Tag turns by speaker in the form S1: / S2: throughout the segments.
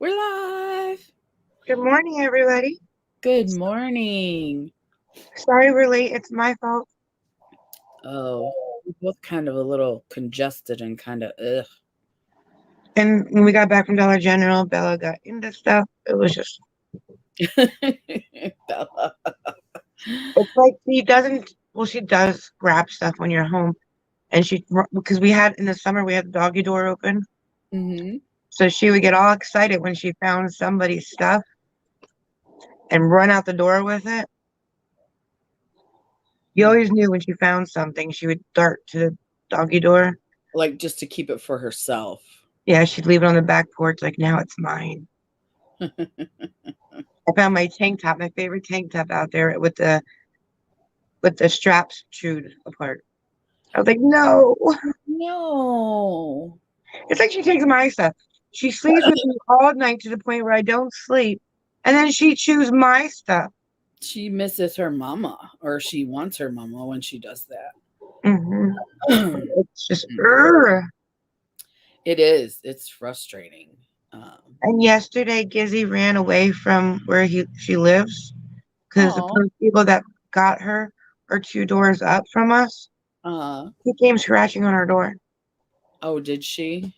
S1: We're live.
S2: Good morning, everybody.
S1: Good morning.
S2: Sorry we're late. It's my fault.
S1: Oh, we're both kind of a little congested and kind of ugh.
S2: And when we got back from Dollar General, Bella got into stuff. It was just,
S1: Bella.
S2: it's like she does grab stuff when you're home. And because we had in the summer, we had the doggy door open.
S1: Mm-hmm.
S2: So she would get all excited when she found somebody's stuff and run out the door with it. You always knew when she found something, she would dart to the doggy door.
S1: Like just to keep it for herself.
S2: Yeah, she'd leave it on the back porch, like, now it's mine. I found my tank top, my favorite tank top out there with the straps chewed apart. I was like, no.
S1: No.
S2: It's like she takes my stuff. She sleeps with me all night to the point where I don't sleep. And then she chews my stuff.
S1: She misses her mama, or she wants her mama when she does that.
S2: Hmm. It's just,
S1: It is. It's frustrating.
S2: And yesterday, Gizzy ran away from where she lives because the
S1: Oh.
S2: people that got her are two doors up from us. He came scratching on our door.
S1: Oh, did she?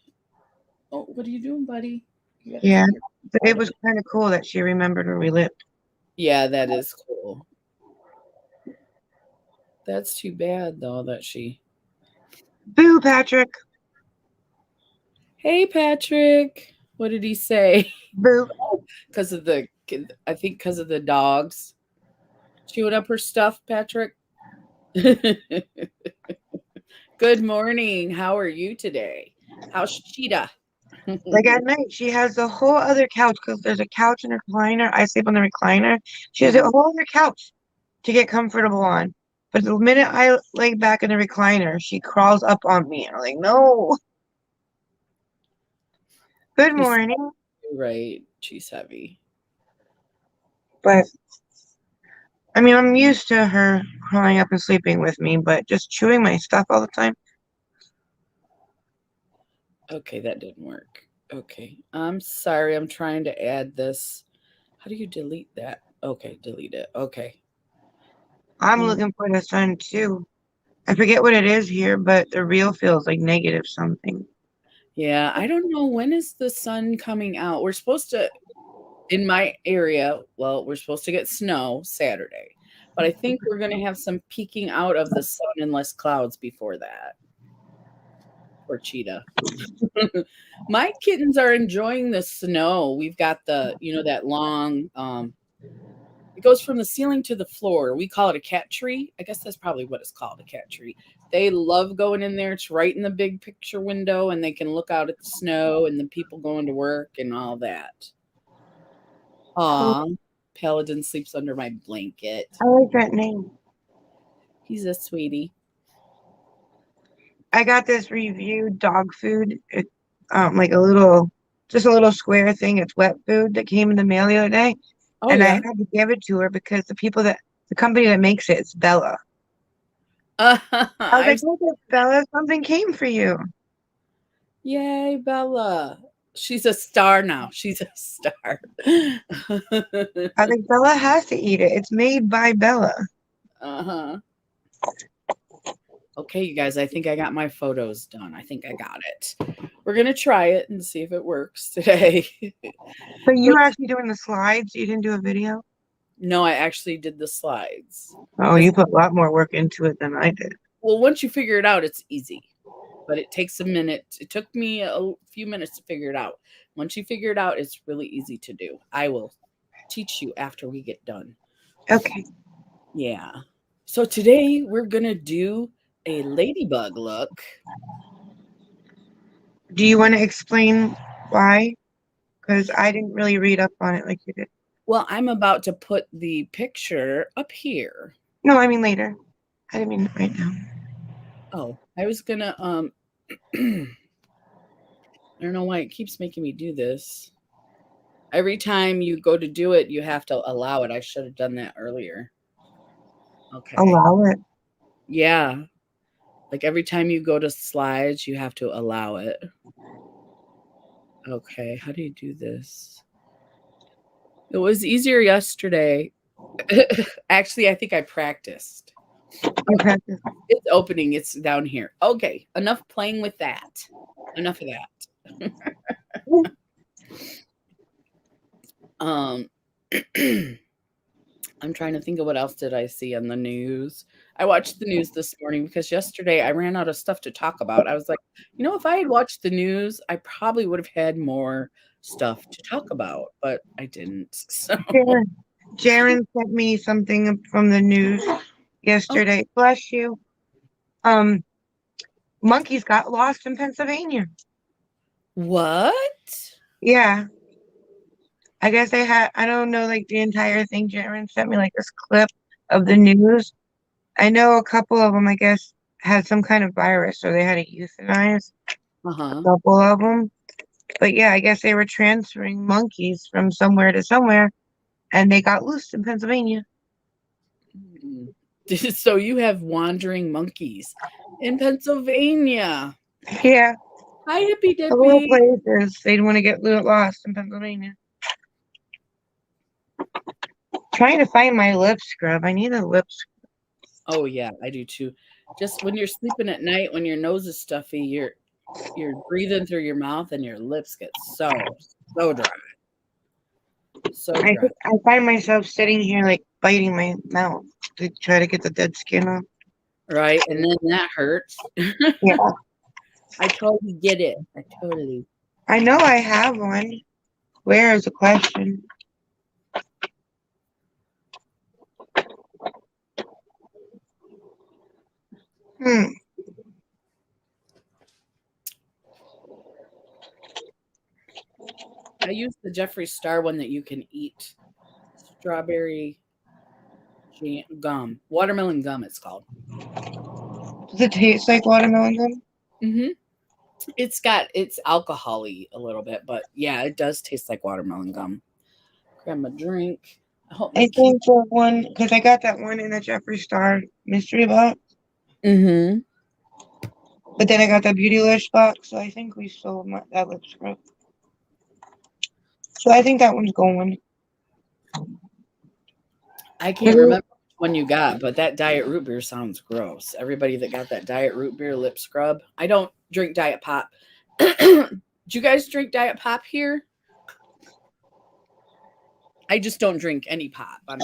S1: Oh, what are you doing, buddy? You gotta
S2: Yeah,
S1: keep your
S2: but it
S1: quiet.
S2: was kind of cool that she remembered where we lived.
S1: Yeah, that is cool. That's too bad though that she.
S2: Boo, Patrick.
S1: Hey Patrick, what did he say?
S2: Boo.
S1: Because of the, I think because of the dogs chewing up her stuff. Patrick. Good morning. How are you today? How's Cheetah?
S2: Like at night, she has the whole other couch because there's a couch and a recliner. I sleep on the recliner. She has a whole other couch to get comfortable on. But the minute I lay back in the recliner, she crawls up on me. I'm like, no. Good
S1: She's
S2: morning.
S1: right. She's heavy.
S2: But I mean, I'm used to her crawling up and sleeping with me, but just chewing my stuff all the time.
S1: Okay, that didn't work. Okay, I'm sorry. I'm trying to add this. How do you delete that? Okay, delete it. Okay.
S2: I'm
S1: Mm.
S2: looking for the sun too. I forget what it is here, but the real feels like negative something.
S1: Yeah, I don't know when is the sun coming out. We're supposed to in my area, well, we're supposed to get snow Saturday, but I think we're going to have some peeking out of the sun and less clouds before that. Or cheetah. My kittens are enjoying the snow. We've got that long it goes from the ceiling to the floor. We call it a cat tree. I guess that's probably what it's called, a cat tree. They love going in there. It's right in the big picture window and they can look out at the snow and the people going to work and all that. Aw, Paladin sleeps under my blanket.
S2: I like that name.
S1: He's a sweetie.
S2: I got this reviewed dog food. It, like just a little square thing. It's wet food that came in the mail the other day,
S1: Oh
S2: and I
S1: yeah.
S2: had to give it to her because the company that makes it, it's Bella. I was like,
S1: I've
S2: look at Bella, something came for you.
S1: Yay, Bella. She's a star now. She's a star.
S2: I was like, Bella has to eat it. It's made by Bella.
S1: Uh-huh. Okay, you guys, I think I got my photos done. I think I got it. We're gonna try it and see if it works today.
S2: So you were actually doing the slides. You didn't do a video.
S1: No, I actually did the slides.
S2: Oh, you put a lot more work into it than I did.
S1: Well, once you figure it out, it's easy. But it takes a minute. It took me a few minutes to figure it out. Once you figure it out, it's really easy to do. I will teach you after we get done.
S2: Okay.
S1: Yeah. So today we're going to do a ladybug look.
S2: Do you want to explain why? Because I didn't really read up on it like you did.
S1: Well, I'm about to put the picture up here.
S2: No, I mean later. I didn't mean right now.
S1: Oh, I was going to I don't know why it keeps making me do this. Every time you go to do it, you have to allow it. I should have done that earlier. Okay.
S2: Allow it.
S1: Yeah. Like every time you go to slides, you have to allow it. Okay, how do you do this? It was easier yesterday. Actually, I think I practiced.
S2: You practice.
S1: It's opening. It's down here. Okay, enough playing with that. Enough of that. Um, I'm trying to think of what else did I see on the news. I watched the news this morning because yesterday I ran out of stuff to talk about. I was like, if I had watched the news, I probably would have had more stuff to talk about, but I didn't. So,
S2: Jaren sent me something from the news
S1: oh,
S2: yesterday. Bless you. Um, Monkeys got lost in Pennsylvania.
S1: what?
S2: Yeah. I guess they had, I don't know, like the entire thing. Jaren sent me like this clip of the news. I know a couple of them, I guess, had some kind of virus, so they had to euthanize
S1: Uh
S2: a
S1: huh.
S2: couple of them. But yeah, I guess they were transferring monkeys from somewhere to somewhere, and they got loose in Pennsylvania.
S1: So you have wandering monkeys in Pennsylvania.
S2: Yeah,
S1: Hi, hippy
S2: a little
S1: dippy.
S2: places they'd want to get lost in Pennsylvania. Trying to find my lip scrub. I need a lip scrub.
S1: Oh yeah, I do too. Just when you're sleeping at night, when your nose is stuffy, you're breathing through your mouth and your lips get so dry. So dry.
S2: I find myself sitting here like biting my mouth to try to get the dead skin off.
S1: Right? And then that hurts.
S2: Yeah,
S1: I totally get it. I totally.
S2: I know I have one. Where is the question? Hmm.
S1: I use the Jeffree Star one that you can eat. Strawberry gum. Watermelon gum it's called.
S2: Does it taste like watermelon gum?
S1: Mhm. It's alcohol-y a little bit, but yeah, it does taste like watermelon gum. Grab a drink. I hope
S2: I
S1: my key.
S2: think the one because I got that one in the Jeffree Star mystery box,
S1: Mhm.
S2: but then I got the Beautylish box, so I think we sold that lip scrub. So I think that one's going.
S1: I can't remember which one you got, but that diet root beer sounds gross. Everybody that got that diet root beer lip scrub. I don't drink diet pop. Do you guys drink diet pop here? I just don't drink any pop. I'm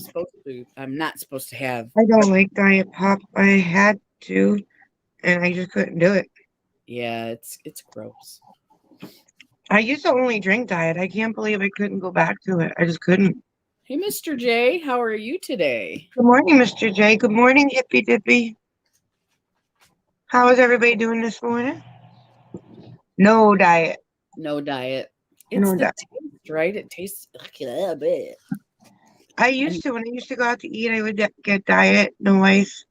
S1: not supposed to have.
S2: I don't like Diet Pop. I had to, and I just couldn't do it.
S1: Yeah, it's gross.
S2: I used to only drink Diet. I can't believe I couldn't go back to it. I just couldn't.
S1: Hey, Mr. J, how are you today?
S2: Good morning, Mr. J. Good morning, Hippy Dippy. How is everybody doing this morning? No diet.
S1: No diet. It's
S2: No
S1: the
S2: diet.
S1: taste, right? It tastes like a bit.
S2: I
S1: And
S2: used to, when I used to go out to eat, I would get diet, no ice.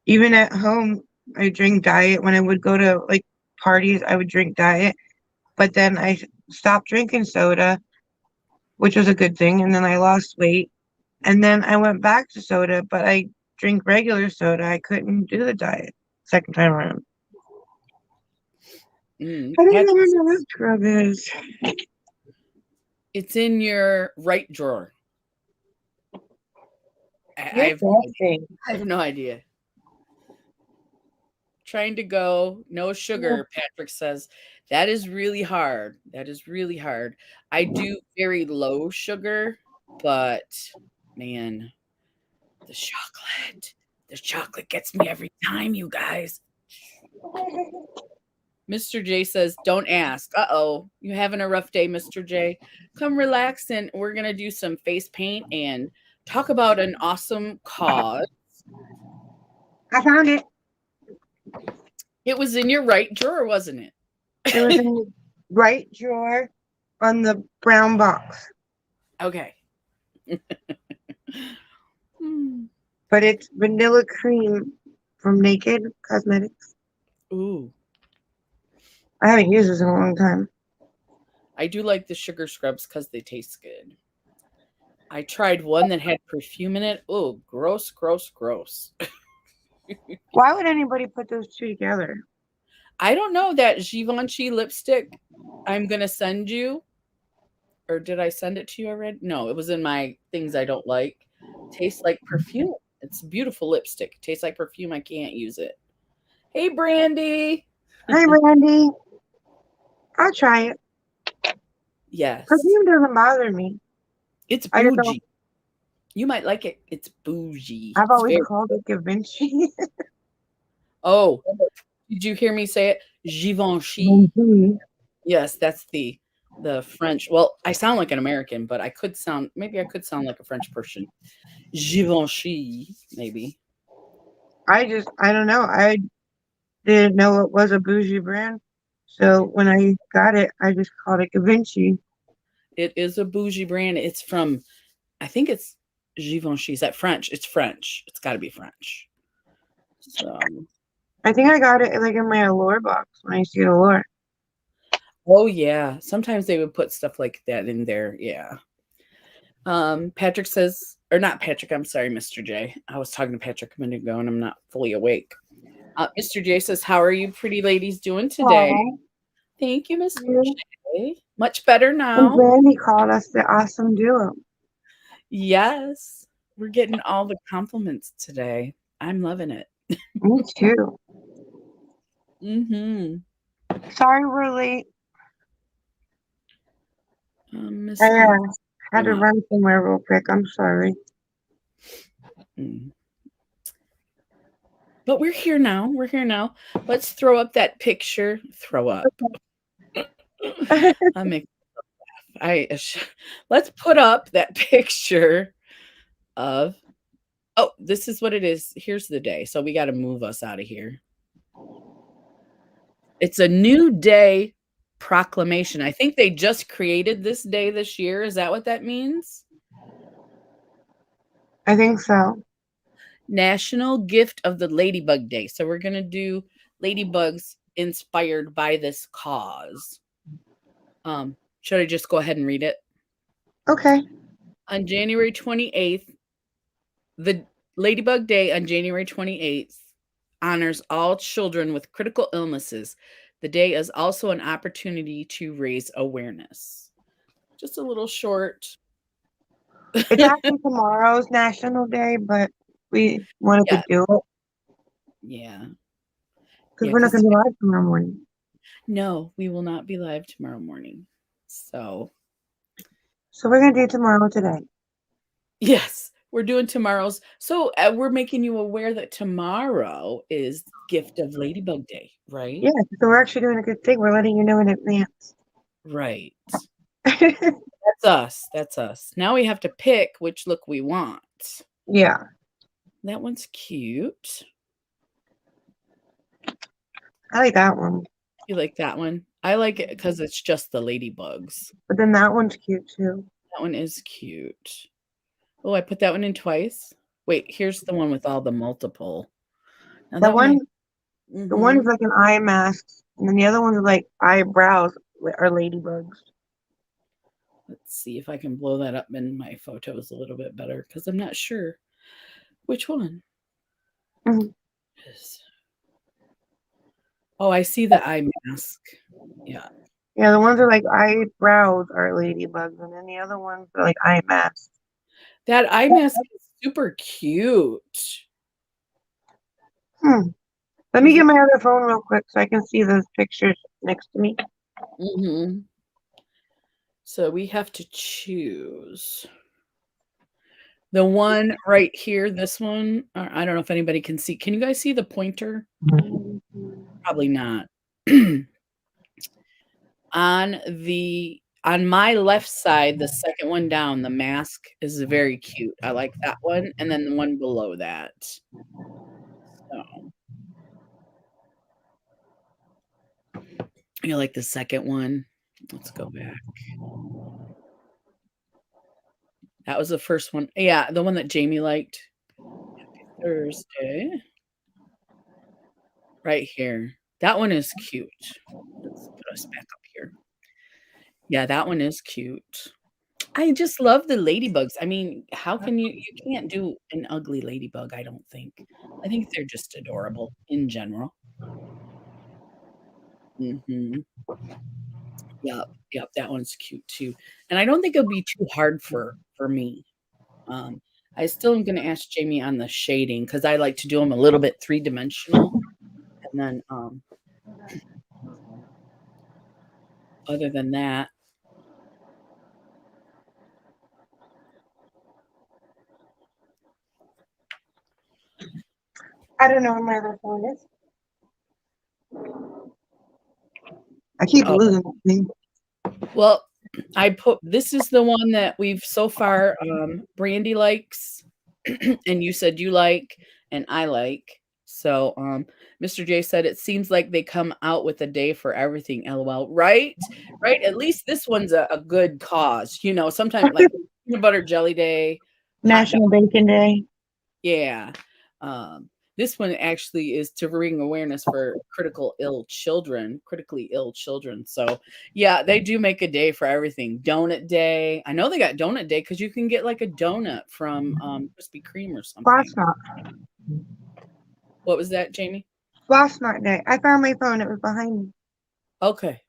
S2: Even at home, I drink diet. When I would go to like parties, I would drink diet. But then I stopped drinking soda, which was a good thing. And then I lost weight. And then I went back to soda, but I drink regular soda. I couldn't do the diet second time around. I don't know
S1: that's
S2: where my lip scrub is.
S1: it's in your right drawer. I
S2: You're
S1: have no idea.
S2: guessing.
S1: I have no idea. Trying to go no sugar, Patrick says. That is really hard. That is really hard. I do very low sugar, but man, the chocolate. The chocolate gets me every time, you guys. Mr. J says, "Don't ask." Uh-oh. You having a rough day, Mr. J? Come relax and we're going to do some face paint and talk about an awesome cause.
S2: I found it.
S1: It was in your right drawer, wasn't
S2: It was
S1: it?
S2: in the right drawer on the brown box.
S1: Okay. Hmm.
S2: But it's vanilla cream from Naked Cosmetics.
S1: Ooh.
S2: I haven't used this in a long time.
S1: I do like the sugar scrubs because they taste good. I tried one that had perfume in it. Oh, gross, gross, gross.
S2: Why would anybody put those two together?
S1: I don't know that Givenchy lipstick I'm gonna send you, or did I send it to you already? No, it was in my things I don't like. Tastes like perfume. It's beautiful lipstick. Tastes like perfume. I can't use it. Hey, Brandy.
S2: Hi, Randy. I'll try it.
S1: Yes,
S2: Perfume doesn't bother me.
S1: it's
S2: I just don't.
S1: bougie. You might like it. It's bougie.
S2: I've
S1: It's
S2: always
S1: very.
S2: called it Da Vinci.
S1: Oh, did you hear me say it? Givenchy.
S2: Vinci.
S1: Yes, that's the French. Well, I sound like an American, but I could sound maybe I could sound like a French person. Givenchy, maybe.
S2: I don't know. I didn't know it was a bougie brand. So when I got it, I just called it Da Vinci.
S1: It is a bougie brand. It's from I think it's Givenchy. Is that French? It's French. It's got to be French. So,
S2: I think I got it like in my Allure box when I used to get Allure.
S1: oh yeah, sometimes they would put stuff like that in there. Yeah. Patrick says, or not Patrick. I'm sorry, Mr. J. I was talking to Patrick a minute ago, and I'm not fully awake. Mr. J says, "How are you, pretty ladies, doing today?"
S2: Oh,
S1: Thank you, Mr.
S2: you
S1: J. Much better
S2: and
S1: now.
S2: Brandy called us the awesome duo.
S1: Yes, we're getting all the compliments today. I'm loving it.
S2: Me too.
S1: Mm-hmm.
S2: Sorry we're late. I
S1: Miss Hunt,
S2: had to run somewhere real quick. I'm sorry.
S1: but we're here now. We're here now. Let's throw up that picture. Throw up. I make. I. Let's put up that picture of. Oh, this is what it is. Here's the day. So we got to move us out of here. It's a new day proclamation. I think they just created this day this year. Is that what that means?
S2: I think so.
S1: National Gift of the Ladybug Day. So we're going to do ladybugs inspired by this cause. Should I just go ahead and read it?
S2: Okay.
S1: On January 28th, the Ladybug Day on January 28th honors all children with critical illnesses. The day is also an opportunity to raise awareness. Just a little short.
S2: It's actually tomorrow's National Day, but we wanted to
S1: Yeah,
S2: do it
S1: yeah,
S2: because
S1: yeah.
S2: we're not
S1: Because
S2: going to be live tomorrow morning.
S1: no, we will not be live tomorrow morning. So
S2: So we're going to do tomorrow today.
S1: yes, we're doing tomorrow's. So we're making you aware that tomorrow is Gift of Ladybug Day, right?
S2: Yeah, so we're actually doing a good thing. We're letting you know in advance.
S1: Right. That's us. That's us. Now we have to pick which look we want.
S2: Yeah,
S1: That one's cute.
S2: I like that one.
S1: You like that one? I like it because it's just the ladybugs.
S2: But then that one's cute too.
S1: That one is cute. Oh, I put that one in twice. Wait, here's the one with all the multiple. Now
S2: The
S1: that one
S2: one,
S1: I
S2: the one is
S1: mhm.
S2: like an eye mask, and then the other one's like eyebrows are ladybugs.
S1: Let's see if I can blow that up in my photos a little bit better because I'm not sure which one
S2: Mhm.
S1: is. Oh, I see the eye mask. Yeah.
S2: Yeah, the ones are like eyebrows are ladybugs, and then the other ones are like eye masks.
S1: That eye mask is super cute.
S2: Hmm. Let me
S1: Is
S2: get
S1: it?
S2: my other phone real quick so I can see those pictures next to me.
S1: Mhm. So we have to choose. The one right here, this one, I don't know if anybody can see. Can you guys see the pointer? Probably not. On my left side, the second one down, the mask is very cute. I like that one, and then the one below that. So, you like the second one? Let's go back. That was the first one. Yeah, the one that Jamie liked. Happy Thursday. Right here. That one is cute. Let's put us back up here. Yeah, that one is cute. I just love the ladybugs. I mean, how can you can't do an ugly ladybug, I don't think. I think they're just adorable in general. Mhm. Yep, yep, that one's cute too, and I don't think it'll be too hard for me. Um, I still am gonna ask Jamie on the shading because I like to do them a little bit three-dimensional, and then, other than that
S2: I don't know where my other phone is. I keep
S1: oh,
S2: losing that thing.
S1: well, I put this is the one that we've so far, Brandy likes, and you said you like, and I like. So, Mr. J said it seems like they come out with a day for everything. LOL. Right? Right? At least this one's a good cause. You know, sometimes like peanut butter jelly day, hot dog.
S2: National Bacon Day.
S1: Yeah. Um, this one actually is to bring awareness for critically ill children. So, yeah, they do make a day for everything. Donut day. I know they got donut day because you can get like a donut from Krispy Kreme or something.
S2: Last night.
S1: What was that, Jamie?
S2: Last night day. I found my phone. It was behind me.
S1: Okay.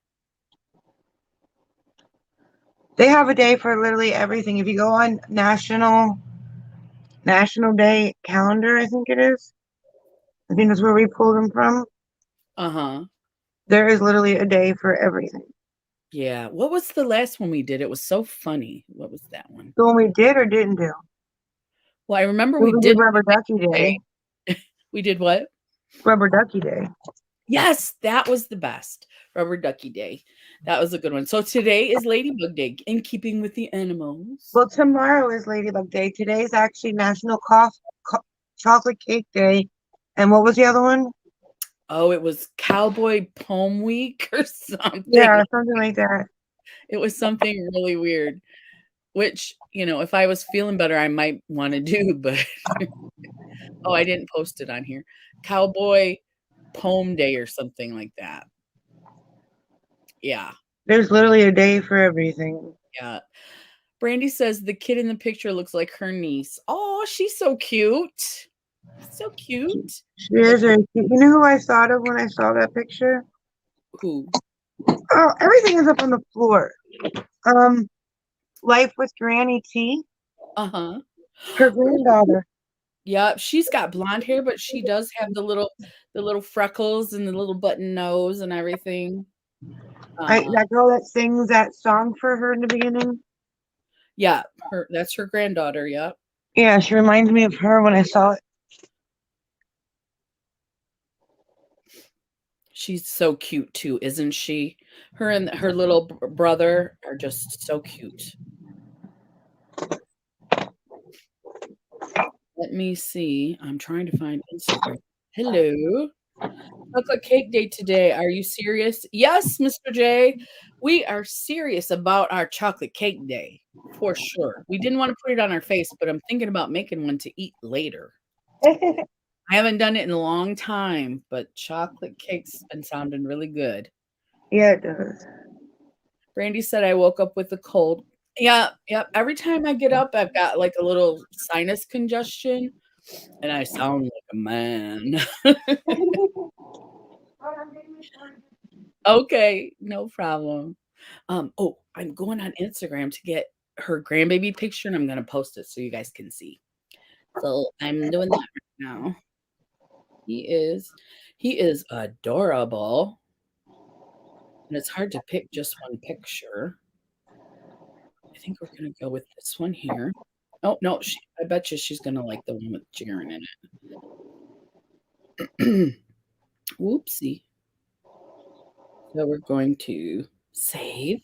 S2: They have a day for literally everything. If you go on National Day calendar, I think it is. I think that's where we pull them from.
S1: Uh-huh.
S2: There is literally a day for everything.
S1: Yeah. What was the last one we did? It was so funny. What was that one?
S2: The one we did or didn't do.
S1: Well, I remember we
S2: We did
S1: did
S2: Rubber Ducky Day.
S1: we did what?
S2: Rubber Ducky Day.
S1: Yes, that was the best. Rubber Ducky Day. That was a good one. So today is Ladybug Day, in keeping with the animals.
S2: Well, tomorrow is Ladybug Day. Today is actually National Chocolate Cake Day. And what was the other one?
S1: Oh, it was Cowboy Poem Week or something.
S2: Yeah, something like that.
S1: It was something really weird, which, if I was feeling better, I might want to do, but oh, I didn't post it on here. Cowboy Poem Day or something like that. Yeah.
S2: There's literally a day for everything.
S1: Yeah. Brandy says the kid in the picture looks like her niece. Oh, she's so cute. So cute.
S2: She is very cute. You know who I thought of when I saw that picture?
S1: Who?
S2: Oh, everything is up on the floor. Um, Life with Granny T,
S1: Uh-huh.
S2: her granddaughter.
S1: Yeah, she's got blonde hair, but she does have the little freckles and the little button nose and everything.
S2: That girl that sings that song for her in the beginning.
S1: Yeah, that's her granddaughter, yeah.
S2: Yeah, she reminds me of her when I saw it.
S1: She's so cute too, isn't she? Her and her little brother are just so cute. Let me see. I'm trying to find Instagram. Hello. Chocolate cake day today. Are you serious? Yes, Mr. J. We are serious about our chocolate cake day for sure. We didn't want to put it on our face, but I'm thinking about making one to eat later. I haven't done it in a long time, but chocolate cake's been sounding really good.
S2: Yeah, it does.
S1: Brandy said I woke up with a cold. Yeah, yep. Every time I get up, I've got like a little sinus congestion and I sound like a man. Okay, no problem. Oh, I'm going on Instagram to get her grandbaby picture and I'm gonna post it so you guys can see. So I'm doing that right now. He is adorable. And it's hard to pick just one picture. I think we're gonna go with this one here. Oh no, I bet you she's gonna like the one with Jaren in it. Whoopsie. So we're going to save.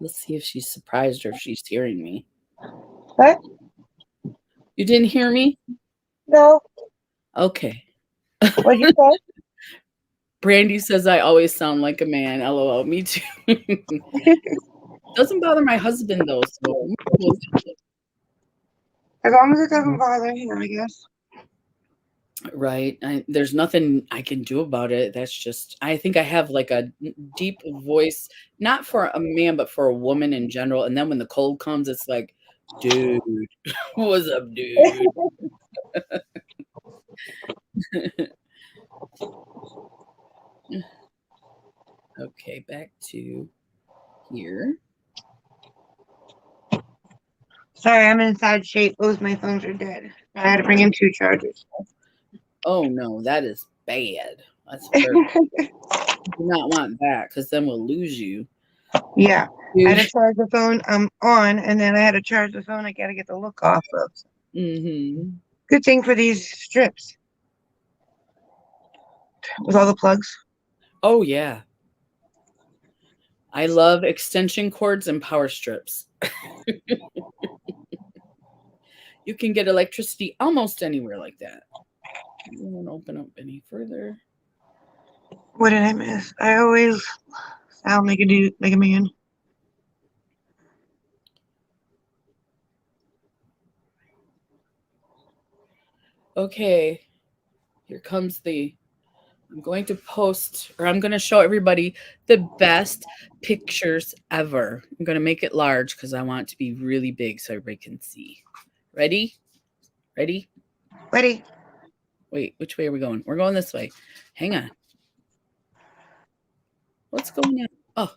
S1: Let's see if she's surprised or if she's hearing me.
S2: What?
S1: You didn't hear me?
S2: No.
S1: Okay.
S2: What'd you say?
S1: Brandy says I always sound like a man. LOL. Me too. Doesn't bother my husband though, so
S2: As long as it doesn't bother him, I guess.
S1: right. There's nothing I can do about it. That's just I think I have like a deep voice, not for a man, but for a woman in general. And then when the cold comes, it's like, dude, what's up, dude? Okay, back to here.
S2: Sorry, I'm in sad shape. Both my phones are dead. I had to bring in 2 chargers.
S1: Oh no, that is bad. That's terrible. Do not want that because then we'll lose you.
S2: Yeah. I had
S1: Dude.
S2: to charge the phone on, and then I had to charge the phone I gotta get the look off of.
S1: Mm-hmm.
S2: Good thing for these strips. With all the plugs.
S1: Oh yeah. I love extension cords and power strips. You can get electricity almost anywhere like that. I won't open up any further.
S2: What did I miss? I always sound like a man.
S1: Okay, here comes I'm going to post, or I'm going to show everybody the best pictures ever. I'm going to make it large because I want it to be really big so everybody can see. Ready? Ready?
S2: Ready?
S1: Wait, which way are we going? We're going this way. Hang on. What's going on? Oh,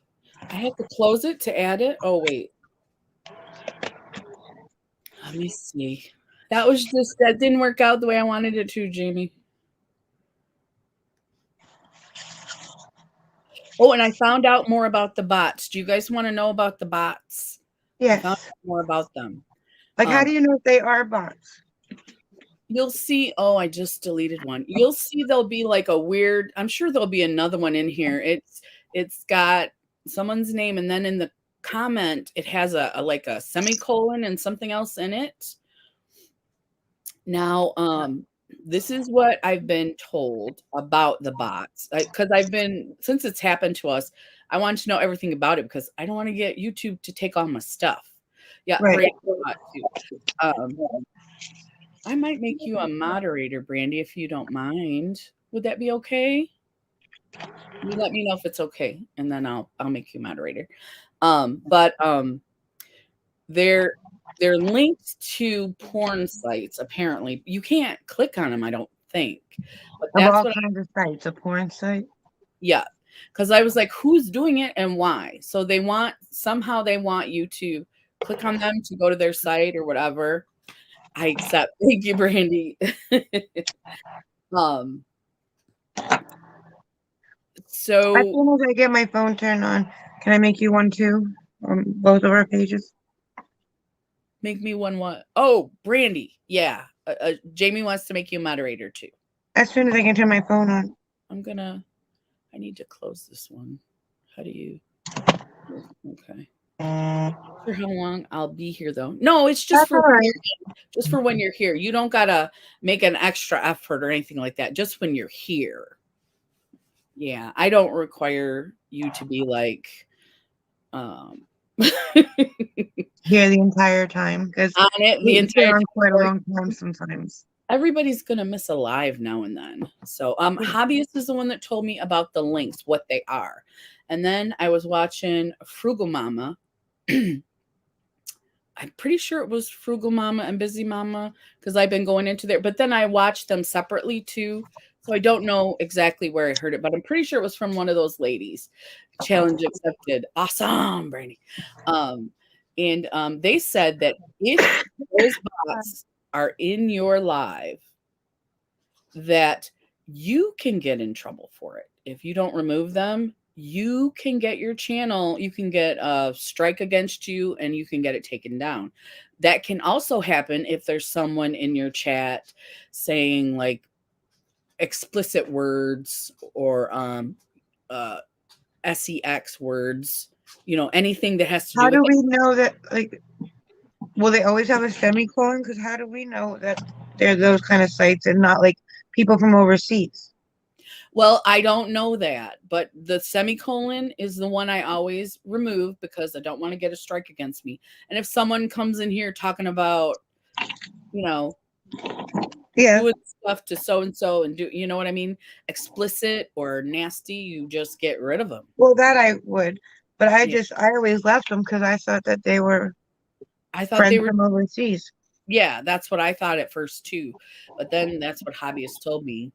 S1: I have to close it to add it. Oh, wait. Let me see. That didn't work out the way I wanted it to, Jamie. Oh, and I found out more about the bots. Do you guys want to know about the bots? I found
S2: Yes.
S1: out more about them.
S2: Like, how do you know if they are bots?
S1: You'll see. Oh, I just deleted one. You'll see there'll be like a weird, I'm sure there'll be another one in here. It's got someone's name, and then in the comment it has a like a semicolon and something else in it. Now, this is what I've been told about the bots. Because I've been, since it's happened to us, I want to know everything about it because I don't want to get YouTube to take all my stuff. Yeah,
S2: Right.
S1: Brandy too. I might make you a moderator, Brandy, if you don't mind. Would that be okay? You let me know if it's okay, and then I'll make you moderator. But they're linked to porn sites. Apparently, you can't click on them. I don't think, but
S2: Of
S1: that's
S2: all
S1: what.
S2: kinds of sites, a porn site.
S1: Yeah, because I was like, who's doing it and why? So they want you to click on them to go to their site or whatever. I accept. Thank you, Brandy. um.
S2: As
S1: So
S2: soon as I get my phone turned on, can I make you one too? On both of our pages.
S1: make me one what? Oh, Brandy. Yeah. Jamie wants to make you a moderator too.
S2: As soon as I can turn my phone on.
S1: I need to close this one. How do you? Okay. For how long I'll be here though? No, it's just
S2: That's
S1: for
S2: all right.
S1: when you're here. You don't gotta make an extra effort or anything like that. Just when you're here. Yeah, I don't require you to be like
S2: Here the entire time because
S1: on it the
S2: we've been
S1: entire
S2: on quite a
S1: time.
S2: long time sometimes.
S1: Everybody's gonna miss a live now and then. So Hobbyist is the one that told me about the links, what they are. And then I was watching Frugal Mama. I'm pretty sure it was Frugal Mama and Busy Mama because I've been going into there, but then I watched them separately too. So I don't know exactly where I heard it, but I'm pretty sure it was from one of those ladies. Challenge accepted. Awesome, Brandy. And they said that if those bots are in your live, that you can get in trouble for it. If you don't remove them, you can get your channel, you can get a strike against you and you can get it taken down. That can also happen if there's someone in your chat saying like explicit words or sex words, anything that has to do
S2: How
S1: with
S2: do
S1: it.
S2: we know that, like, will they always have a semicolon? Because how do we know that they're those kind of sites and not like people from overseas?
S1: Well, I don't know that, but the semicolon is the one I always remove because I don't want to get a strike against me. And if someone comes in here talking about,
S2: Yeah.
S1: doing stuff to so and so and do, you know what I mean, explicit or nasty, you just get rid of them.
S2: Well, that I would, but
S1: Yeah.
S2: I always left them because I thought that they were
S1: I thought they
S2: friends
S1: were,
S2: from overseas.
S1: yeah, that's what I thought at first too. But then that's what hobbyists told me.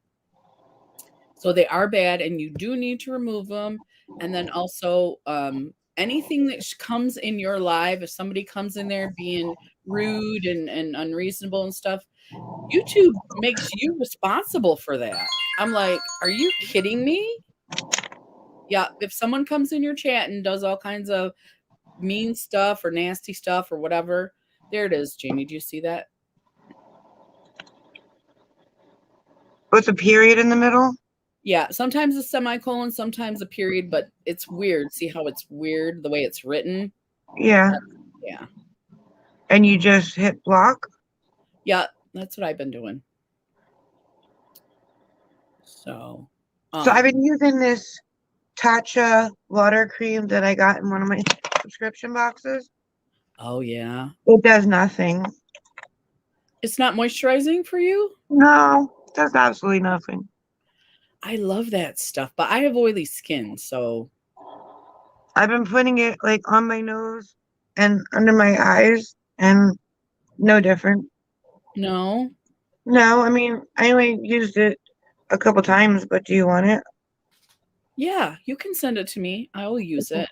S1: So they are bad, and you do need to remove them. And then also, anything that comes in your live, if somebody comes in there being rude and unreasonable and stuff, YouTube makes you responsible for that. I'm like, are you kidding me? Yeah, if someone comes in your chat and does all kinds of mean stuff or nasty stuff or whatever, there it is, Jamie. Do you see that?
S2: With a period in the middle?
S1: Yeah, sometimes a semicolon, sometimes a period, but it's weird. See how it's weird the way it's written?
S2: Yeah.
S1: Yeah.
S2: And you just hit block?
S1: Yeah, that's what I've been doing. So
S2: I've been using this Tatcha water cream that I got in one of my subscription boxes.
S1: oh yeah.
S2: It does nothing.
S1: It's not moisturizing for you?
S2: No, it does absolutely nothing.
S1: I love that stuff, but I have oily skin, so
S2: I've been putting it like on my nose and under my eyes, and no different.
S1: no.
S2: No, I mean, I only used it a couple times, but do you want it?
S1: Yeah, you can send it to me. I will use it.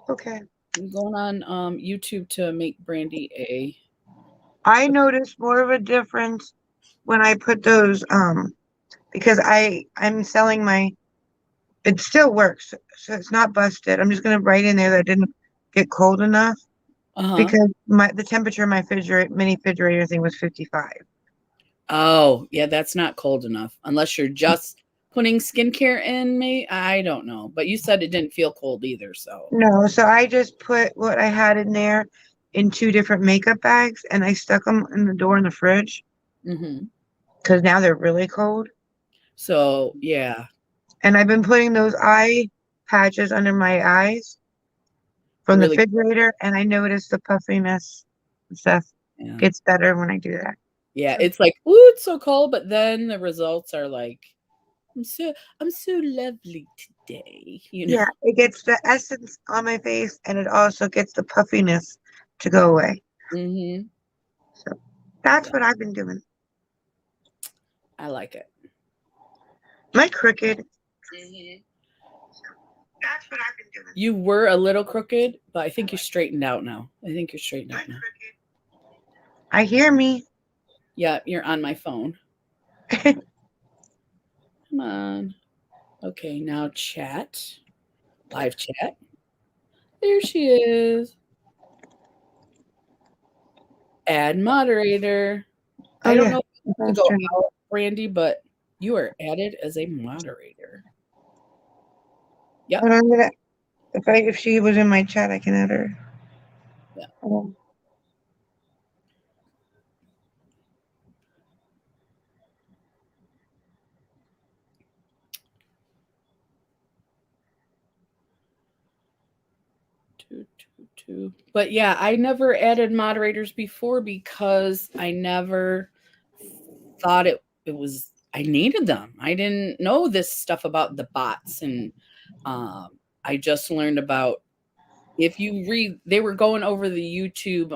S2: Okay.
S1: I'm going on YouTube to make Brandy a
S2: I noticed more of a difference when I put those because I'm selling my it still works, so it's not busted. I'm just gonna write in there that it didn't get cold enough
S1: uh-huh.
S2: because the temperature of my mini refrigerator thing was 55.
S1: Oh, yeah, that's not cold enough unless you're just putting skincare in me. I don't know, but you said it didn't feel cold either, so.
S2: No, so I just put what I had in there in two different makeup bags and I stuck them in the door in the fridge
S1: Mhm.
S2: because now they're really cold.
S1: So, yeah.
S2: And I've been putting those eye patches under my eyes from the
S1: Really,
S2: refrigerator, and I noticed the puffiness and stuff
S1: yeah.
S2: gets better when I do that.
S1: Yeah,
S2: So,
S1: it's like, "Ooh, it's so cold," but then the results are like, I'm so lovely today," you know?
S2: yeah, it gets the essence on my face, and it also gets the puffiness to go away.
S1: Mhm.
S2: So that's
S1: Yeah,
S2: what I've been doing.
S1: I like it.
S2: My crooked.
S1: Mhm.
S2: That's what I've been doing.
S1: You were a little crooked, but I think you're straightened out now. I think you're straightened
S2: My
S1: out now.
S2: crooked. I hear me.
S1: Yeah, you're on my phone. Come on. Okay, now chat. Live chat. There she is. Add moderator.
S2: Oh
S1: I don't
S2: yeah,
S1: know if you have to
S2: that's
S1: go
S2: true.
S1: out, Brandy, but you are added as a moderator. Yep.
S2: Hold on, if she was in my chat, I can add her.
S1: Yeah.
S2: Um,
S1: But yeah, I never added moderators before because I never thought it was I needed them. I didn't know this stuff about the bots, and I just learned about if you read they were going over the YouTube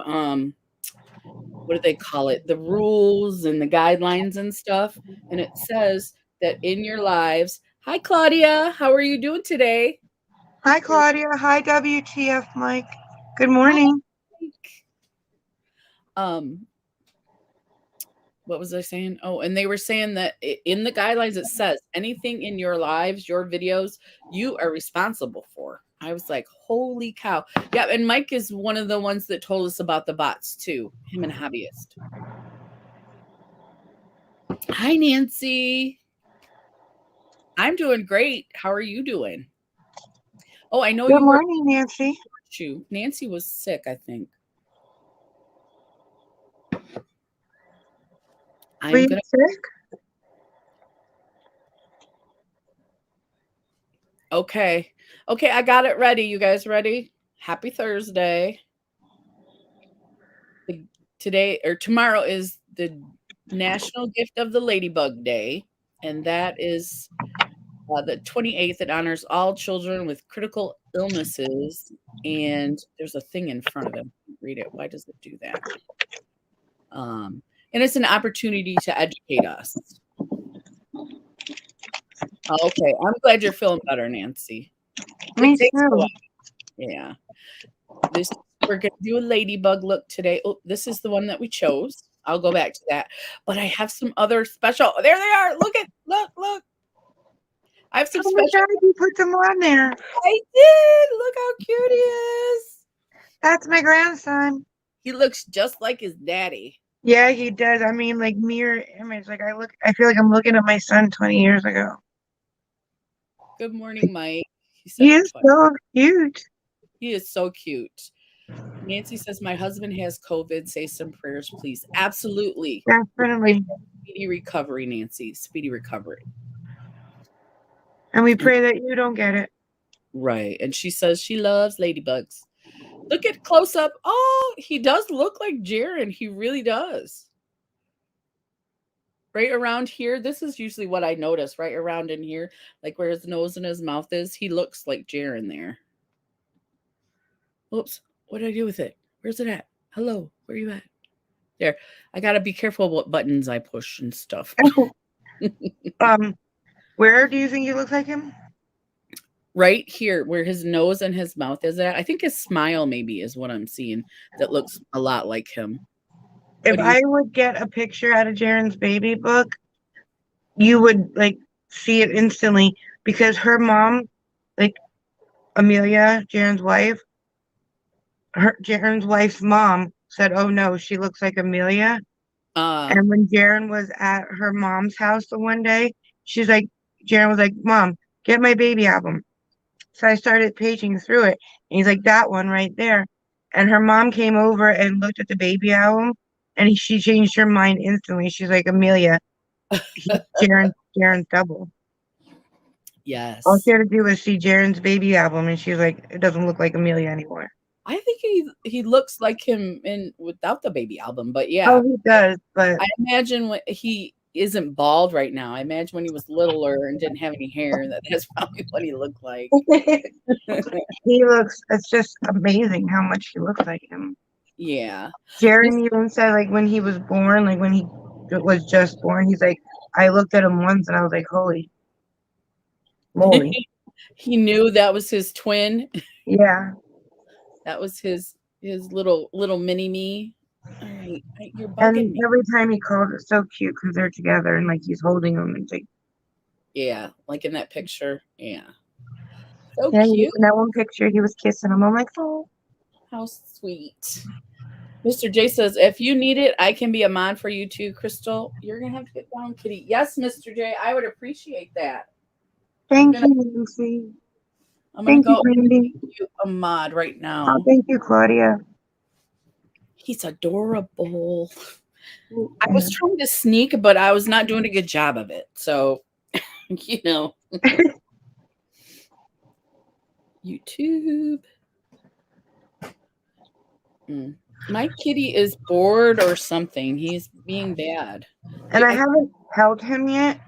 S1: what do they call it? The rules and the guidelines and stuff, and it says that in your lives. Hi Claudia, how are you doing today?
S2: Hi Claudia. Hi WTF Mike. Good
S1: Hi.
S2: morning.
S1: Um what was I saying? Oh, and they were saying that in the guidelines it says anything in your lives, your videos, you are responsible for. I was like, holy cow. Yeah, and Mike is one of the ones that told us about the bots too, him and Hobbyist. Hi, Nancy. I'm doing great. How are you doing? Oh, I know
S2: Good
S1: you were
S2: morning, Nancy.
S1: Nancy was sick, I think.
S2: Were
S1: I'm
S2: you
S1: gonna
S2: sick?
S1: okay. Okay, I got it ready. You guys ready? Happy Thursday. Today or tomorrow is the National Gift of the Ladybug Day, and that is the 28th. It honors all children with critical illnesses. And there's a thing in front of it. Read it. Why does it do that? And it's an opportunity to educate us. Okay, I'm glad you're feeling better, Nancy. It
S2: Me
S1: takes a
S2: too.
S1: while. Yeah. This we're gonna do a ladybug look today. Oh, this is the one that we chose. I'll go back to that. But I have some other special there they are. Look. I have some
S2: Oh my
S1: special
S2: God, you put them on there.
S1: I did. Look how cute he is.
S2: That's my grandson.
S1: He looks just like his daddy.
S2: Yeah, he does. I mean, like mirror image. Like I feel like I'm looking at my son 20 years ago.
S1: Good morning, Mike. He said
S2: He
S1: it
S2: is
S1: twice.
S2: so cute.
S1: He is so cute. Nancy says, my husband has COVID. Say some prayers, please. Absolutely. Pray
S2: Definitely.
S1: for speedy recovery, Nancy. Speedy recovery.
S2: And we pray that you don't get it.
S1: Right. And she says she loves ladybugs. Look at close up. Oh, he does look like Jaren. He really does. Right around here. This is usually what I notice. Right around in here, like where his nose and his mouth is. He looks like Jaren there. Oops. What did I do with it? Where's it at? Hello. Where are you at? There. I got to be careful what buttons I push and stuff.
S2: Um, where do you think he looks like him?
S1: Right here where his nose and his mouth is at. I think his smile maybe is what I'm seeing that looks a lot like him.
S2: If
S1: What do you
S2: I would get a picture out of Jaren's baby book, you would like see it instantly because her mom, like Amelia, Jaren's wife's mom said, "Oh no, she looks like Amelia." And when Jaren was at her mom's house the one day, she's like, Jaren was like, "Mom, get my baby album." So I started paging through it, and he's like, "That one right there." And her mom came over and looked at the baby album, and she changed her mind instantly. She's like, "Amelia, Jaren's double." All she
S1: Yes.
S2: had to do was see Jaren's baby album, and she's like, "It doesn't look like Amelia anymore."
S1: I think he looks like him in without the baby album, but
S2: Oh,
S1: yeah.
S2: he does, but
S1: I imagine when he isn't bald right now. I imagine when he was littler and didn't have any hair, that's probably what he looked like.
S2: he looks, it's just amazing how much he looks like him.
S1: Yeah.
S2: Jaren even said, like, when he was born, like, when he was just born, he's like, I looked at him once and I was like, holy moly.
S1: He knew that was his twin.
S2: Yeah.
S1: That was his little mini me. All right, you're bugging
S2: And
S1: me.
S2: every time he calls, it's so cute because they're together and, like, he's holding him. And it's like,
S1: Yeah, like in that picture. Yeah. So
S2: yeah,
S1: cute.
S2: in that one picture, he was kissing him. I'm like, oh.
S1: How sweet. Mr. J says, if you need it, I can be a mod for you too, Crystal. You're gonna have to get down, kitty. Yes, Mr. J, I would appreciate that. I'm
S2: Thank
S1: gonna
S2: you, Nancy.
S1: I'm gonna
S2: Thank you,
S1: go
S2: Brandy.
S1: make you a mod right
S2: Oh,
S1: now.
S2: thank you, Claudia.
S1: He's adorable. I was trying to sneak, but I was not doing a good job of it. So, you know. YouTube. My kitty is bored or something. He's being bad.
S2: And I haven't held him yet,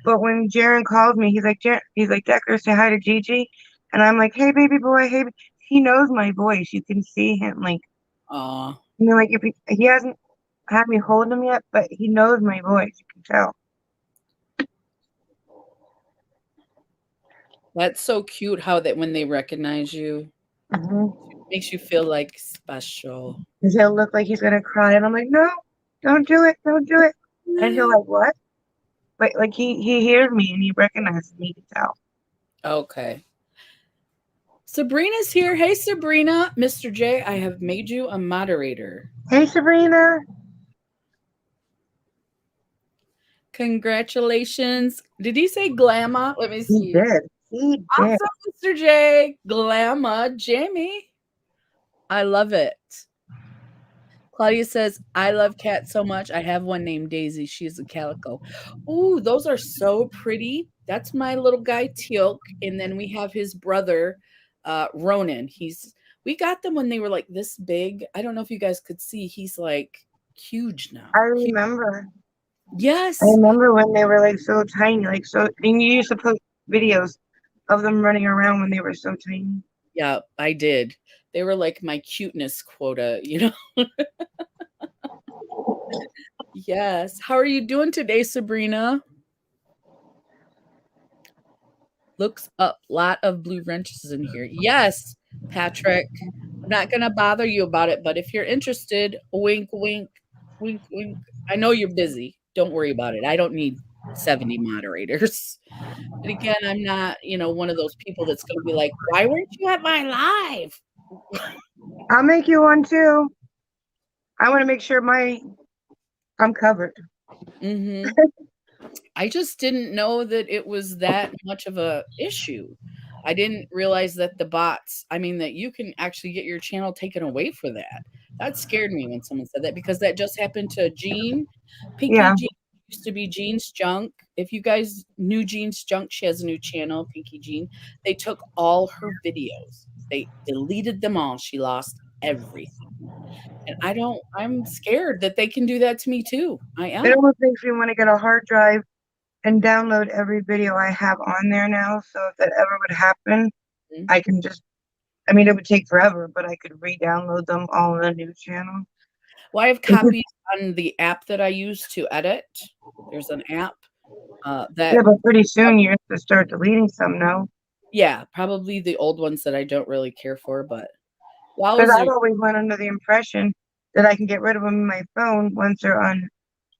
S2: but when Jaren called me, he's like, Decker, say hi to Gigi. And I'm like, hey, baby boy, hey. He knows my voice. You can see him. Like,
S1: Aw,
S2: like if he hasn't had me hold him yet, but he knows my voice. You can tell.
S1: that's so cute how that when they recognize you,
S2: Mm-hmm.
S1: makes you feel like special.
S2: Because he'll look like he's gonna cry, and I'm like, no, don't do it. And he'll like, what? But like he hears me and he recognizes me. You can tell.
S1: Okay. Sabrina's here. Hey, Sabrina. Mr. J, I have made you a moderator.
S2: Hey, Sabrina.
S1: Congratulations. Did he say glamma? Let me
S2: He
S1: see.
S2: did. He did.
S1: Awesome, Mr. J. Glamma Jamie. I love it. Claudia says, I love cats so much. I have one named Daisy. She's a calico. Ooh, those are so pretty. That's my little guy, Teal'c. And then we have his brother, Ronan. We got them when they were like this big. I don't know if you guys could see. He's like huge now.
S2: I remember.
S1: Yes.
S2: I remember when they were like so tiny, like so. And you used to post videos of them running around when they were so tiny.
S1: Yeah, I did. They were like my cuteness quota, you know? Yes. How are you doing today, Sabrina? Looks up. Lot of blue wrenches in here. Yes, Patrick. I'm not gonna bother you about it, but if you're interested, wink, wink, wink, wink. I know you're busy. Don't worry about it. I don't need 70 moderators. But again, I'm not, one of those people that's gonna be like, "Why weren't you at my live?"
S2: I'll make you one too. I want to make sure I'm covered.
S1: Mhm. I just didn't know that it was that much of a issue. I didn't realize that that you can actually get your channel taken away for that. That scared me when someone said that because that just happened to Jean. Pinky
S2: Yeah.
S1: Jean used to be Jean's Junk. If you guys knew Jean's Junk, she has a new channel, Pinky Jean. They took all her videos. They deleted them all. She lost everything. And I'm scared that they can do that to me too. I
S2: It
S1: am.
S2: almost makes me want to get a hard drive and download every video I have on there now. So if that ever would happen,
S1: Mhm.
S2: I can just, I mean, it would take forever, but I could re-download them all on a new channel.
S1: Well, I have
S2: It's just,
S1: copies on the app that I use to edit. There's an app
S2: yeah,
S1: that,
S2: but pretty soon you have to start deleting some, no?
S1: yeah, probably the old ones that I don't really care for, but
S2: Because I've
S1: wowzer.
S2: always went under the impression that I can get rid of them in my phone once they're on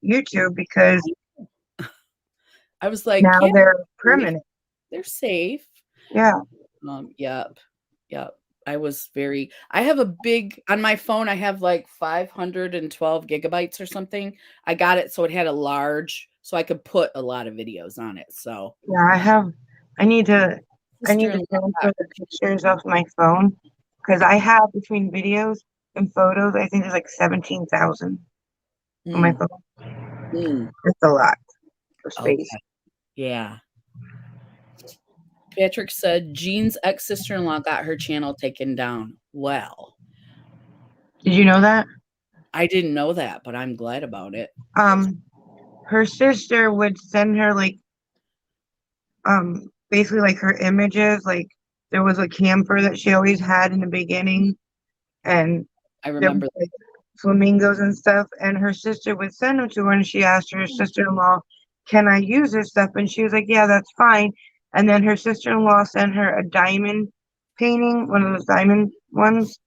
S2: YouTube because
S1: I was like,
S2: now
S1: yeah,
S2: they're
S1: safe.
S2: permanent.
S1: They're safe.
S2: Yeah.
S1: Yep, yep. I have a big on my phone. I have like 512 gigabytes or something. I got it so it had a large, so I could put a lot of videos on it. So
S2: Yeah, I need to, I need to
S1: sister-in-law got
S2: transfer the pictures off my phone because I have between videos and photos, I think there's like 17,000 on my
S1: mm,
S2: phone.
S1: mm,
S2: That's a lot of space.
S1: okay, yeah. Patrick said Jean's ex-sister-in-law got her channel taken down. Well,
S2: Did you know that?
S1: I didn't know that, but I'm glad about it.
S2: Um, her sister would send her like basically like her images. Like there was a camper that she always had in the beginning, and
S1: I
S2: there was
S1: remember.
S2: like flamingos and stuff. And her sister would send them to her, and she asked her sister-in-law, "Can I use this stuff?" And she was like, "Yeah, that's fine." And then her sister-in-law sent her a diamond painting, one of those diamond ones.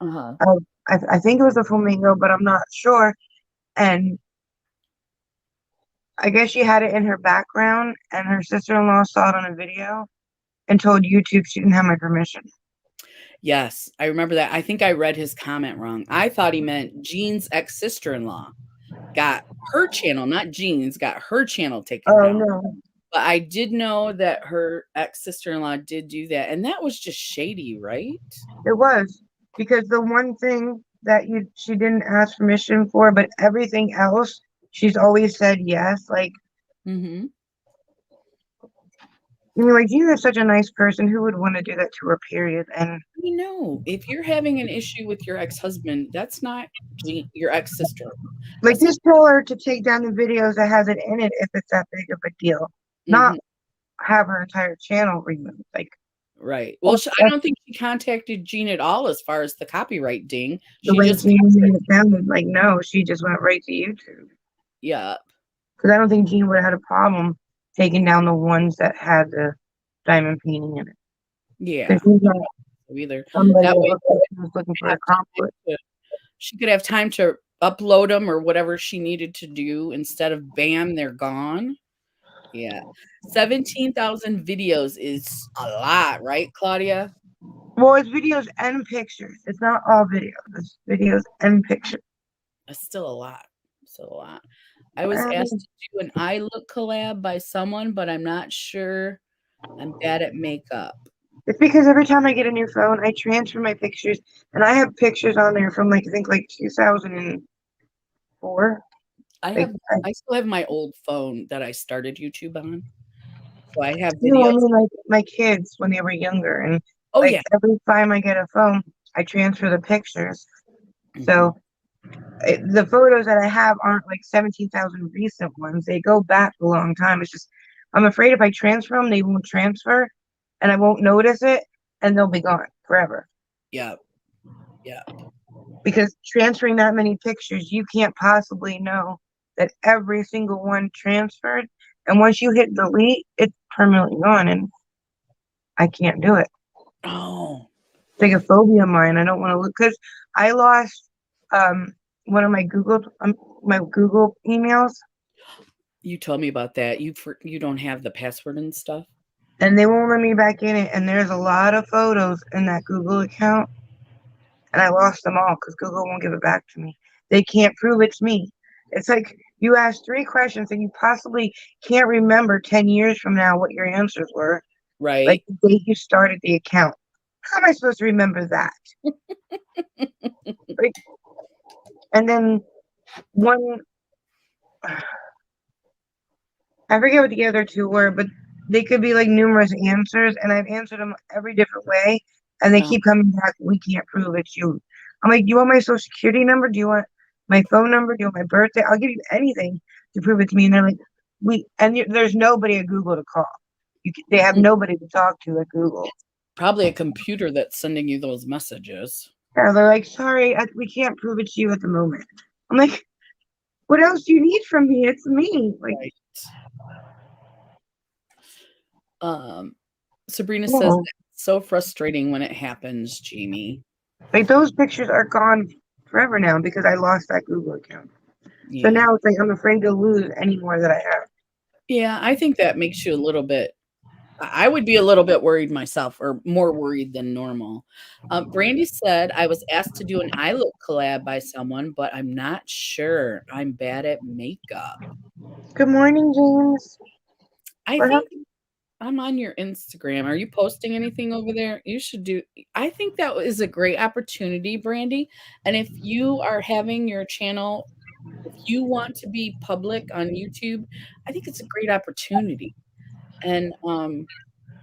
S1: Uh-huh.
S2: Of, I think it was a flamingo, but I'm not sure. And I guess she had it in her background, and her sister-in-law saw it on a video and told YouTube she didn't have my permission.
S1: Yes, I remember that. I think I read his comment wrong. I thought he meant Jean's ex-sister-in-law got her channel, not Jean's, got her channel taken
S2: Oh
S1: down.
S2: no,
S1: But I did know that her ex-sister-in-law did do that, and that was just shady, right?
S2: it was because the one thing that you she didn't ask permission for, but everything else she's always said yes. Like
S1: Mhm.
S2: I mean, like you're such a nice person. Who would want to do that to her? Period. And
S1: You know, if you're having an issue with your ex-husband, that's not your ex-sister.
S2: like
S1: That's not
S2: just tell her to take down the videos that has it in it if it's that big of a deal, not
S1: mhm,
S2: have her entire channel removed. Like
S1: right. Well,
S2: that's,
S1: sh I
S2: that's
S1: don't think she contacted Jean at all as far as the copyright ding.
S2: the
S1: She
S2: way
S1: just
S2: Jean
S1: asked her.
S2: made it sounded. Like no, she just went right to YouTube.
S1: Yeah,
S2: Because I don't think Gene would have had a problem taking down the ones that had the diamond painting in it. Because
S1: yeah.
S2: he's not
S1: Either.
S2: somebody
S1: That
S2: that
S1: way
S2: looks like he was looking
S1: she
S2: for
S1: have
S2: a
S1: time
S2: conflict.
S1: to she could have time to upload them or whatever she needed to do instead of bam, they're gone. Yeah. 17,000 videos is a lot, right, Claudia?
S2: Well, it's videos and pictures. It's not all videos. It's videos and pictures.
S1: That's still a lot. Still a lot. I was asked
S2: Um,
S1: to do an eye look collab by someone, but I'm not sure. I'm bad at makeup.
S2: it's because every time I get a new phone, I transfer my pictures, and I have pictures on there from like I think like 2004. Like
S1: I still have my old phone that I started YouTube on. So I have
S2: no, I
S1: videos.
S2: mean like my kids when they were younger, and
S1: Oh
S2: like
S1: yeah.
S2: every time I get a phone, I transfer the pictures.
S1: Mhm.
S2: So the photos that I have aren't like 17,000 recent ones. They go back a long time. It's just, I'm afraid if I transfer them, they won't transfer and I won't notice it and they'll be gone forever.
S1: Yeah. Yeah.
S2: Because transferring that many pictures, you can't possibly know that every single one transferred. And once you hit delete, it's permanently gone. And I can't do it.
S1: Oh,
S2: It's like a phobia of mine. I don't want to look because I lost one of my Google emails,
S1: you told me about that. You don't have the password and stuff?
S2: and they won't let me back in it. And there's a lot of photos in that Google account, and I lost them all because Google won't give it back to me. They can't prove it's me. It's like you asked three questions and you possibly can't remember 10 years from now what your answers were, like
S1: Right.
S2: the date you started the account. How am I supposed to remember that? Like, and then one, I forget what the other two were, but they could be like numerous answers, and I've answered them every different way, and they
S1: Oh,
S2: keep coming back. We can't prove it's you. I'm like, do you want my social security number? Do you want my phone number? Do you want my birthday? I'll give you anything to prove it to me. And they're like, there's nobody at Google to call. They have
S1: mm,
S2: nobody to talk to at Google.
S1: probably a computer that's sending you those messages.
S2: Yeah, they're like, sorry, we can't prove it's you at the moment. I'm like, what else do you need from me? It's me. Like,
S1: Right. Um, Sabrina says
S2: no.
S1: it's so frustrating when it happens, Jamie.
S2: Like those pictures are gone forever now because I lost that Google account. So
S1: Yeah.
S2: now it's like I'm afraid to lose any more that I have.
S1: Yeah, I think that makes you a little bit I would be a little bit worried myself, or more worried than normal. Brandy said, I was asked to do an eye look collab by someone, but I'm not sure. I'm bad at makeup.
S2: Good morning, James.
S1: I
S2: What
S1: think
S2: happened?
S1: I'm on your Instagram. Are you posting anything over there? You should do. I think that is a great opportunity, Brandy. And if you are having your channel, if you want to be public on YouTube, I think it's a great opportunity. And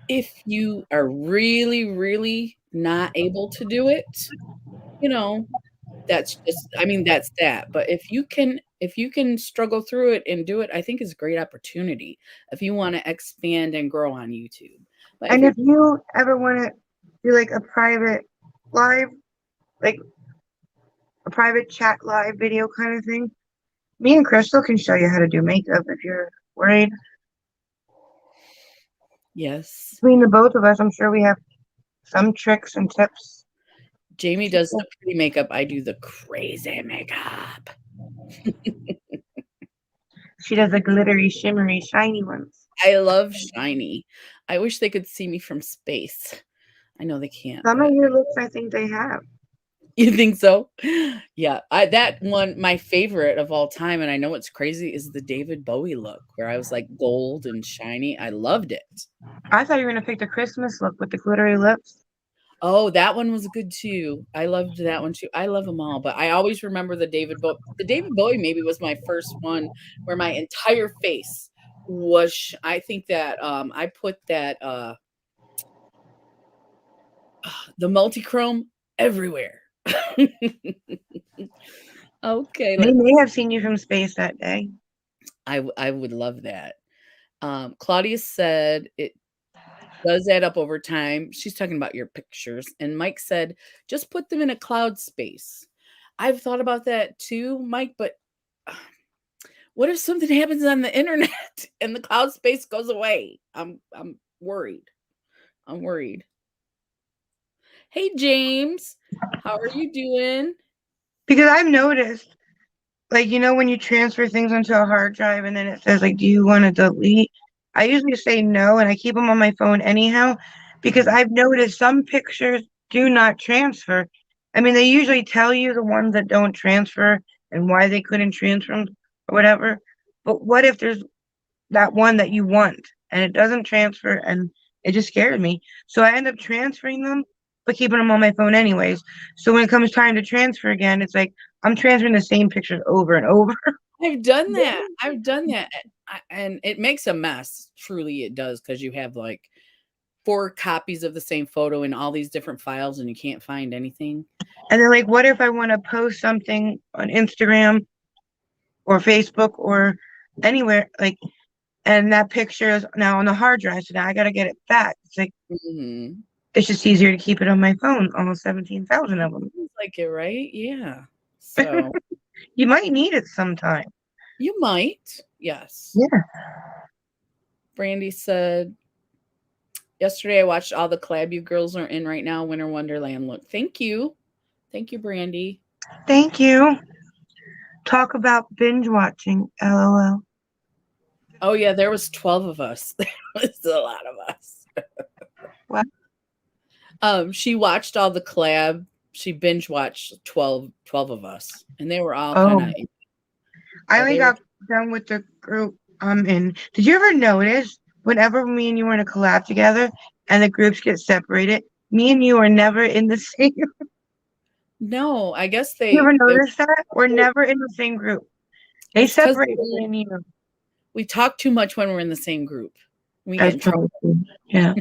S1: if you are really, really not able to do it, you know, that's just I mean, that's that. But if you can struggle through it and do it, I think it's a great opportunity if you wanna expand and grow on YouTube. But if
S2: And
S1: you're
S2: if you ever want to do like a private live, like a private chat live video kind of thing, me and Crystal can show you how to do makeup if you're worried.
S1: Yes,
S2: Between the both of us, I'm sure we have some tricks and tips.
S1: Jamie does the pretty makeup, I do the crazy makeup.
S2: She does the glittery, shimmery, shiny ones.
S1: I love shiny. I wish they could see me from space. I know they can't,
S2: Some of
S1: but
S2: your looks, I think they have.
S1: you think so? Yeah, I that one my favorite of all time, and I know it's crazy, is the David Bowie look where I was like gold and shiny. I loved it.
S2: I thought you were gonna pick the Christmas look with the glittery lips.
S1: Oh, that one was good too. I loved that one too. I love them all, but I always remember the David Bowie maybe was my first one where my entire face was I think that I put that the multichrome everywhere. Okay,
S2: They may have seen you from space that day.
S1: I would love that. Claudia said it does add up over time. She's talking about your pictures. And Mike said, just put them in a cloud space. I've thought about that too, Mike, but what if something happens on the internet and the cloud space goes away? I'm worried. I'm worried. Hey James, how are you doing?
S2: Because I've noticed, like, when you transfer things onto a hard drive and then it says, like, do you want to delete? I usually say no and I keep them on my phone anyhow because
S1: Mhm.
S2: I've noticed some pictures do not transfer. I mean, they usually tell you the ones that don't transfer and why they couldn't transfer 'em or whatever. But what if there's that one that you want and it doesn't transfer and it just scared me. So I end up transferring them, but keeping them on my phone anyways. So when it comes time to transfer again, it's like I'm transferring the same pictures over and over.
S1: I've done that. I've done that. And it makes a mess. Truly, it does because you have like 4 copies of the same photo in all these different files and you can't find anything.
S2: And then like what if I want to post something on Instagram or Facebook or anywhere like and that picture is now on the hard drive, so now I gotta get it back. It's like
S1: Mhm.
S2: it's just easier to keep it on my phone, almost 17,000 of them.
S1: Sounds like it, right? Yeah. So,
S2: You might need it sometime.
S1: you might. Yes.
S2: Yeah.
S1: Brandy said, Yesterday I watched all the collab you girls are in right now. Winter Wonderland. Look, thank you. Thank you, Brandy.
S2: Thank you. Talk about binge watching. LOL.
S1: Oh yeah, there was 12 of us. There was a lot of us.
S2: What?
S1: She watched all the collab. She binge watched 12 of us. And they were all kind
S2: Oh,
S1: of
S2: I
S1: yeah,
S2: only
S1: they were
S2: got done with the group I'm in. Did you ever notice whenever me and you were in a collab together and the groups get separated, me and you are never in the same.
S1: no, I guess
S2: You ever
S1: they
S2: notice that? We're never in the same group. They
S1: it's because
S2: separate me and you.
S1: we talk too much when we're in the same group. We get
S2: That's
S1: in trouble.
S2: probably true. Yeah.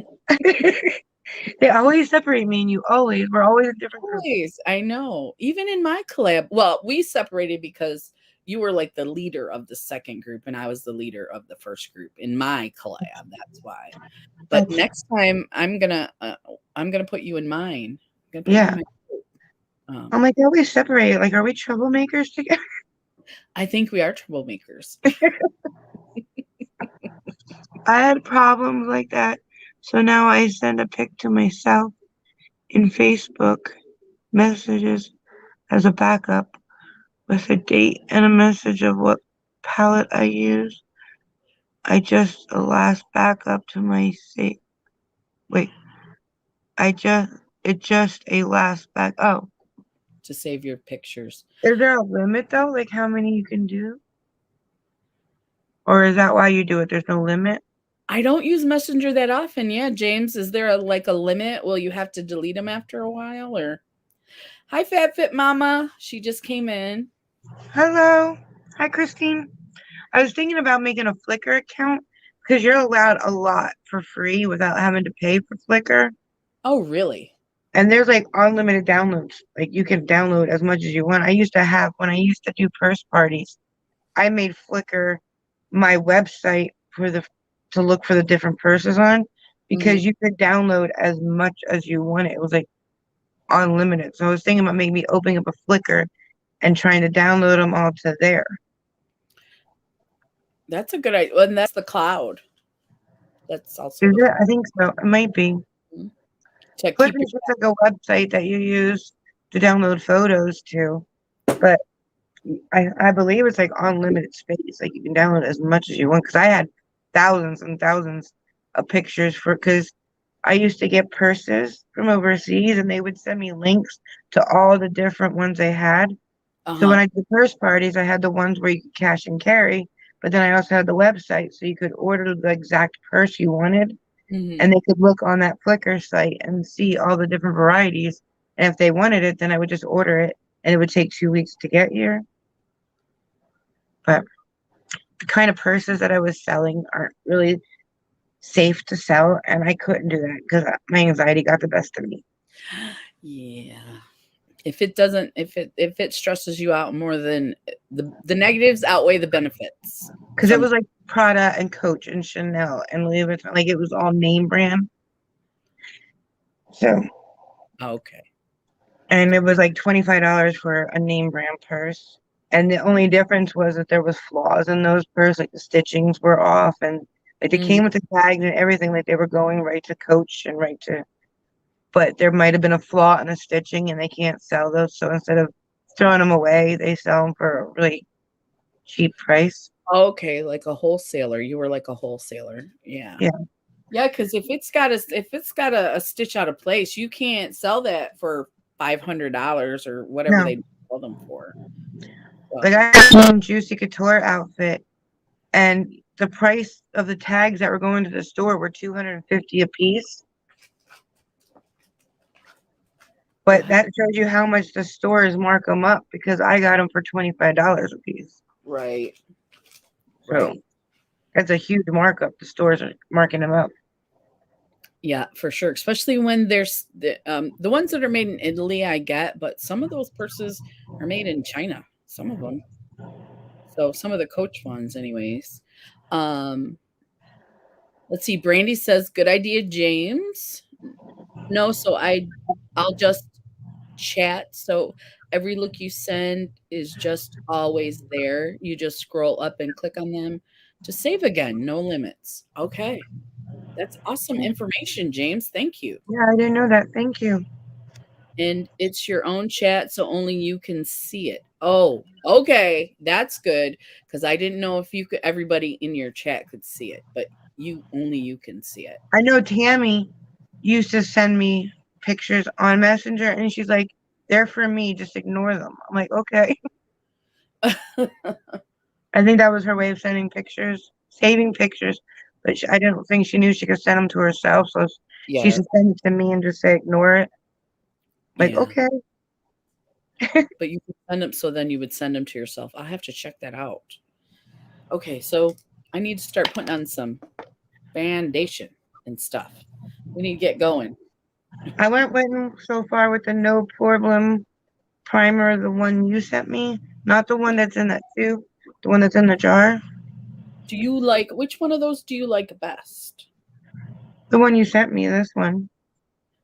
S2: They always separate me and you. Always. We're always in different groups.
S1: Always, I know. Even in my collab, well, we separated because you were like the leader of the second group and I was the leader of the first group in my collab. That's why. But
S2: That's,
S1: next time I'm gonna put you in mine. I'm gonna put you in
S2: yeah.
S1: my group.
S2: I'm like, they always separate. Like, are we troublemakers together?
S1: I think we are troublemakers.
S2: I had problems like that. So now I send a pic to myself in Facebook messages as a backup with a date and a message of what palette I use. I just a last backup to my say. Wait, I just it just a last back. Oh,
S1: To save your pictures.
S2: is there a limit though? Like how many you can do, or is that why you do it? There's no limit.
S1: I don't use Messenger that often. Yeah, James, is there like a limit? Will you have to delete them after a while or hi Fat Fit Mama. She just came in.
S2: Hello, hi Christine. I was thinking about making a Flickr account because you're allowed a lot for free without having to pay for Flickr.
S1: Oh, really?
S2: And there's like unlimited downloads. Like you can download as much as you want. I used to have when I used to do purse parties, I made Flickr my website for the to look for the different purses on
S1: Mhm.
S2: because you could download as much as you wanted. It was like unlimited. So I was thinking about maybe opening up a Flickr and trying to download them all to there.
S1: That's a good idea. And that's the cloud. That's also
S2: Is
S1: the
S2: it?
S1: cloud.
S2: I think so. It might be.
S1: Mhm. To
S2: Flickr
S1: keep your
S2: is just like a website that you use to download photos to. But I believe it's like unlimited space. Like you can download as much as you want. Because I had thousands and thousands of pictures for because I used to get purses from overseas and they would send me links to all the different ones they had. So when
S1: uh-huh.
S2: I did purse parties, I had the ones where you could cash and carry, but then I also had the website so you could order the exact purse you wanted and
S1: Mhm.
S2: they could look on that Flickr site and see all the different varieties. And if they wanted it, then I would just order it and it would take 2 weeks to get here. But the kind of purses that I was selling aren't really safe to sell, and I couldn't do that because my anxiety got the best of me.
S1: Yeah. If it doesn't if it stresses you out more than the negatives outweigh the benefits.
S2: Because it
S1: Some
S2: was like Prada and Coach and Chanel and Louis Vuitton, like it was all name brand. So,
S1: okay.
S2: and it was like $25 for a name brand purse. And the only difference was that there was flaws in those purses, like the stitchings were off and like they
S1: Mhm.
S2: came with the tags and everything, like they were going right to Coach and right to, but there might have been a flaw in the stitching and they can't sell those. So instead of throwing them away, they sell them for a really cheap price.
S1: Okay, like a wholesaler. You were like a wholesaler. Yeah.
S2: Yeah,
S1: Yeah, because if it's got a stitch out of place, you can't sell that for $500 or whatever
S2: no.
S1: they sell them for.
S2: Like
S1: So
S2: I had one Juicy Couture outfit and the price of the tags that were going to the store were 250 a piece. But
S1: God,
S2: that shows you how much the stores mark them up because I got them for $25 a piece.
S1: right,
S2: So
S1: right.
S2: that's a huge markup. The stores are marking them up.
S1: Yeah, for sure. Especially when there's the ones that are made in Italy, I get, but some of those purses are made in China. Some of them. So some of the Coach ones, anyways. Um, let's see. Brandy says, "Good idea, James." No, I'll just chat. So every look you send is just always there. You just scroll up and click on them to save again. No limits. Okay. That's awesome information, James. Thank you.
S2: Yeah, I didn't know that. Thank you.
S1: And it's your own chat, so only you can see it. Oh, okay. That's good. Because I didn't know if you could everybody in your chat could see it, but you can see it.
S2: I know Tammy used to send me pictures on Messenger, and she's like, "They're for me. Just ignore them." I'm like, "Okay." I think that was her way of sending pictures, saving pictures, but I didn't think she knew she could send them to herself, so she
S1: Yeah.
S2: should send it to me and just say ignore it. Like,
S1: Yeah.
S2: okay.
S1: But you could send them so then you would send them to yourself. I'll have to check that out. Okay, so I need to start putting on some foundation and stuff. We need to get going.
S2: I went so far with the no problem primer, the one you sent me, not the one that's in that tube, the one that's in the jar.
S1: Do you like which one of those do you like best?
S2: The one you sent me, this one.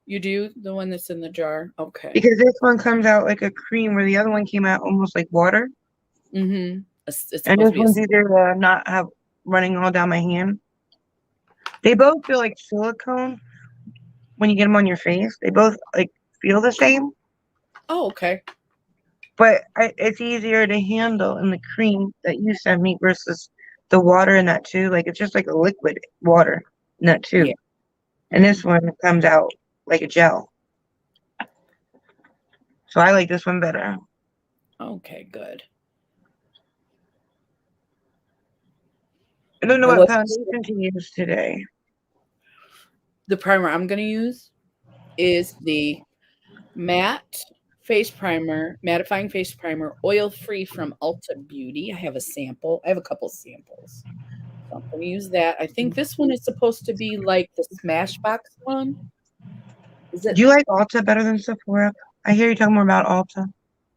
S1: You do the one that's in the jar? Okay.
S2: Because this one comes out like a cream where the other one came out almost like water.
S1: Mm-hmm. It's
S2: And
S1: supposed to
S2: this
S1: be a
S2: one's either not have running all down my hand. They both feel like silicone when you get them on your face. They both like feel the same,
S1: oh, okay.
S2: but it's easier to handle in the cream that you sent me versus the water in that too. Like it's just like a liquid water in that
S1: Yeah.
S2: too. And this one comes out like a gel. So I like this one better.
S1: Okay, good.
S2: I don't know
S1: I
S2: what
S1: was
S2: foundation to use today.
S1: the primer I'm gonna use is the matte face primer, mattifying face primer, oil free from Ulta Beauty. I have a sample. I have a couple samples. So I'm gonna use that. I think this one is supposed to be like the Smashbox one. Is it?
S2: Do you like Ulta better than Sephora? I hear you talking more about Ulta.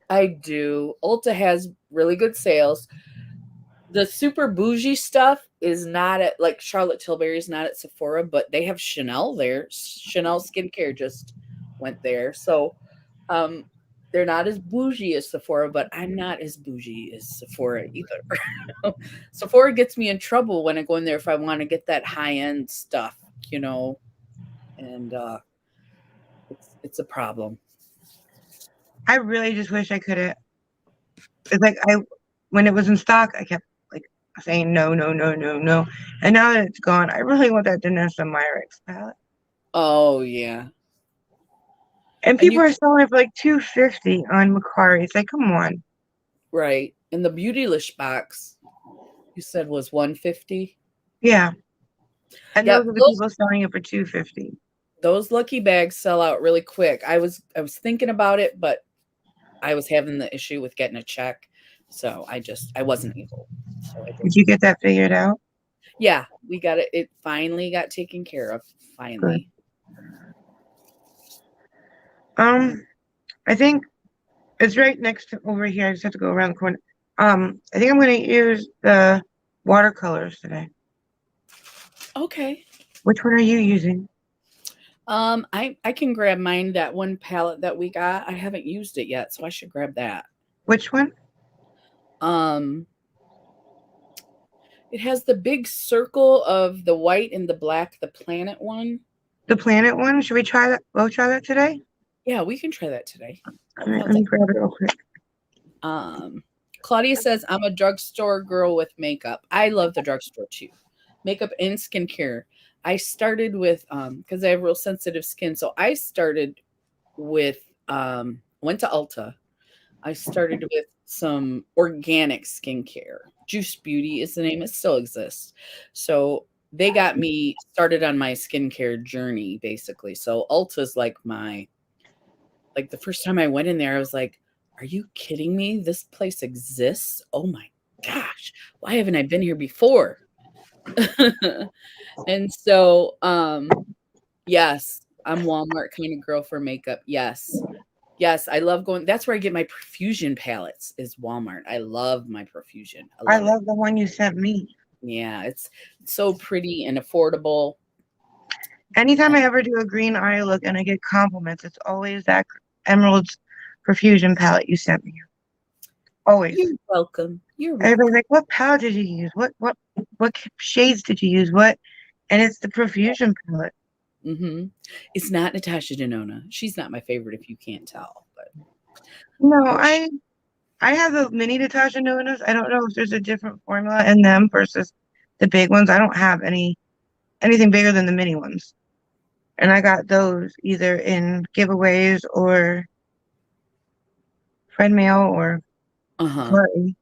S1: I do. Ulta has really good sales. The super bougie stuff is not at like Charlotte Tilbury is not at Sephora, but they have Chanel there. Chanel skincare just went there. So they're not as bougie as Sephora, but I'm not as bougie as Sephora either. Sephora gets me in trouble when I go in there if I want to get that high end stuff, you know, and it's a problem.
S2: I really just wish I could have. It's like when it was in stock, I kept like saying no, no, no, no, no. And now that it's gone, I really want that Danessa Myricks palette.
S1: Oh yeah,
S2: And
S1: and
S2: people
S1: you
S2: are selling it for like $250 on Macari. It's like, come on.
S1: right in the Beautylish box. You said was 150.
S2: Yeah. And
S1: Yeah,
S2: those are the people selling it for $250.
S1: those lucky bags sell out really quick. I was thinking about it, but I was having the issue with getting a check, so I wasn't able. So I
S2: Did
S1: didn't.
S2: you get that figured out?
S1: Yeah, we got it. It finally got taken care of.
S2: Good.
S1: Finally.
S2: I think it's right next to over here. I just have to go around the corner. I think I'm gonna use the watercolors today.
S1: Okay.
S2: Which one are you using?
S1: I can grab mine. That one palette that we got. I haven't used it yet, so I should grab that.
S2: Which one?
S1: Um, it has the big circle of the white and the black, the planet one.
S2: The planet one? Should we try that? We'll try that today?
S1: Yeah, we can try that today.
S2: All right, let me grab it real quick.
S1: Claudia says, I'm a drugstore girl with makeup. I love the drugstore too. Makeup and skincare. I started with because I have real sensitive skin. So I started with went to Ulta. I started with some organic skincare. Juice Beauty is the name. It still exists. So they got me started on my skincare journey, basically. So Ulta's like the first time I went in there, I was like, are you kidding me? This place exists? Oh my gosh. Why haven't I been here before? And so, yes, I'm Walmart kind of girl for makeup. Yes. Yes, I love going. That's where I get my Profusion palettes is Walmart. I love my Profusion. I
S2: I
S1: love it.
S2: love the one you sent me.
S1: Yeah, it's so pretty and affordable.
S2: Anytime I ever do a green eye look and I get compliments, it's always that Emerald's Profusion palette you sent me. Always.
S1: You're welcome. You're welcome.
S2: Everybody's like, what palette did you use? What shades did you use? What? And it's the Profusion palette.
S1: Mhm. It's not Natasha Denona. She's not my favorite if you can't tell, but
S2: No,
S1: but sh
S2: I have the mini Natasha Nonas. I don't know if there's a different formula in them versus the big ones. I don't have anything bigger than the mini ones. And I got those either in giveaways or friend mail or
S1: Uh-huh.
S2: party.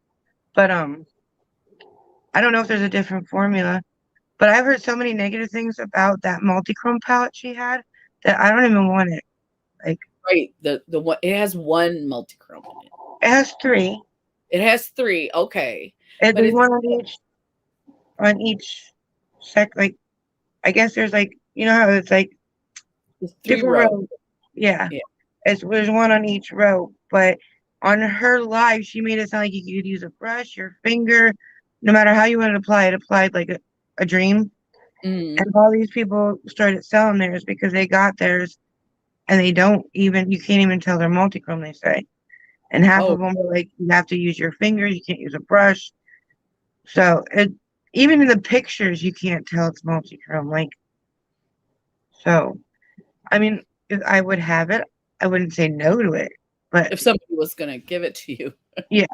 S2: But I don't know if there's a different formula. But I've heard so many negative things about that multi-chrome palette she had that I don't even want it. Like
S1: Right, the one it has 1 multichrome in it.
S2: it has three.
S1: It has 3, okay,
S2: And
S1: but
S2: there's
S1: it's
S2: one on each like I guess there's like you know how it's like
S1: it's 3
S2: different
S1: rows.
S2: rows. Yeah.
S1: Yeah.
S2: There's one on each row. But on her live, she made it sound like you could use a brush, your finger, no matter how you want to apply it, applied like a dream.
S1: Mhm.
S2: And all these people started selling theirs because they got theirs and they don't even, you can't even tell they're multichrome, they say. And half
S1: Oh,
S2: of them are like, you have to use your finger, you can't use a brush. So even in the pictures, you can't tell it's multichrome. Like, so, I mean, if I would have it, I wouldn't say no to it. But
S1: if somebody was gonna give it to you.
S2: yeah,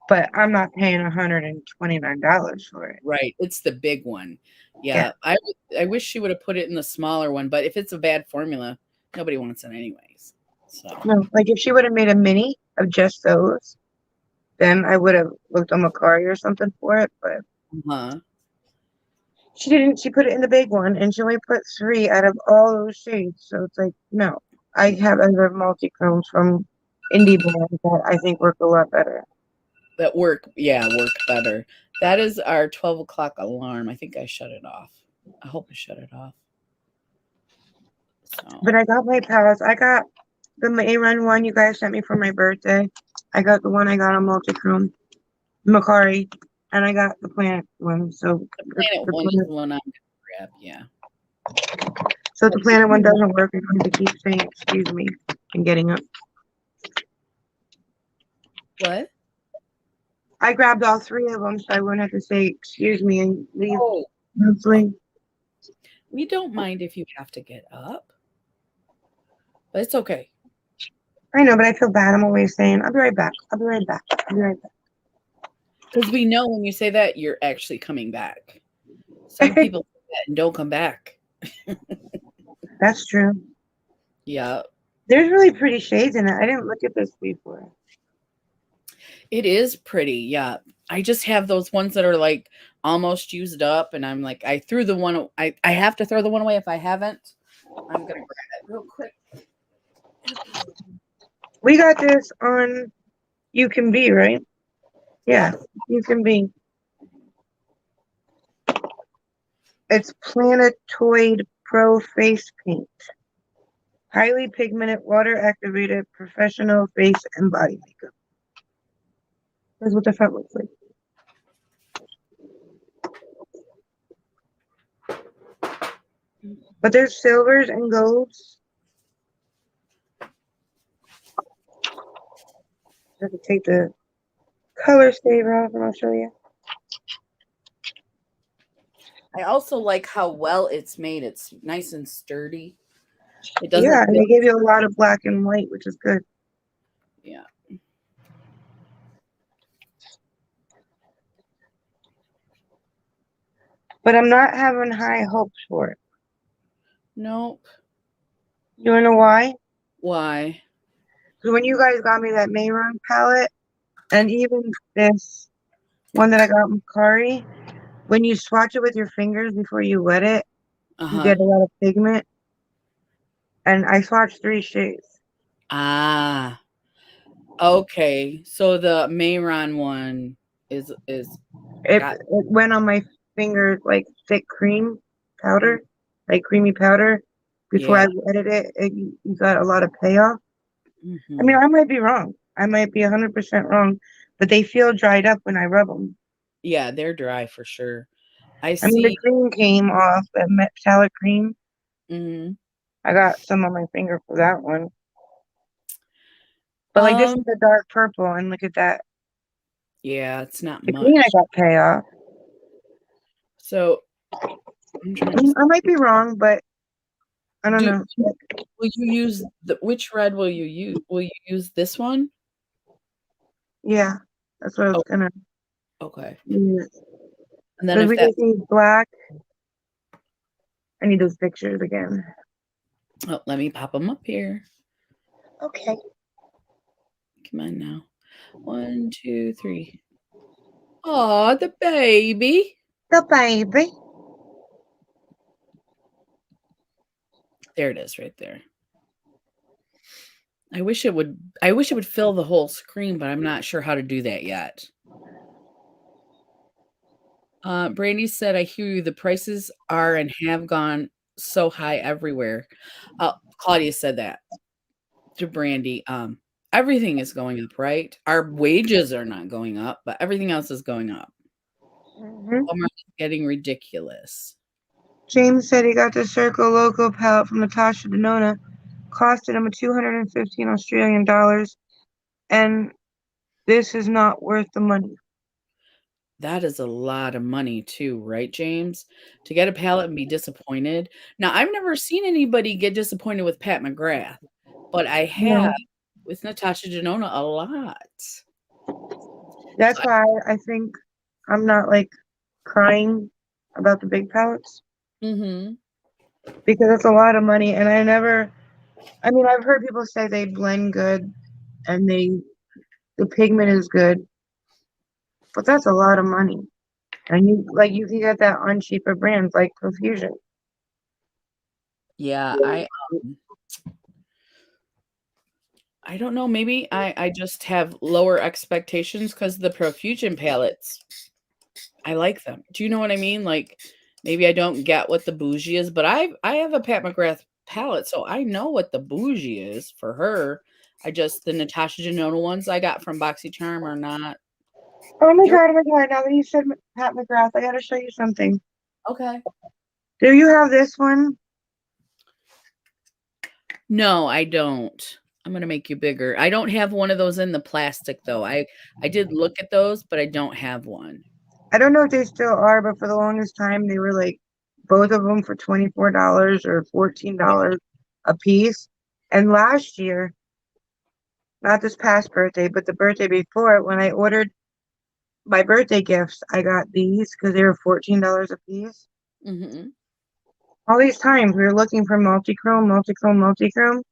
S2: but I'm not paying $129 for it.
S1: Right, it's the big one.
S2: Yeah.
S1: Yeah, I wish she would have put it in the smaller one, but if it's a bad formula, nobody wants it anyways. So,
S2: No, like if she would have made a mini of just those, then I would have looked on Macari or something for it. But
S1: uh-huh.
S2: she didn't. She put it in the big one, and she only put three out of all those shades. So it's like, no, I have other multi-chromes from indie brands that I think work a lot better.
S1: That work better. That is our 12 o'clock alarm. I think I shut it off. I hope I shut it off.
S2: But
S1: So,
S2: I got my palettes. I got the Run one you guys sent me for my birthday. I got the one I got on multi-chrome, Macari, and I got the Planet one. So
S1: the Planet
S2: the
S1: one is
S2: Planet,
S1: the one I'm gonna grab, yeah.
S2: so if the
S1: But if
S2: Planet one
S1: you want
S2: doesn't work, I'm going to keep saying excuse me and getting up.
S1: what?
S2: I grabbed all three of them so I wouldn't have to say excuse me and leave
S1: Oh,
S2: monthly.
S1: we don't mind if you have to get up, but it's okay.
S2: I know, but I feel bad. I'm always saying, I'll be right back. I'll be right back. I'll be right
S1: Because we know when you say that, you're actually coming back. Some
S2: back.
S1: people say that and don't come back.
S2: That's true.
S1: Yeah,
S2: There's really pretty shades in it. I didn't look at this before.
S1: it is pretty. Yeah. I just have those ones that are like almost used up, and I'm like, I threw the one. I have to throw the one away if I haven't. I'm gonna grab it real quick.
S2: We got this on You Can Be, right?
S1: Yeah.
S2: Yeah, You Can Be. It's Planetoid Pro Face Paint. Highly pigmented, water activated, professional face and body makeup. That's what the front looks like. But there's silvers and golds. I have to take the color saver off and I'll show you.
S1: I also like how well it's made. It's nice and sturdy. It
S2: Yeah,
S1: doesn't
S2: and
S1: feel.
S2: they gave you a lot of black and white, which is good.
S1: Yeah.
S2: But I'm not having high hopes for it.
S1: Nope.
S2: You wanna know why?
S1: Why?
S2: Because when you guys got me that Mayron palette, and even this one that I got from Kari, when you swatch it with your fingers before you wet it,
S1: Uh
S2: you
S1: huh.
S2: get a lot of pigment. And I swatched three shades.
S1: Ah. Okay. So the Mayron one is got.
S2: It went on my fingers like thick cream powder, like creamy powder. Before I
S1: Yeah.
S2: wetted it, you got a lot of payoff. I mean,
S1: Hmm.
S2: I might be wrong. I might be 100% wrong, but they feel dried up when I rub them.
S1: Yeah, they're dry for sure. I
S2: I mean, the
S1: see.
S2: cream came off, the metallic cream.
S1: Hmm.
S2: I got some on my finger for that one. But like this
S1: Um.
S2: is a dark purple, and look at that.
S1: Yeah, it's not
S2: The green I
S1: much.
S2: got payoff.
S1: So I'm trying to
S2: I might be wrong, but I don't
S1: do
S2: know.
S1: will you use which red will you use? Will you use this one?
S2: Yeah, that's what I was
S1: Oh,
S2: gonna
S1: okay.
S2: use.
S1: And then
S2: Because
S1: if
S2: we
S1: that
S2: just need black. I need those pictures again.
S1: oh, let me pop them up here.
S2: Okay.
S1: Come on now. 1, 2, 3. Aw, the baby.
S2: The baby.
S1: There it is right there. I wish it would fill the whole screen, but I'm not sure how to do that yet. Brandy said, "I hear you. The prices are and have gone so high everywhere." Claudia said that to Brandy. Everything is going up, right? Our wages are not going up, but everything else is going up.
S2: Hmm.
S1: Walmart is getting ridiculous.
S2: James said he got the Circle Loco palette from Natasha Denona. Costed him 215 Australian dollars, and this is not worth the money.
S1: That is a lot of money too, right, James? To get a palette and be disappointed. Now, I've never seen anybody get disappointed with Pat McGrath, but I have
S2: No,
S1: with Natasha Denona a lot. So
S2: that's why I think I'm not like crying about the big palettes
S1: mhm.
S2: because it's a lot of money, and I mean, I've heard people say they blend good and the pigment is good, but that's a lot of money. And you can get that on cheaper brands like Profusion.
S1: Yeah, I don't know, maybe I just have lower expectations because the Profusion palettes, I like them. Do you know what I mean? Like, maybe I don't get what the bougie is, but I have a Pat McGrath palette, so I know what the bougie is for her. The Natasha Denona ones I got from BoxyCharm are not they're
S2: Oh my God! Now that you said Pat McGrath, I gotta show you something.
S1: okay.
S2: Do you have this one?
S1: No, I don't. I'm gonna make you bigger. I don't have one of those in the plastic though. I did look at those, but I don't have one.
S2: I don't know if they still are, but for the longest time they were like both of them for $24 or $14 a piece. And last year, not this past birthday, but the birthday before, when I ordered my birthday gifts, I got these because they were $14 a piece.
S1: Mhm.
S2: All these times we were looking for multichrome, multichrome, multichrome.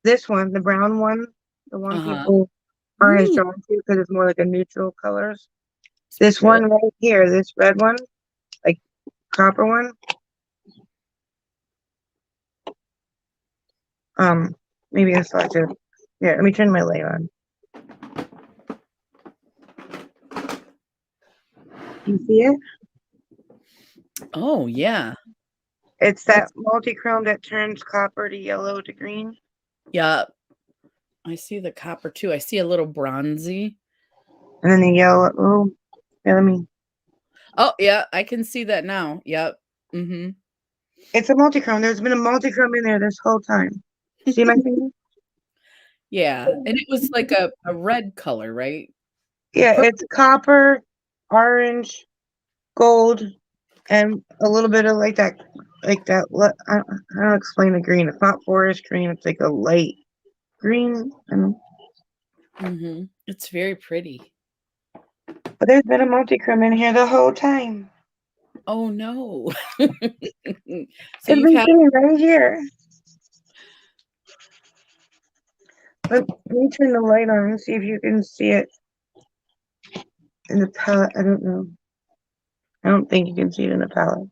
S2: This one, the brown one, the one
S1: Uh-huh.
S2: people aren't as
S1: Mm,
S2: drawn to because it's more like a neutral colors.
S1: it's
S2: This
S1: pretty.
S2: one right here, this red one, like copper one, um, maybe I saw it too. Here, let me turn my light on. You see it?
S1: Oh, yeah.
S2: It's that
S1: That's
S2: multi-chrome that turns copper to yellow to green.
S1: yeah. I see the copper too. I see a little bronzy.
S2: And then the yellow. Oh, yeah, let me.
S1: Oh, yeah, I can see that now. Yep. Mhm.
S2: It's a multi-chrome. There's been a multi-chrome in there this whole time. See my finger?
S1: Yeah, and it was like a red color, right?
S2: Yeah, it's
S1: Purple.
S2: copper, orange, gold, and a little bit of like that. I don't explain the green. It's not forest green. It's like a light green. And
S1: Mhm. It's very pretty.
S2: but there's been a multi-chrome in here the whole time.
S1: Oh, no. So
S2: It's
S1: you've
S2: been
S1: had
S2: sitting right here. Let me turn the light on and see if you can see it in the palette. I don't know. I don't think you can see it in the palette.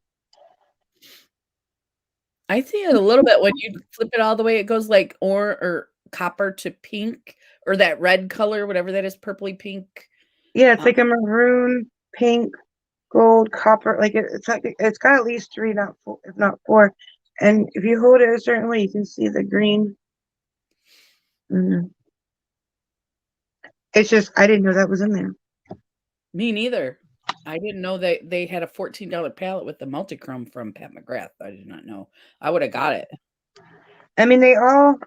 S1: I see it a little bit when you flip it all the way, it goes like or copper to pink or that red color, whatever that is, purpley pink.
S2: Yeah, it's
S1: Uh,
S2: like a maroon, pink, gold, copper. Like it's like it's got at least three, not four, if not four. And if you hold it a certain way, you can see the green. Mhm. It's just I didn't know that was in there.
S1: Me neither. I didn't know that they had a $14 palette with the multichrome from Pat McGrath. I did not know. I would have got it.
S2: I mean, they all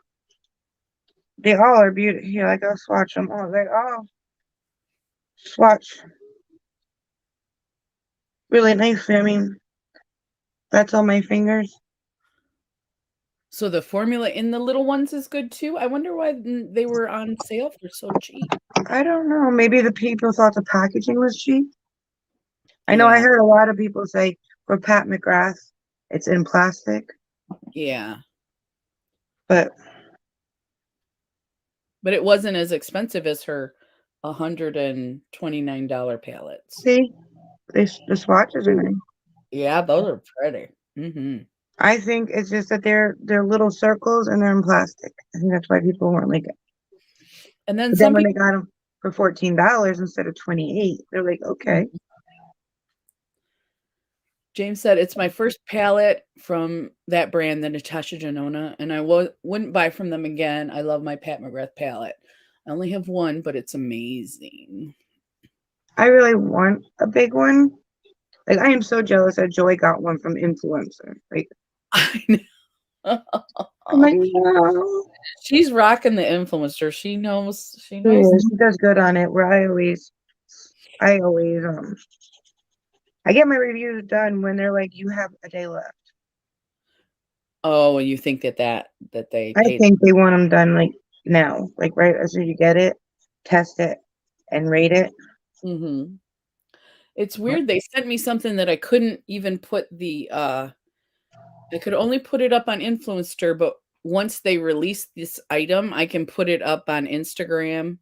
S2: are beautiful. Here, like I'll swatch them all. They all swatch. really nice. I mean, that's on my fingers.
S1: So the formula in the little ones is good too? I wonder why they were on sale for so cheap.
S2: I don't know. Maybe the people thought the packaging was cheap. I know I
S1: Yeah,
S2: heard a lot of people say for Pat McGrath, it's in plastic,
S1: yeah.
S2: but
S1: But it wasn't as expensive as her $129 palettes.
S2: see, the swatches are nice.
S1: Yeah, those are pretty.
S2: I think it's just that they're little circles and they're in plastic. I think that's why people weren't like it.
S1: And then
S2: But then
S1: some
S2: when they
S1: people
S2: got them for $14 instead of 28, they're like, okay.
S1: James said it's my first palette from that brand, the Natasha Denona, and I wouldn't buy from them again. I love my Pat McGrath palette. I only have one, but it's amazing.
S2: I really want a big one. Like I am so jealous that Joy got one from influencer. Like
S1: I
S2: I'm
S1: know.
S2: like, no.
S1: She's rocking the influencer. She knows. She
S2: Yeah,
S1: knows.
S2: she does good on it. Where I always I get my reviews done when they're like, you have a day left.
S1: Oh, and you think that they
S2: I
S1: paid.
S2: think they want them done like now, like right as soon as you get it, test it and rate it.
S1: Mm-hmm. It's weird. They sent me something that I couldn't even put the I could only put it up on Influencer, but once they release this item, I can put it up on Instagram.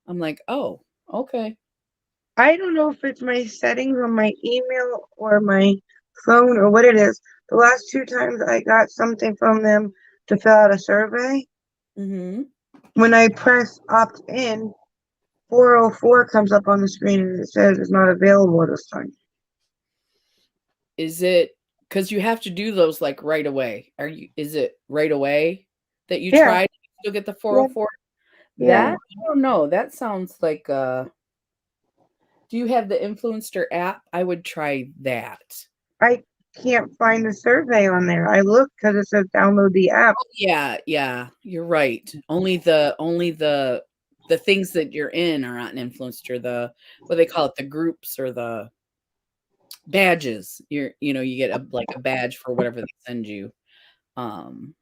S1: I'm like, "Oh, okay."
S2: I don't know if it's my settings on my email or my phone or what it is. The last two times I got something from them to fill out a survey,
S1: Mhm.
S2: when I press opt in, 404 comes up on the screen and it says it's not available this time.
S1: Is it because you have to do those like right away? Is it right away that you
S2: Yeah,
S1: tried? You still get the
S2: yeah,
S1: 404?
S2: yeah.
S1: That I don't know. That sounds like do you have the Influencer app? I would try that.
S2: I can't find the survey on there. I look because it says download the app.
S1: Oh, yeah, yeah, you're right. Only the things that you're in are on Influencer, the what they call it, the groups or the badges. You get a badge for whatever they send you. Um,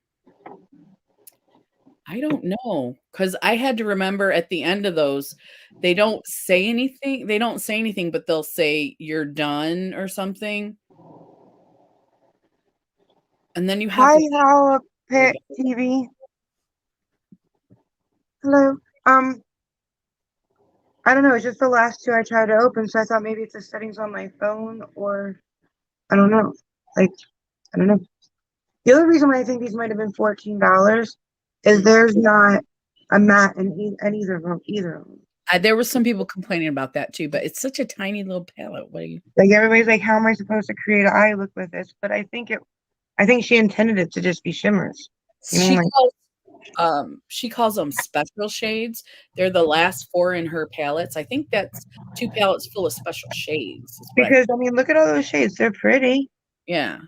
S1: I don't know because I had to remember at the end of those, they don't say anything. They don't say anything, but they'll say you're done or something, and then you have
S2: Hi,
S1: to
S2: How
S1: you're
S2: Pet TV. Hello. I don't know. It's just the last two I tried to open, so I thought maybe it's the settings on my phone or I don't know. Like I don't know. The only reason why I think these might have been $14 is
S1: done.
S2: there's not a mat in either of them. Either of them.
S1: There were some people complaining about that too, but it's such a tiny little palette. What do you
S2: Like everybody's like, how am I supposed to create an eye look with this? But I think she intended it to just be shimmers. You know,
S1: She
S2: like
S1: she calls them special shades. They're the last 4 in her palettes. I think that's 2 palettes full of special shades is what I
S2: because I mean, look at all those shades. They're pretty.
S1: yeah.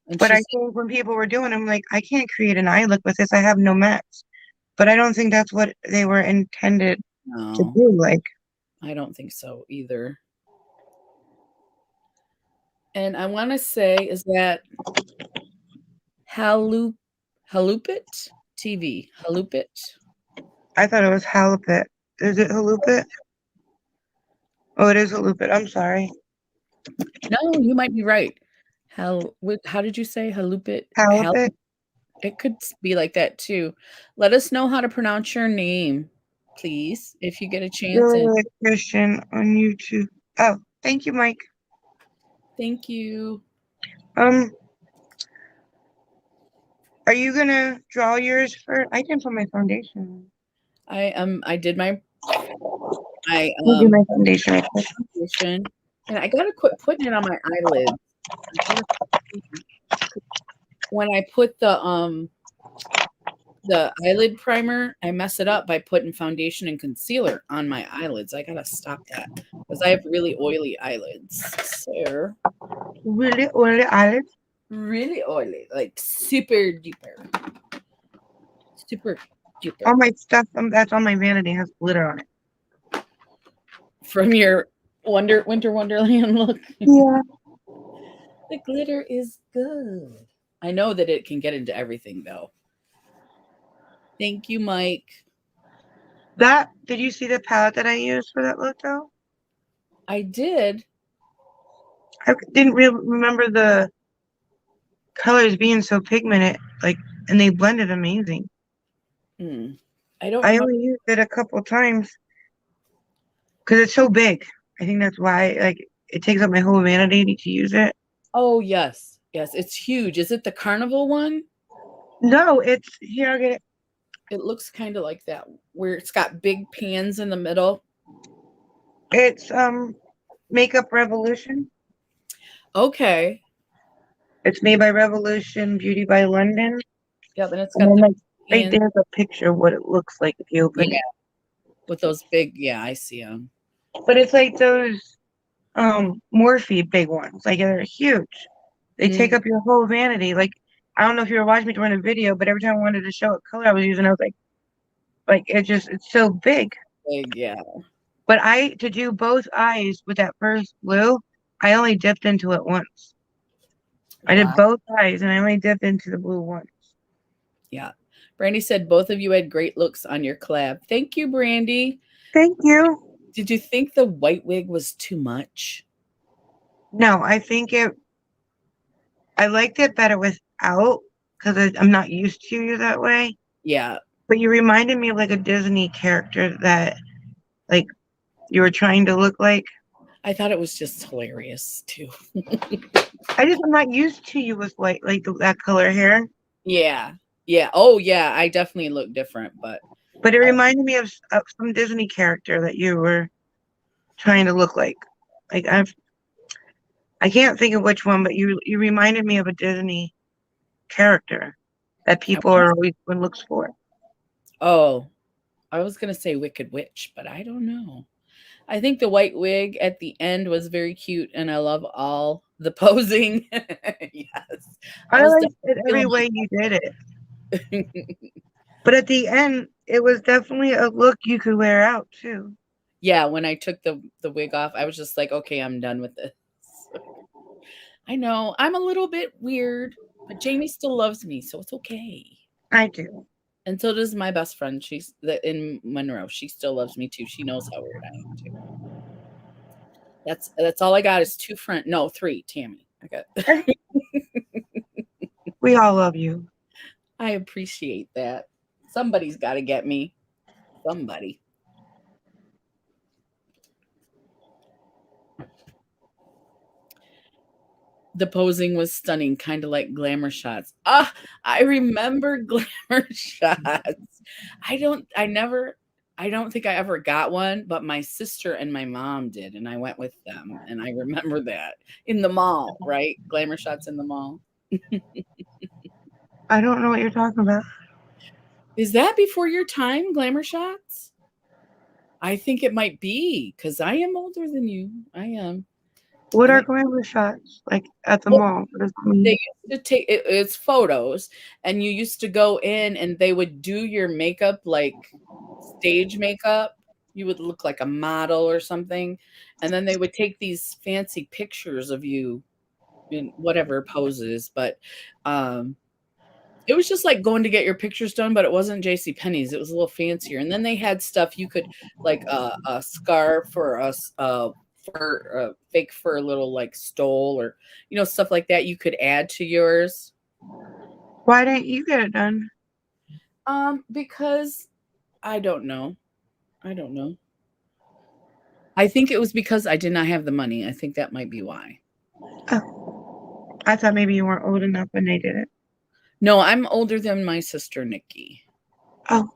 S1: And
S2: But
S1: she
S2: I
S1: said,
S2: think when people were doing them, like, I can't create an eye look with this. I have no mats. But I don't think that's what they were intended to
S1: "No,
S2: do. Like,
S1: I don't think so either." And I wanna say, is that Halu Halupit TV? Halupit?
S2: I thought it was halibut. Is it halupit? Oh, it is halupit. I'm sorry.
S1: No, you might be right. How did you say Halupit?
S2: Halibut.
S1: It could be like that too. Let us know how to pronounce your name, please, if you get a chance.
S2: Really
S1: And
S2: like Christian on YouTube. Oh, thank you, Mike.
S1: thank you.
S2: Um, are you gonna draw yours for? I can put my foundation.
S1: I did my my
S2: I'll do my foundation real quick.
S1: foundation, and I gotta quit putting it on my eyelids. I gotta when I put the eyelid primer, I mess it up by putting foundation and concealer on my eyelids. I gotta stop that because I have really oily eyelids. So
S2: Really, really, Alex.
S1: really oily, like super duper, super duper.
S2: All my stuff that's on my vanity has glitter on it.
S1: From your Winter Wonderland look.
S2: Yeah.
S1: The glitter is good. I know that it can get into everything though. Thank you, Mike.
S2: Did you see the palette that I used for that look though?
S1: I did.
S2: I didn't remember the colors being so pigmented, like, and they blended amazing.
S1: Hmm. I don't
S2: I
S1: remember.
S2: only used it a couple times because it's so big. I think that's why, like, it takes up my whole vanity to use it.
S1: Oh, yes. Yes, it's huge. Is it the carnival one?
S2: No, it's here. I'll get it.
S1: It looks kind of like that, where it's got big pans in the middle.
S2: It's Makeup Revolution.
S1: Okay.
S2: It's made by Revolution Beauty by London.
S1: Yeah, then it's
S2: And
S1: got
S2: then
S1: the
S2: like right
S1: pans.
S2: there's a picture of what it looks like if you
S1: Yeah,
S2: open it.
S1: with those big. Yeah, I see them.
S2: But it's like those Morphe big ones. Like they're huge. They take
S1: Mm,
S2: up your whole vanity. Like I don't know if you were watching me during a video, but every time I wanted to show what color I was using, I was like it's so big.
S1: big. Yeah.
S2: But to do both eyes with that first blue, I only dipped into it once. I did
S1: Wow.
S2: both eyes and I only dipped into the blue once.
S1: Yeah. Brandy said both of you had great looks on your collab. Thank you, Brandy.
S2: Thank you.
S1: Did you think the white wig was too much?
S2: No, I liked it better without because I'm not used to you that way.
S1: Yeah.
S2: But you reminded me of like a Disney character that like you were trying to look like.
S1: I thought it was just hilarious too.
S2: I'm not used to you with white like that color hair.
S1: Yeah. Yeah. Oh, yeah. I definitely look different, but
S2: But it reminded me of some Disney character that you were trying to look like. Like I can't think of which one, but you reminded me of a Disney character that
S1: I
S2: people
S1: want
S2: are always one looks for.
S1: oh, I was gonna say Wicked Witch, but I don't know. I think the white wig at the end was very cute, and I love all the posing. Yes, I
S2: I
S1: was
S2: liked
S1: definitely
S2: it every
S1: feeling
S2: way you did it.
S1: my.
S2: But at the end, it was definitely a look you could wear out too.
S1: Yeah, when I took the wig off, I was just like, okay, I'm done with this. I know I'm a little bit weird, but Jamie still loves me, so it's okay.
S2: I do.
S1: And so does my best friend. She's in Monroe. She still loves me too. She knows how weird I am too. That's all I got is two friend. No, three. Tammy. I got.
S2: We all love you.
S1: I appreciate that. Somebody's got to get me. Somebody. The posing was stunning, kind of like glamour shots. Ah, I remember glamour shots. I don't think I ever got one, but my sister and my mom did, and I went with them. And I remember that in the mall, right? Glamour shots in the mall.
S2: I don't know what you're talking about.
S1: Is that before your time, glamour shots? I think it might be because I am older than you. I am.
S2: What
S1: I
S2: are
S1: think
S2: glamour shots like at the mall? What does that
S1: they
S2: mean?
S1: used to take it's photos, and you used to go in and they would do your makeup like stage makeup. You would look like a model or something, and then they would take these fancy pictures of you in whatever poses. But um, it was just like going to get your pictures done, but it wasn't J.C. Penney's. It was a little fancier, and then they had stuff you could like a scarf or a fur, fake fur little like stole or stuff like that. You could add to yours.
S2: Why didn't you get it done?
S1: Because I don't know. I don't know. I think it was because I did not have the money. I think that might be why.
S2: Oh, I thought maybe you weren't old enough when they did it.
S1: No, I'm older than my sister Nikki.
S2: Oh,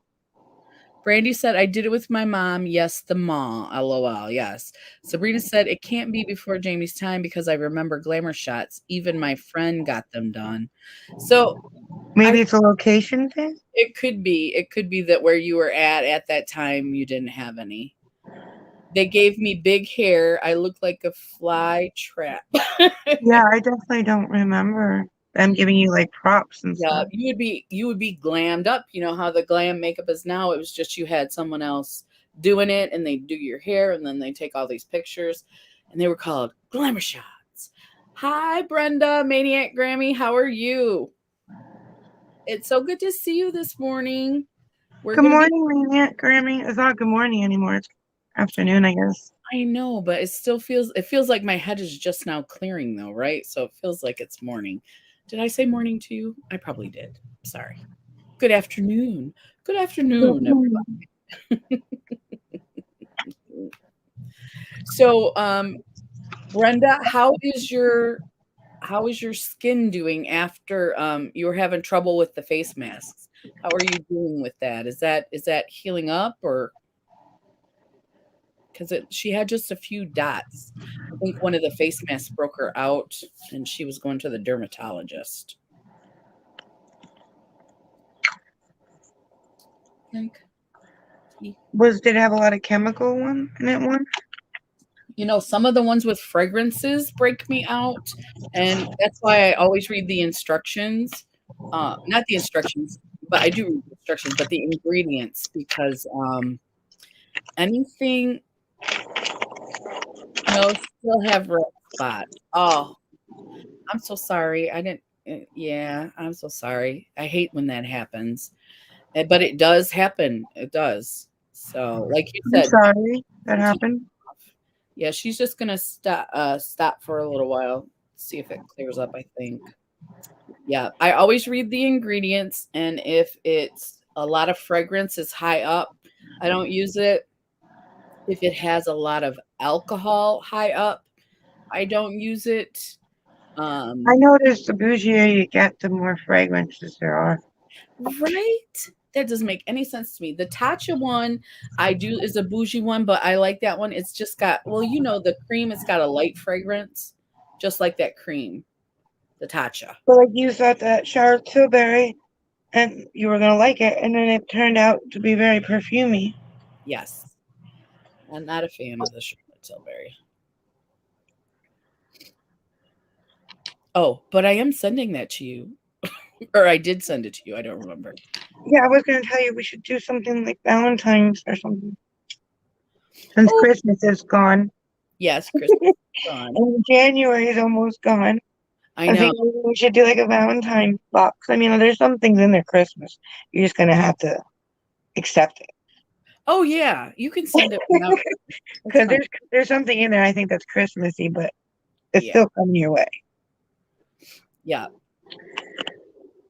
S1: Brandy said, I did it with my mom. Yes, the mall. LOL. Yes. Sabrina said, it can't be before Jamie's time because I remember glamour shots. Even my friend got them done. So
S2: maybe
S1: I
S2: it's a location thing.
S1: it could be. It could be that where you were at that time, you didn't have any. They gave me big hair. I looked like a fly trap.
S2: Yeah, I definitely don't remember them giving you like props and
S1: Yeah,
S2: stuff.
S1: you would be glammed up. You know how the glam makeup is now. It was just you had someone else doing it, and they do your hair, and then they take all these pictures, and they were called glamour shots. Hi, Brenda, Maniac Grammy. How are you? It's so good to see you this morning. We're
S2: Good
S1: gonna get.
S2: morning, Maniac Grammy. It's not good morning anymore. It's afternoon, I guess.
S1: I know, but it feels like my head is just now clearing though, right? So it feels like it's morning. Did I say morning to you? I probably did. Sorry. Good afternoon. Good afternoon. So, Brenda, how is your skin doing after you were having trouble with the face masks? How are you doing with that? Is that healing up, or because she had just a few dots? I think one of the face masks broke her out, and she was going to the dermatologist. Think.
S2: Did it have a lot of chemical one in it one?
S1: Some of the ones with fragrances break me out, and that's why I always read the instructions. Not the instructions, but I do read the instructions, but the ingredients, because anything, still have red spots. Oh, I'm so sorry. I didn't. Yeah, I'm so sorry. I hate when that happens, but it does happen. It does. So, like you
S2: I'm
S1: said,
S2: sorry that happened.
S1: yeah, she's just gonna stop for a little while, see if it clears up, I think. Yeah, I always read the ingredients, and if it's a lot of fragrance is high up, I don't use it. If it has a lot of alcohol high up, I don't use it.
S2: I
S1: Um,
S2: noticed the bougier you get, the more fragrances there are.
S1: right? That doesn't make any sense to me. The Tatcha one I do is a bougie one, but I like that one. It's just got, well, the cream, it's got a light fragrance, just like that cream, the Tatcha.
S2: So like you thought that Charlotte Tilbury and you were gonna like it, and then it turned out to be very perfumey.
S1: Yes. I'm not a fan of the Charlotte Tilbury. Oh, but I am sending that to you. Or I did send it to you. I don't remember.
S2: Yeah, I was gonna tell you we should do something like Valentine's or something. Since
S1: Oh,
S2: Christmas is gone
S1: yes, Christmas is gone.
S2: and January is almost gone.
S1: I
S2: I
S1: know.
S2: think maybe we should do like a Valentine box. I mean, there's some things in there Christmas. You're just gonna have to accept
S1: Oh, yeah. You can send it
S2: it.
S1: without. That's
S2: Because
S1: fine.
S2: there's something in there I think that's Christmassy, but it's
S1: Yeah.
S2: still coming your way.
S1: Yeah.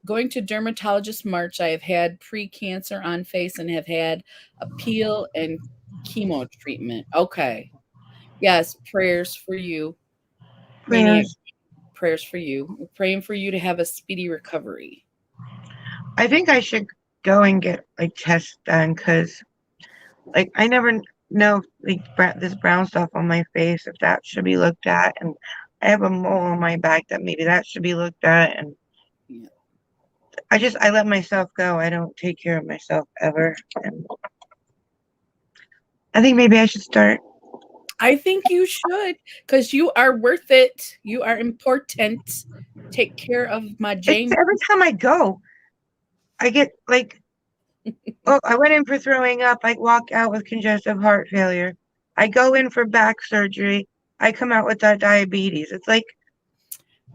S1: Going to dermatologist March, I have had pre-cancer on face and have had a peel and chemo treatment. Okay. Yes, prayers for you, Maniac.
S2: Prayers.
S1: Prayers for you. We're praying for you to have a speedy recovery.
S2: I think I should go and get like tests done because like I never know like this brown stuff on my face if that should be looked at, and I have a mole on my back that maybe that should be looked at, and
S1: Yeah.
S2: I let myself go. I don't take care of myself ever, and I think maybe I should start.
S1: I think you should, because you are worth it. You are important. Take care of my
S2: It's
S1: Jane.
S2: every time I go, I get like, oh, I went in for throwing up. I walk out with congestive heart failure. I go in for back surgery. I come out with that diabetes. It's like,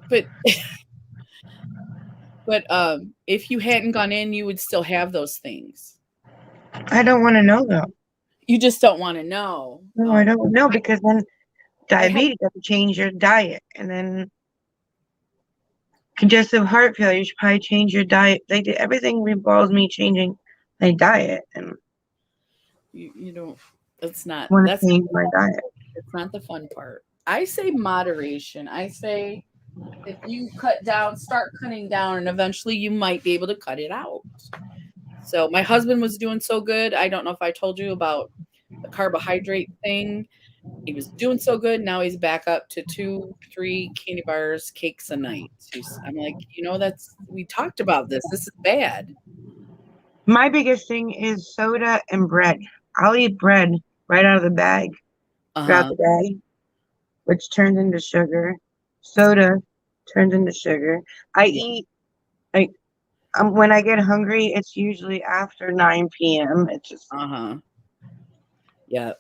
S1: But if you hadn't gone in, you would still have those things.
S2: I don't want to know though.
S1: You just don't want to know.
S2: No, I don't know
S1: I,
S2: because then
S1: I have.
S2: diabetes, you have to change your diet, and then congestive heart failure, you should probably change your diet. They did everything revolves me changing my diet, and
S1: You don't. It's not.
S2: I want
S1: That's
S2: to change my diet.
S1: it's not the fun part. I say moderation. I say if you start cutting down, and eventually you might be able to cut it out. So my husband was doing so good. I don't know if I told you about the carbohydrate thing. He was doing so good. Now he's back up to 2, 3 candy bars, cakes a night. I'm like, we talked about this. This is bad.
S2: My biggest thing is soda and bread. I'll eat bread right out of the bag throughout
S1: Uh-huh.
S2: the day, which turns into sugar. Soda turns into sugar. I
S1: Yeah.
S2: eat like when I get hungry, it's usually after 9 p.m. It's just
S1: Uh-huh. Yeah.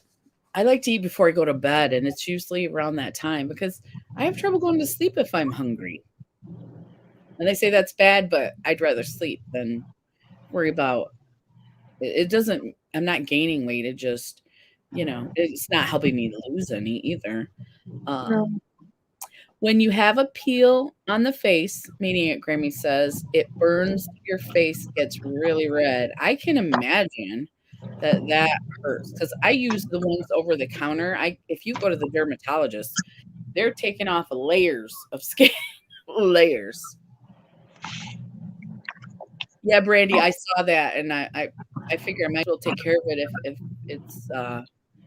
S1: I like to eat before I go to bed, and it's usually around that time because I have trouble going to sleep if I'm hungry. And they say that's bad, but I'd rather sleep than worry about it. Doesn't, I'm not gaining weight. It just, it's not helping me lose any either.
S2: No.
S1: Um, when you have a peel on the face, meaning it, Grammy says, it burns your face, gets really red. I can imagine that hurts because I use the ones over the counter. If you go to the dermatologist, they're taking off layers of skin, layers. Yeah, Brandy, I saw that, and I figure I might as well take care of it if it's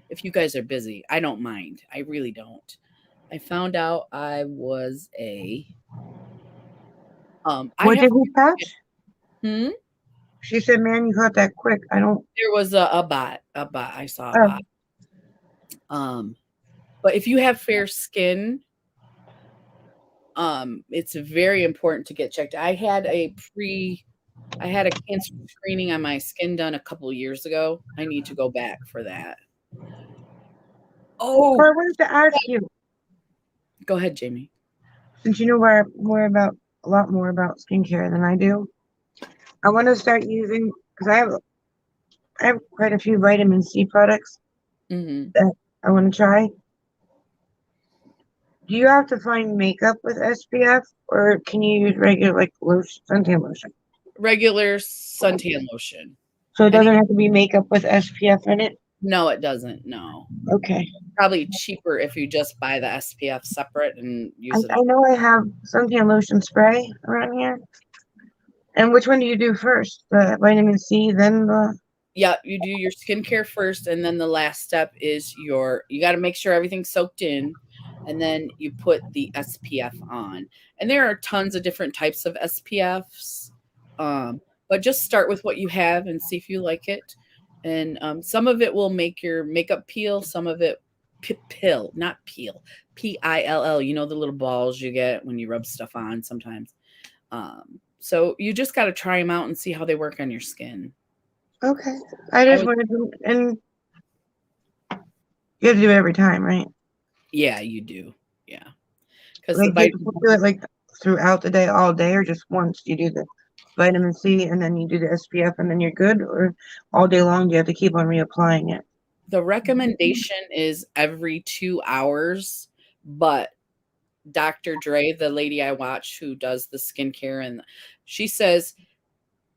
S1: if you guys are busy. I don't mind. I really don't. I found out I was I
S2: What
S1: have
S2: did he catch?
S1: hmm?
S2: She said, "Man, you caught that quick." I don't.
S1: There was a bot, a bot. I saw a bot.
S2: Oh,
S1: Um, but if you have fair skin, it's very important to get checked. I had a cancer screening on my skin done a couple years ago. I need to go back for that.
S2: so
S1: Oh,
S2: I wanted to ask you,
S1: go ahead, Jamie.
S2: since you know more about a lot more about skincare than I do. I want to start using because I have quite a few vitamin C products
S1: Hmm.
S2: that I want to try. Do you have to find makeup with SPF, or can you use regular like lotion, suntan lotion?
S1: Regular suntan lotion.
S2: So it
S1: I think
S2: doesn't have to be makeup with SPF in it.
S1: no, it doesn't. No,
S2: Okay.
S1: probably cheaper if you just buy the SPF separate and
S2: I,
S1: use it.
S2: I know I have suntan lotion spray around here. And which one do you do first? The vitamin C, then the.
S1: Yeah, you do your skincare first, and then the last step is you got to make sure everything's soaked in, and then you put the SPF on. And there are tons of different types of SPFs, but just start with what you have and see if you like it. And some of it will make your makeup peel, some of it pill, not peel, PILL. You know the little balls you get when you rub stuff on sometimes. So you just got to try them out and see how they work on your skin.
S2: Okay. I
S1: I
S2: just
S1: would,
S2: wanted to, and you have to do it every time, right?
S1: yeah, you do. Yeah. Because the
S2: Like, do you
S1: bite,
S2: have to do it like throughout the day, all day, or just once? You do the vitamin C and then you do the SPF and then you're good, or all day long, do you have to keep on reapplying it?
S1: the recommendation is every 2 hours, but Dr. Dre, the lady I watch who does the skincare, and she says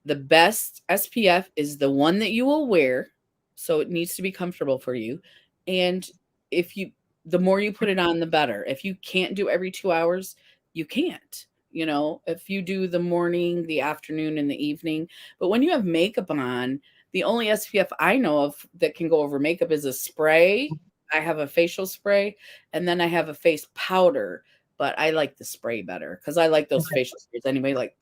S1: the best SPF is the one that you will wear. So it needs to be comfortable for you. And if you, the more you put it on, the better. If you can't do every 2 hours, you can't. If you do the morning, the afternoon, and the evening. But when you have makeup on, the only SPF I know of that can go over makeup is a spray. I have a facial spray, and then I have a face powder, but I like the spray better because I like those facial sprays anyway. Like,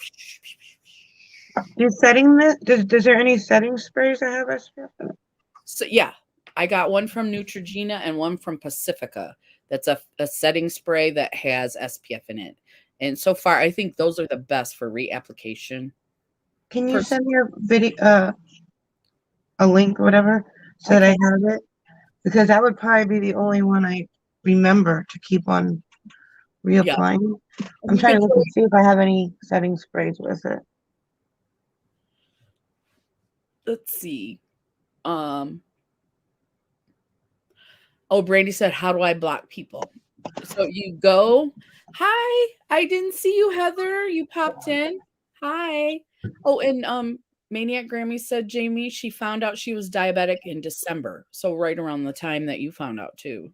S2: You setting this? Does there any setting sprays that have SPF in it?
S1: so yeah, I got one from Neutrogena and one from Pacifica. That's a setting spray that has SPF in it. And so far, I think those are the best for reapplication.
S2: Can you
S1: Pers-
S2: send me a video, a link, or whatever, so
S1: I
S2: that I
S1: can,
S2: have it? Because that would probably be the only one I remember to keep on
S1: yeah.
S2: reapplying.
S1: And
S2: I'm
S1: you
S2: trying
S1: can
S2: to look
S1: throw,
S2: and see if I have any setting sprays with it.
S1: let's see. Um, oh, Brandy said, how do I block people? So you go, hi, I didn't see you, Heather. You popped in. Hi. Oh, and Maniac Grammy said, Jamie, she found out she was diabetic in December. So right around the time that you found out too.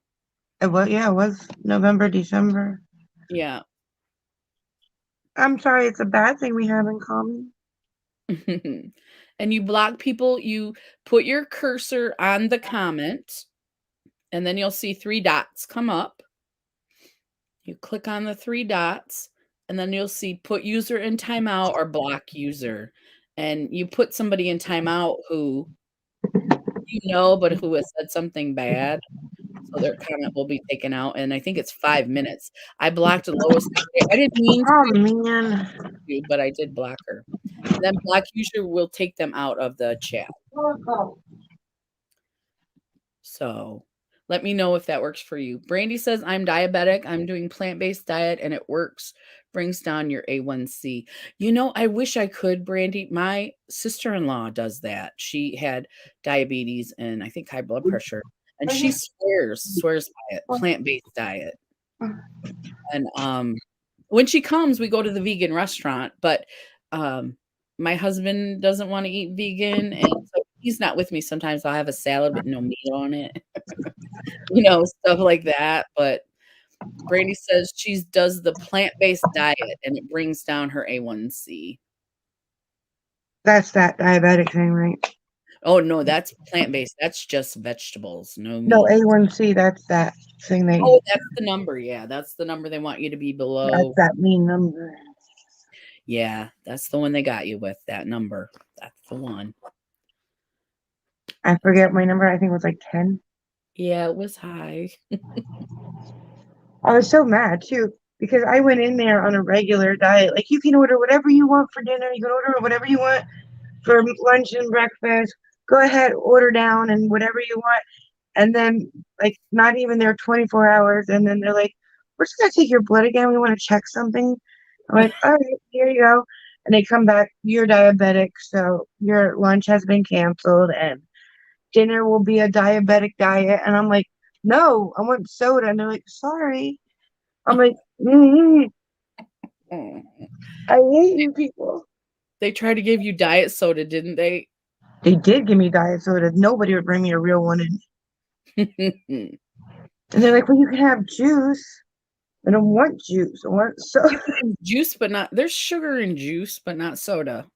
S2: Yeah, it was November, December.
S1: Yeah.
S2: I'm sorry, it's a bad thing we have in common.
S1: And you block people, you put your cursor on the comment, and then you'll see three dots come up. You click on the three dots, and then you'll see put user in timeout or block user. And you put somebody in timeout who but who has said something bad. So their comment will be taken out. And I think it's 5 minutes. I blocked Lois. I didn't mean
S2: Oh man.
S1: to, but I did block her. And then block user will take them out of the chat. So let me know if that works for you. Brandy says, I'm diabetic. I'm doing plant-based diet and it works. Brings down your A1C. I wish I could, Brandy. My sister-in-law does that. She had diabetes and I think high blood pressure. And she swears by it, plant-based diet. And when she comes, we go to the vegan restaurant, but my husband doesn't want to eat vegan, and so he's not with me. Sometimes I'll have a salad with no meat on it, stuff like that. But Brandy says she does the plant-based diet and it brings down her A1C.
S2: That's that diabetic thing, right?
S1: Oh no, that's plant-based. That's just vegetables, no
S2: No,
S1: meat.
S2: A1C, that's that thing they
S1: Oh, that's the number. Yeah, that's the number they want you to be
S2: that's
S1: below.
S2: that mean number.
S1: Yeah, that's the one they got you with, that number. That's the one.
S2: I forget my number. I think it was like 10.
S1: Yeah, it was high.
S2: I was so mad too because I went in there on a regular diet. Like you can order whatever you want for dinner. You can order whatever you want for lunch and breakfast. Go ahead, order down and whatever you want. And then like not even there 24 hours. And then they're like, we're just gonna take your blood again. We want to check something. I'm like, all right, here you go. And they come back, you're diabetic, so your lunch has been canceled and dinner will be a diabetic diet. And I'm like, no, I want soda. And they're like, sorry. I'm like,
S1: Mm.
S2: I hate you people.
S1: They tried to give you diet soda, didn't they?
S2: They did give me diet soda. Nobody would bring me a real one. And they're like, well, you can have juice. I don't want juice. I want soda.
S1: Juice, but not there's sugar in juice, but not soda.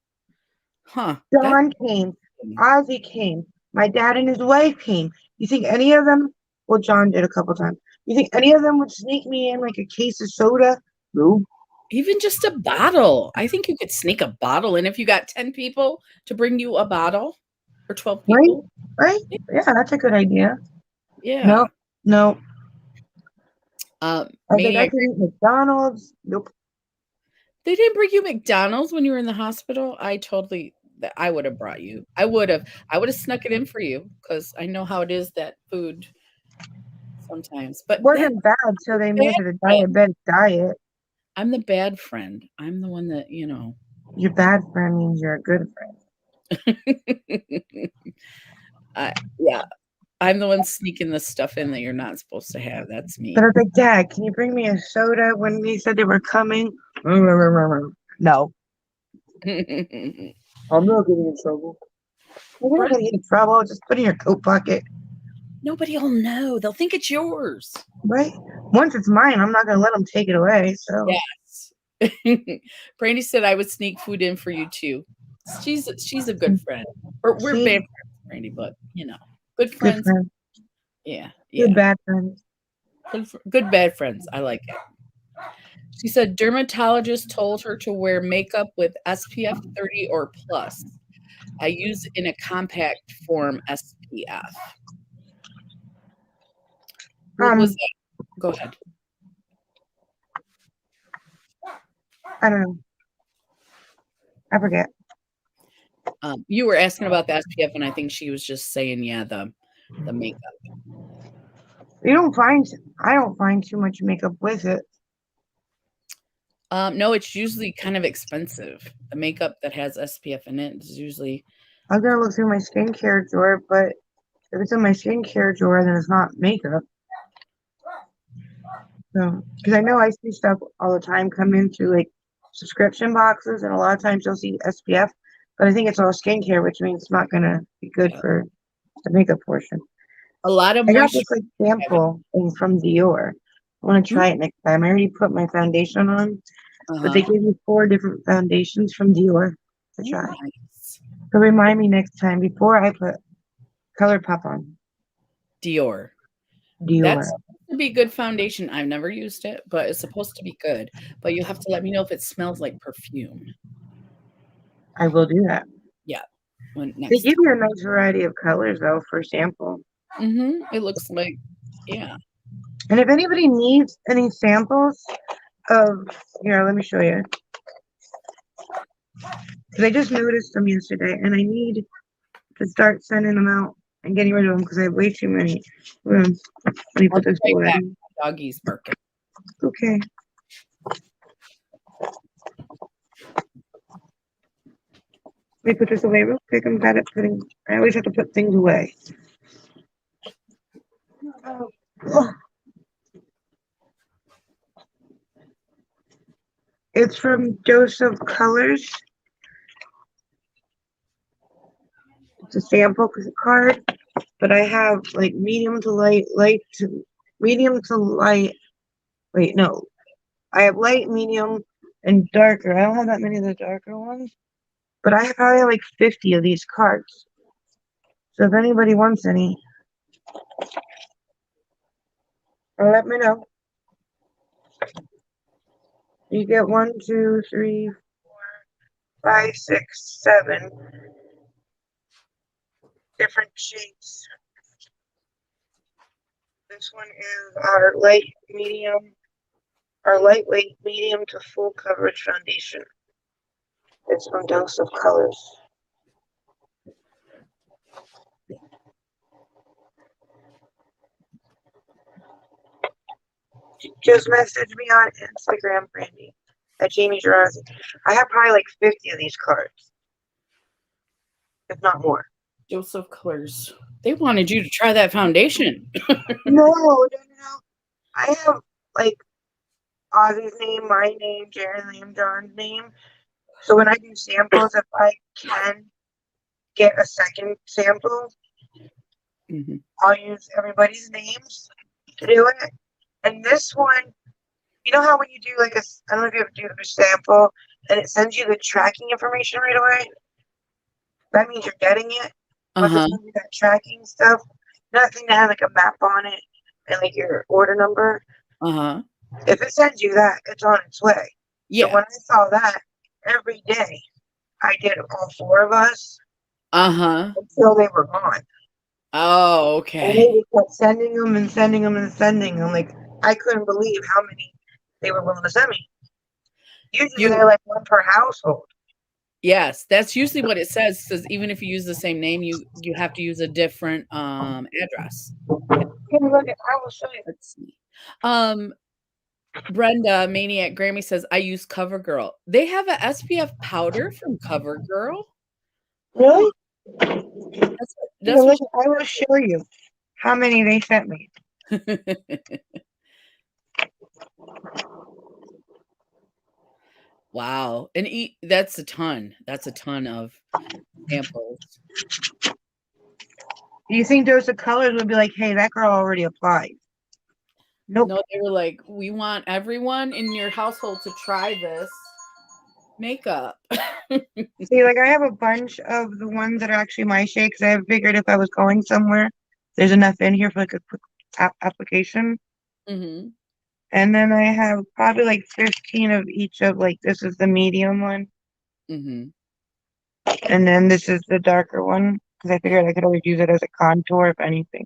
S1: Huh.
S2: John came. Ozzy came. My dad and his wife came. You think any of them, well, John did a couple times. You think any of them would sneak me in like a case of soda? No.
S1: Even just a bottle. I think you could sneak a bottle in if you got 10 people to bring you a bottle or 12
S2: Right?
S1: people.
S2: Right? Yeah, that's a good idea.
S1: Yeah.
S2: No, no. I was like, I
S1: Maniac.
S2: could eat McDonald's. Nope.
S1: They didn't bring you McDonald's when you were in the hospital. I would have brought you. I would have snuck it in for you because I know how it is, that food sometimes. But
S2: It wasn't bad till they
S1: bad
S2: made it a
S1: friend.
S2: diabetic diet.
S1: I'm the bad friend. I'm the one that,
S2: Your bad friend means you're a good friend.
S1: yeah, I'm the one sneaking the stuff in that you're not supposed to have. That's
S2: But
S1: me.
S2: I was like, Dad, can you bring me a soda when they said they were coming? No, I'm not getting in trouble. You're not gonna get in trouble. Just put it in your coat pocket.
S1: Nobody will know. They'll think it's yours.
S2: Right? Once it's mine, I'm not gonna let them take it away. So
S1: Yes. Brandy said I would sneak food in for you too. She's a good friend. Or we're
S2: see,
S1: bad friends, Brandy, but good
S2: good
S1: friends.
S2: friend,
S1: Yeah,
S2: good
S1: yeah.
S2: bad friend.
S1: Good bad friends. I like it. She said dermatologist told her to wear makeup with SPF 30 or plus. I use in a compact form SPF. What was that? Go ahead.
S2: I don't know. I forget.
S1: You were asking about the SPF, and I think she was just saying, yeah, the makeup.
S2: You don't find. I don't find too much makeup with it.
S1: No, it's usually kind of expensive. The makeup that has SPF in it is usually.
S2: I'm gonna look through my skincare drawer, but if it's in my skincare drawer, then it's not makeup. So, because I know I see stuff all the time come in through like subscription boxes, and a lot of times you'll see SPF, but I think it's all skincare, which means it's not gonna be good for the makeup portion.
S1: A lot of
S2: I got
S1: moisture.
S2: this like sample thing from Dior. I want to try it next time. I already put my foundation on, but they give you 4 different foundations from Dior to try.
S1: Nice.
S2: So remind me next time before I put ColourPop on.
S1: Dior.
S2: Dior.
S1: That's supposed to be good foundation. I've never used it, but it's supposed to be good. But you have to let me know if it smells like perfume.
S2: I will do that.
S1: Yeah.
S2: They
S1: Next
S2: give you a nice variety of colors though for sample.
S1: It looks like, yeah.
S2: And if anybody needs any samples of, here, let me show you. Because I just noticed them yesterday and I need to start sending them out. I'm getting rid of them because I have way too many. Let me
S1: I'll
S2: put
S1: be
S2: this
S1: right
S2: away.
S1: back. My doggy's barking.
S2: Okay. Let me put this away real quick. I'm bad at putting. I always have to put things away. Oh. It's from Dose of Colors. It's a sample card, but I have like medium to light, light to medium to light. Wait, no. I have light, medium, and darker. I don't have that many of the darker ones, but I probably have like 50 of these cards. So if anybody wants any, let me know. You get 1, 2, 3, 5, 6, 7 different shades. This one is our lightweight medium to full coverage foundation. It's from Dose of Colors. Just message me on Instagram, Brandy, at Jamie Jurassic. I have probably like 50 of these cards, if not more.
S1: Joseph Colors. They wanted you to try that foundation.
S2: No. I have like Ozzy's name, my name, Jaren's name, John's name. So when I do samples, if I can get a second sample, I'll use everybody's names to do it. And this one, you know how when you do like I don't know if you ever do a sample and it sends you the tracking information right away? That means you're getting it. Once it sends you that tracking stuff, nothing to have like a map on it and like your order number. If it sends you that, it's on its way.
S1: Yeah.
S2: So when I saw that, every day I did all 4 of us. Until they were gone.
S1: Oh, okay.
S2: And they just kept sending them and sending them and sending them. Like, I couldn't believe how many they were willing to send me. Usually they're like 1 per household.
S1: Yes, that's usually what it says. Says even if you use the same name, you have to use a different address.
S2: Can you look at? I will show you.
S1: Let's see. Brenda Maniac Grammy says I use CoverGirl. They have a SPF powder from CoverGirl.
S2: Really?
S1: That's what
S2: I will show you how many they sent me.
S1: Wow. And that's a ton. That's a ton of samples.
S2: Do you think Dose of Colors would be like, hey, that girl already applied? Nope.
S1: No, they were like, we want everyone in your household to try this makeup.
S2: See, like I have a bunch of the ones that are actually my shade because I figured if I was going somewhere, there's enough in here for like a quick application. And then I have probably like 15 of each of like this is the medium one. And then this is the darker one because I figured I could always use it as a contour if anything.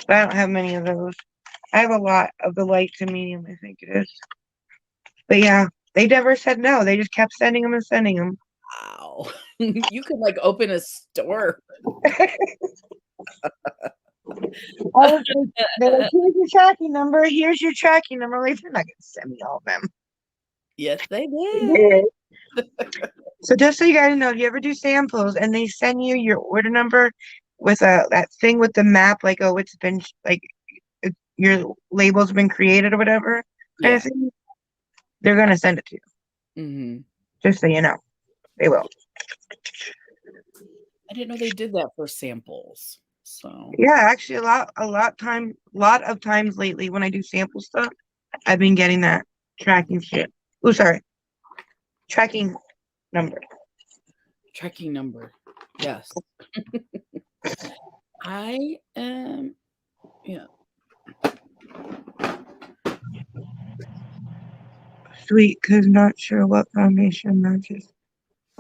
S2: But I don't have many of those. I have a lot of the light to medium, I think it is. But yeah, they never said no. They just kept sending them and sending them.
S1: Wow. You could like open a store.
S2: They're like, here's your tracking number. Here's your tracking number. Like, they're not going to send me all of them.
S1: Yes, they did.
S2: So just so you guys know, if you ever do samples and they send you your order number with that thing with the map, like, oh, it's been like your label's been created or whatever kind of thing, they're going to send it to you. Just so you know, they will.
S1: I didn't know they did that for samples. So
S2: yeah, actually, a lot of times lately when I do sample stuff, I've been getting that tracking shit. Oh, sorry, tracking number.
S1: Tracking number, yes. I am, yeah.
S2: Sweet, cause not sure what foundation matches.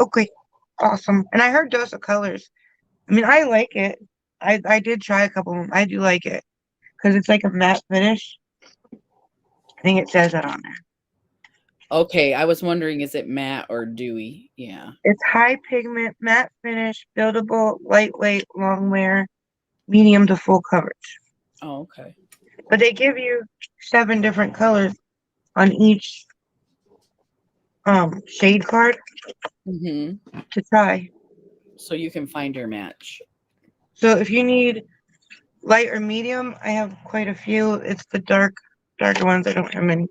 S2: Okay, awesome. And I heard Dose of Colors. I mean, I like it. I did try a couple of them. I do like it because it's like a matte finish. I think it says that on there.
S1: Okay, I was wondering, is it matte or dewy? Yeah.
S2: It's high pigment, matte finish, buildable, lightweight, long wear, medium to full coverage.
S1: Oh, okay.
S2: But they give you 7 different colors on each shade card
S1: Mhm.
S2: to try.
S1: So you can find your match.
S2: So if you need light or medium, I have quite a few. It's the darker ones. I don't have many.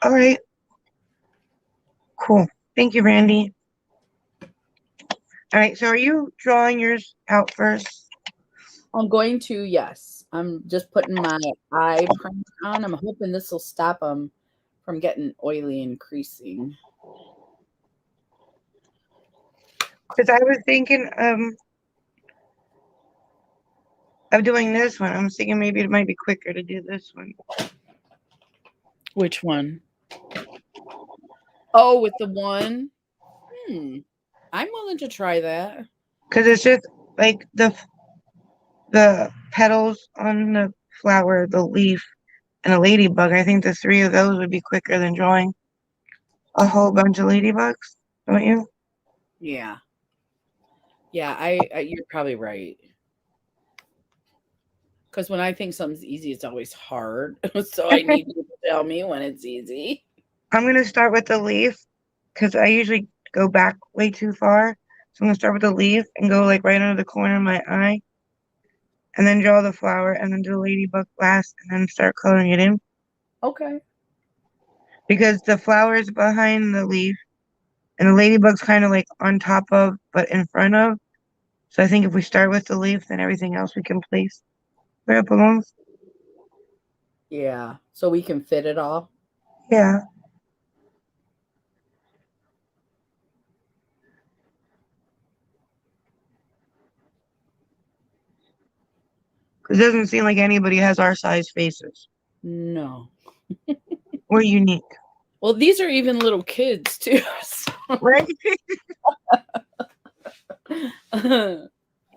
S2: All right, cool. Thank you, Randy. All right, so are you drawing yours out first?
S1: I'm going to, yes. I'm just putting my eye primer on. I'm hoping this will stop them from getting oily and creasing.
S2: Because I was thinking of doing this one. I'm thinking maybe it might be quicker to do this one.
S1: Which one? Oh, with the one? Hmm. I'm willing to try that.
S2: Because it's just like the petals on the flower, the leaf, and a ladybug. I think the 3 of those would be quicker than drawing a whole bunch of ladybugs, don't you?
S1: Yeah. Yeah, you're probably right. Because when I think something's easy, it's always hard. So I need you to tell me when it's easy.
S2: I'm going to start with the leaf because I usually go back way too far. So I'm going to start with the leaf and go like right under the corner of my eye and then draw the flower and then do the ladybug last and then start coloring it in
S1: Okay.
S2: because the flower is behind the leaf and the ladybug's kind of like on top of but in front of. So I think if we start with the leaf, then everything else we can place where it belongs.
S1: Yeah. So we can fit it all.
S2: Yeah. Because it doesn't seem like anybody has our size faces.
S1: No.
S2: We're unique.
S1: Well, these are even little kids too.
S2: Right?
S1: So.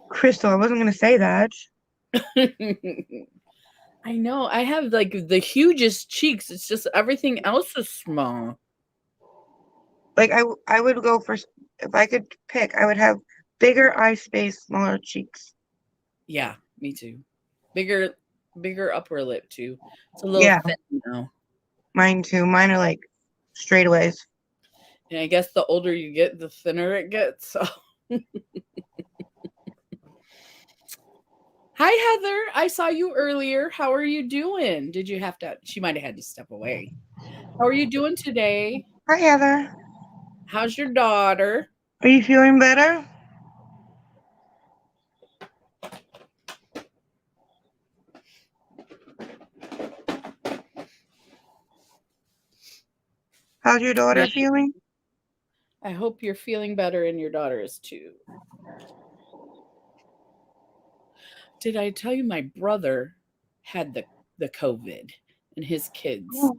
S2: Crystal, I wasn't going to say that.
S1: I know. I have like the hugest cheeks. It's just everything else is small.
S2: Like I would go for if I could pick, I would have bigger eye space, smaller cheeks.
S1: Yeah, me too. Bigger, bigger upper lip too. It's a little
S2: Yeah,
S1: thin now.
S2: mine too. Mine are like straightaways.
S1: And I guess the older you get, the thinner it gets. So. Hi, Heather. I saw you earlier. How are you doing? Did you have to? She might have had to step away. How are you doing today?
S2: Hi, Heather.
S1: How's your daughter?
S2: Are you feeling better? How's your daughter
S1: Yes.
S2: feeling?
S1: I hope you're feeling better and your daughter is too. Did I tell you my brother had the COVID and his kids?
S2: Oh,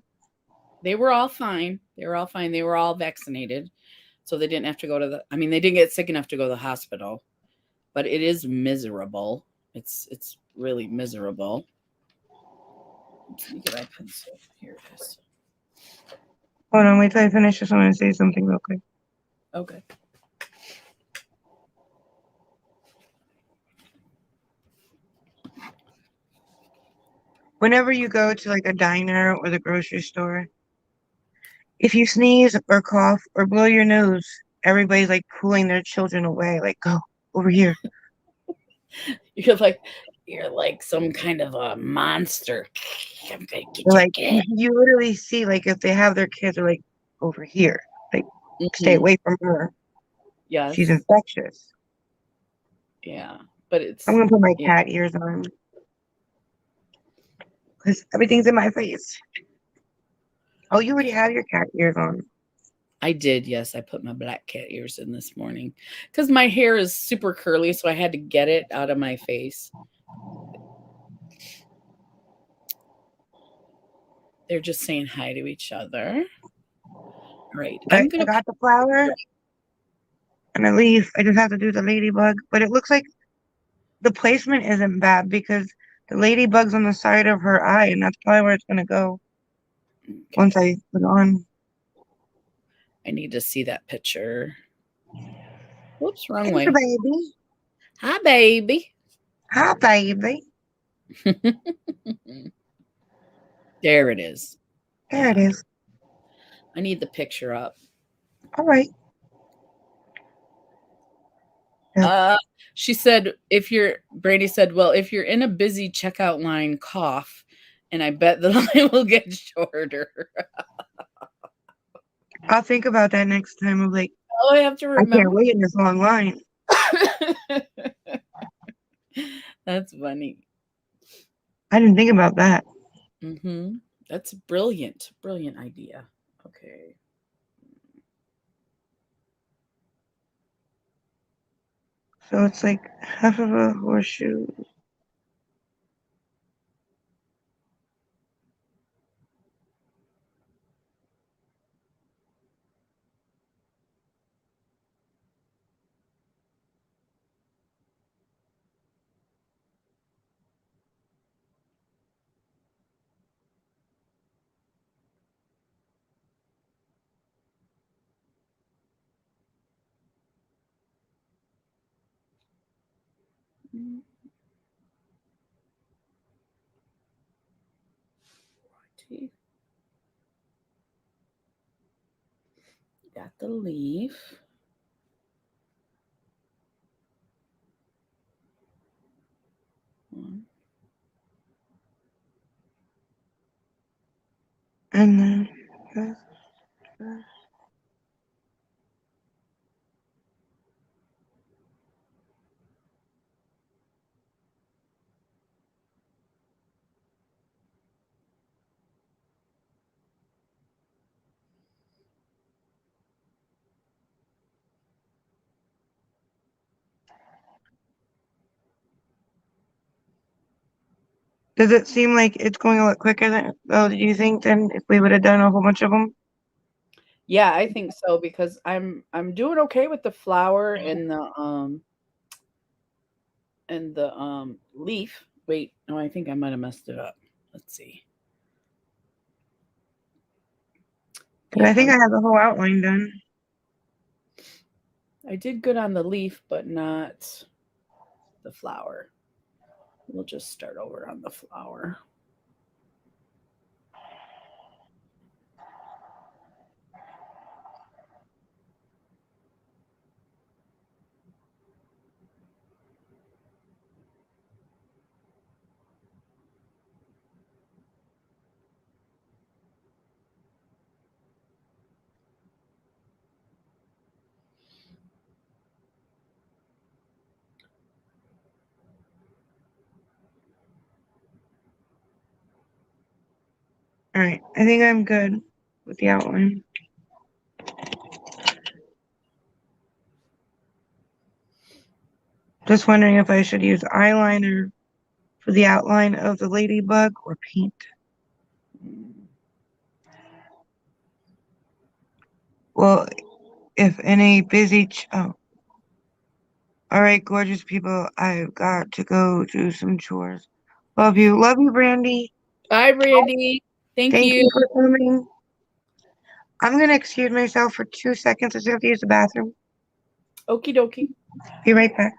S1: They were all fine. They were all fine. They were all vaccinated. So they didn't have to go to the they didn't get sick enough to go to the hospital, but it is miserable. It's really miserable. Let me get my pencil. Here it is.
S2: hold on, wait till I finish this. I want to say something real quick.
S1: Okay.
S2: Whenever you go to like a diner or the grocery store, if you sneeze or cough or blow your nose, everybody's like pulling their children away. Like, go over here.
S1: You're like some kind of a monster. I'm gonna get
S2: They're
S1: your
S2: like
S1: kid.
S2: you literally see like if they have their kids, they're like over here. Like, stay
S1: Hmm.
S2: away from her. She's
S1: Yes.
S2: infectious.
S1: Yeah. But
S2: I'm
S1: it's
S2: gonna put my
S1: yeah.
S2: cat ears on because everything's in my face. Oh, you already have your cat ears on.
S1: I did, yes. I put my black cat ears in this morning because my hair is super curly, so I had to get it out of my face. They're just saying hi to each other. All right.
S2: I
S1: I'm gonna
S2: got the flower and a leaf. I just have to do the ladybug, but it looks like the placement isn't bad because The ladybug's on the side of her eye, and that's probably where it's gonna go once
S1: Okay.
S2: I put it on.
S1: I need to see that picture. Whoops, wrong
S2: Hey,
S1: way.
S2: baby.
S1: Hi, baby.
S2: Hi, baby.
S1: There it is.
S2: There it
S1: Yeah.
S2: is.
S1: I need the picture up.
S2: All right. Yeah.
S1: She said, if you're, Brady said, well, if you're in a busy checkout line, cough, and I bet the line will get shorter.
S2: I'll think about that next time. I'm like,
S1: Oh, I have to
S2: I can't
S1: remember.
S2: wait in this long line.
S1: That's funny.
S2: I didn't think about that.
S1: That's brilliant. Brilliant idea. Okay.
S2: So it's like half of a horseshoe.
S1: Got the leaf. One.
S2: And then does it seem like it's going a lot quicker than, oh, do you think, than if we would have done a whole bunch of them?
S1: Yeah, I think so because I'm doing okay with the flower and the leaf. Wait, no, I think I might have messed it up. Let's see.
S2: But I
S1: Yeah,
S2: think I have the whole outline done.
S1: I did good on the leaf, but not the flower. We'll just start over on the flower.
S2: All right. I think I'm good with the outline. Just wondering if I should use eyeliner for the outline of the ladybug or paint. Well, if any busy, oh, all right, gorgeous people, I've got to go do some chores. Love you. Love you, Brandy.
S1: Bye, Brandy. Thank
S2: Thank
S1: you.
S2: you for coming. I'm going to excuse myself for 2 seconds. I just have to use the bathroom.
S1: Okie dokie.
S2: Be right back.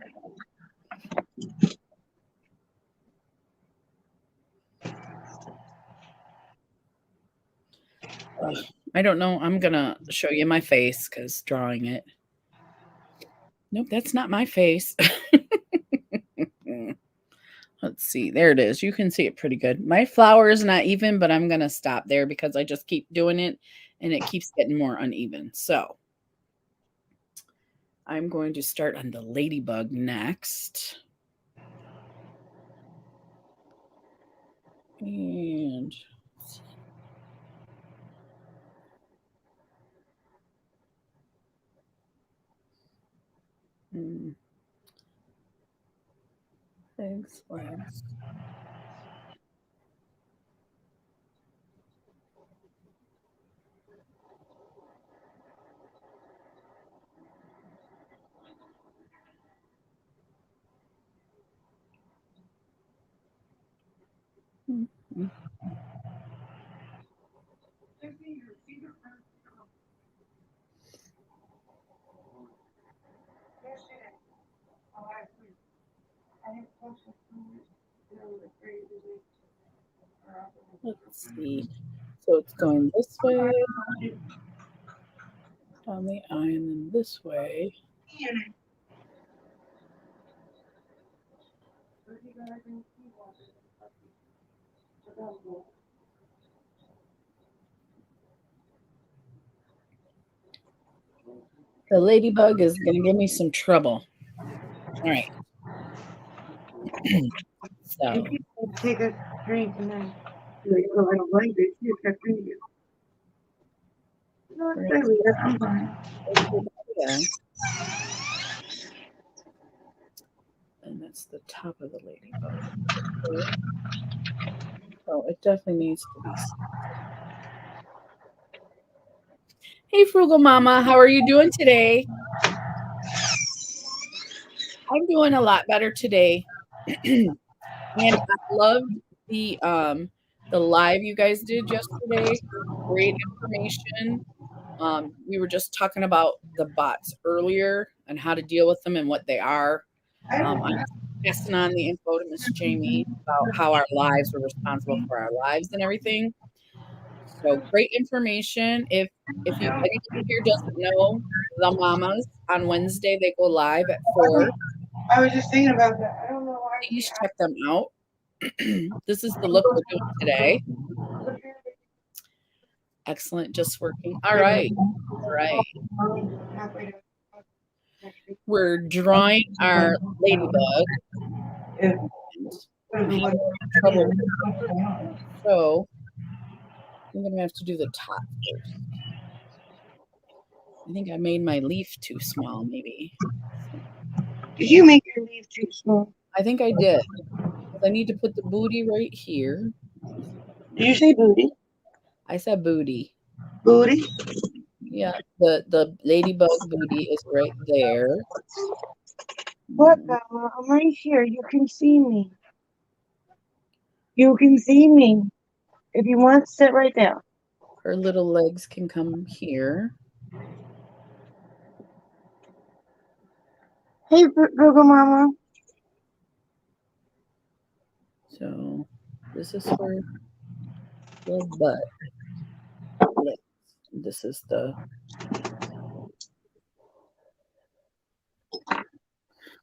S1: I don't know. I'm gonna show you my face because drawing it. Nope, that's not my face. Let's see. There it is. You can see it pretty good. My flower is not even, but I'm going to stop there because I just keep doing it and it keeps getting more uneven. So I'm going to start on the ladybug next. And legs, legs. Mm. Let's see. So it's going this way, down the eye, and then this way. The ladybug is going to give me some trouble. All right. So
S2: Take a drink and then go I don't like this. You kept drinking. No,
S1: we're
S2: it's
S1: going
S2: really that's fine.
S1: to yeah. And that's the top of the ladybug. Okay. Oh, it definitely needs to be. Hey, Frugal Mama, how are you doing today? I'm doing a lot better today. And I loved the live you guys did yesterday. Great information. We were just talking about the bots earlier and how to deal with them and what they are. I was passing on the info to Miss Jamie about how our lives were responsible for our lives and everything. So great information. If you anybody here doesn't know the mamas on Wednesday, they go live at 4.
S2: I was just thinking about that. I don't know why she
S1: Please check them out. This is the look we're doing today. Excellent, just working. All right. All right.
S2: halfway to
S1: We're drawing our ladybug
S2: if
S1: and
S2: the
S1: I'm having
S2: one
S1: trouble with it. So I'm gonna have to do the top first. I think I made my leaf too small, maybe.
S2: did you make your leaf too small?
S1: I think I did. I need to put the booty right here.
S2: Did you say booty?
S1: I said booty.
S2: Booty?
S1: Yeah, the ladybug booty is right there.
S2: What, Bella? I'm right here. You can see me. You can see me. If you want, sit right there.
S1: Her little legs can come here.
S2: Hey, Google Mama.
S1: So this is for the butt. This is the
S2: Oh,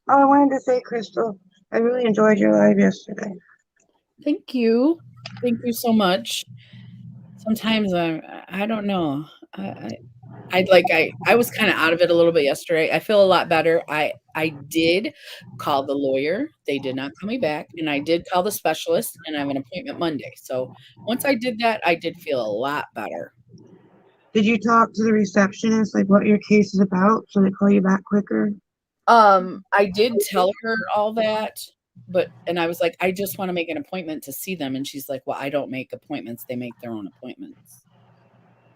S2: I wanted to say, Crystal, I really enjoyed your live yesterday.
S1: thank you. Thank you so much. Sometimes I don't know. I was kind of out of it a little bit yesterday. I feel a lot better. I did call the lawyer. They did not call me back, and I did call the specialist, and I have an appointment Monday. So once I did that, I did feel a lot better.
S2: Did you talk to the receptionist, like what your case is about, so they call you back quicker?
S1: I did tell her all that, and I was like, I just want to make an appointment to see them, and she's like, well, I don't make appointments. They make their own appointments.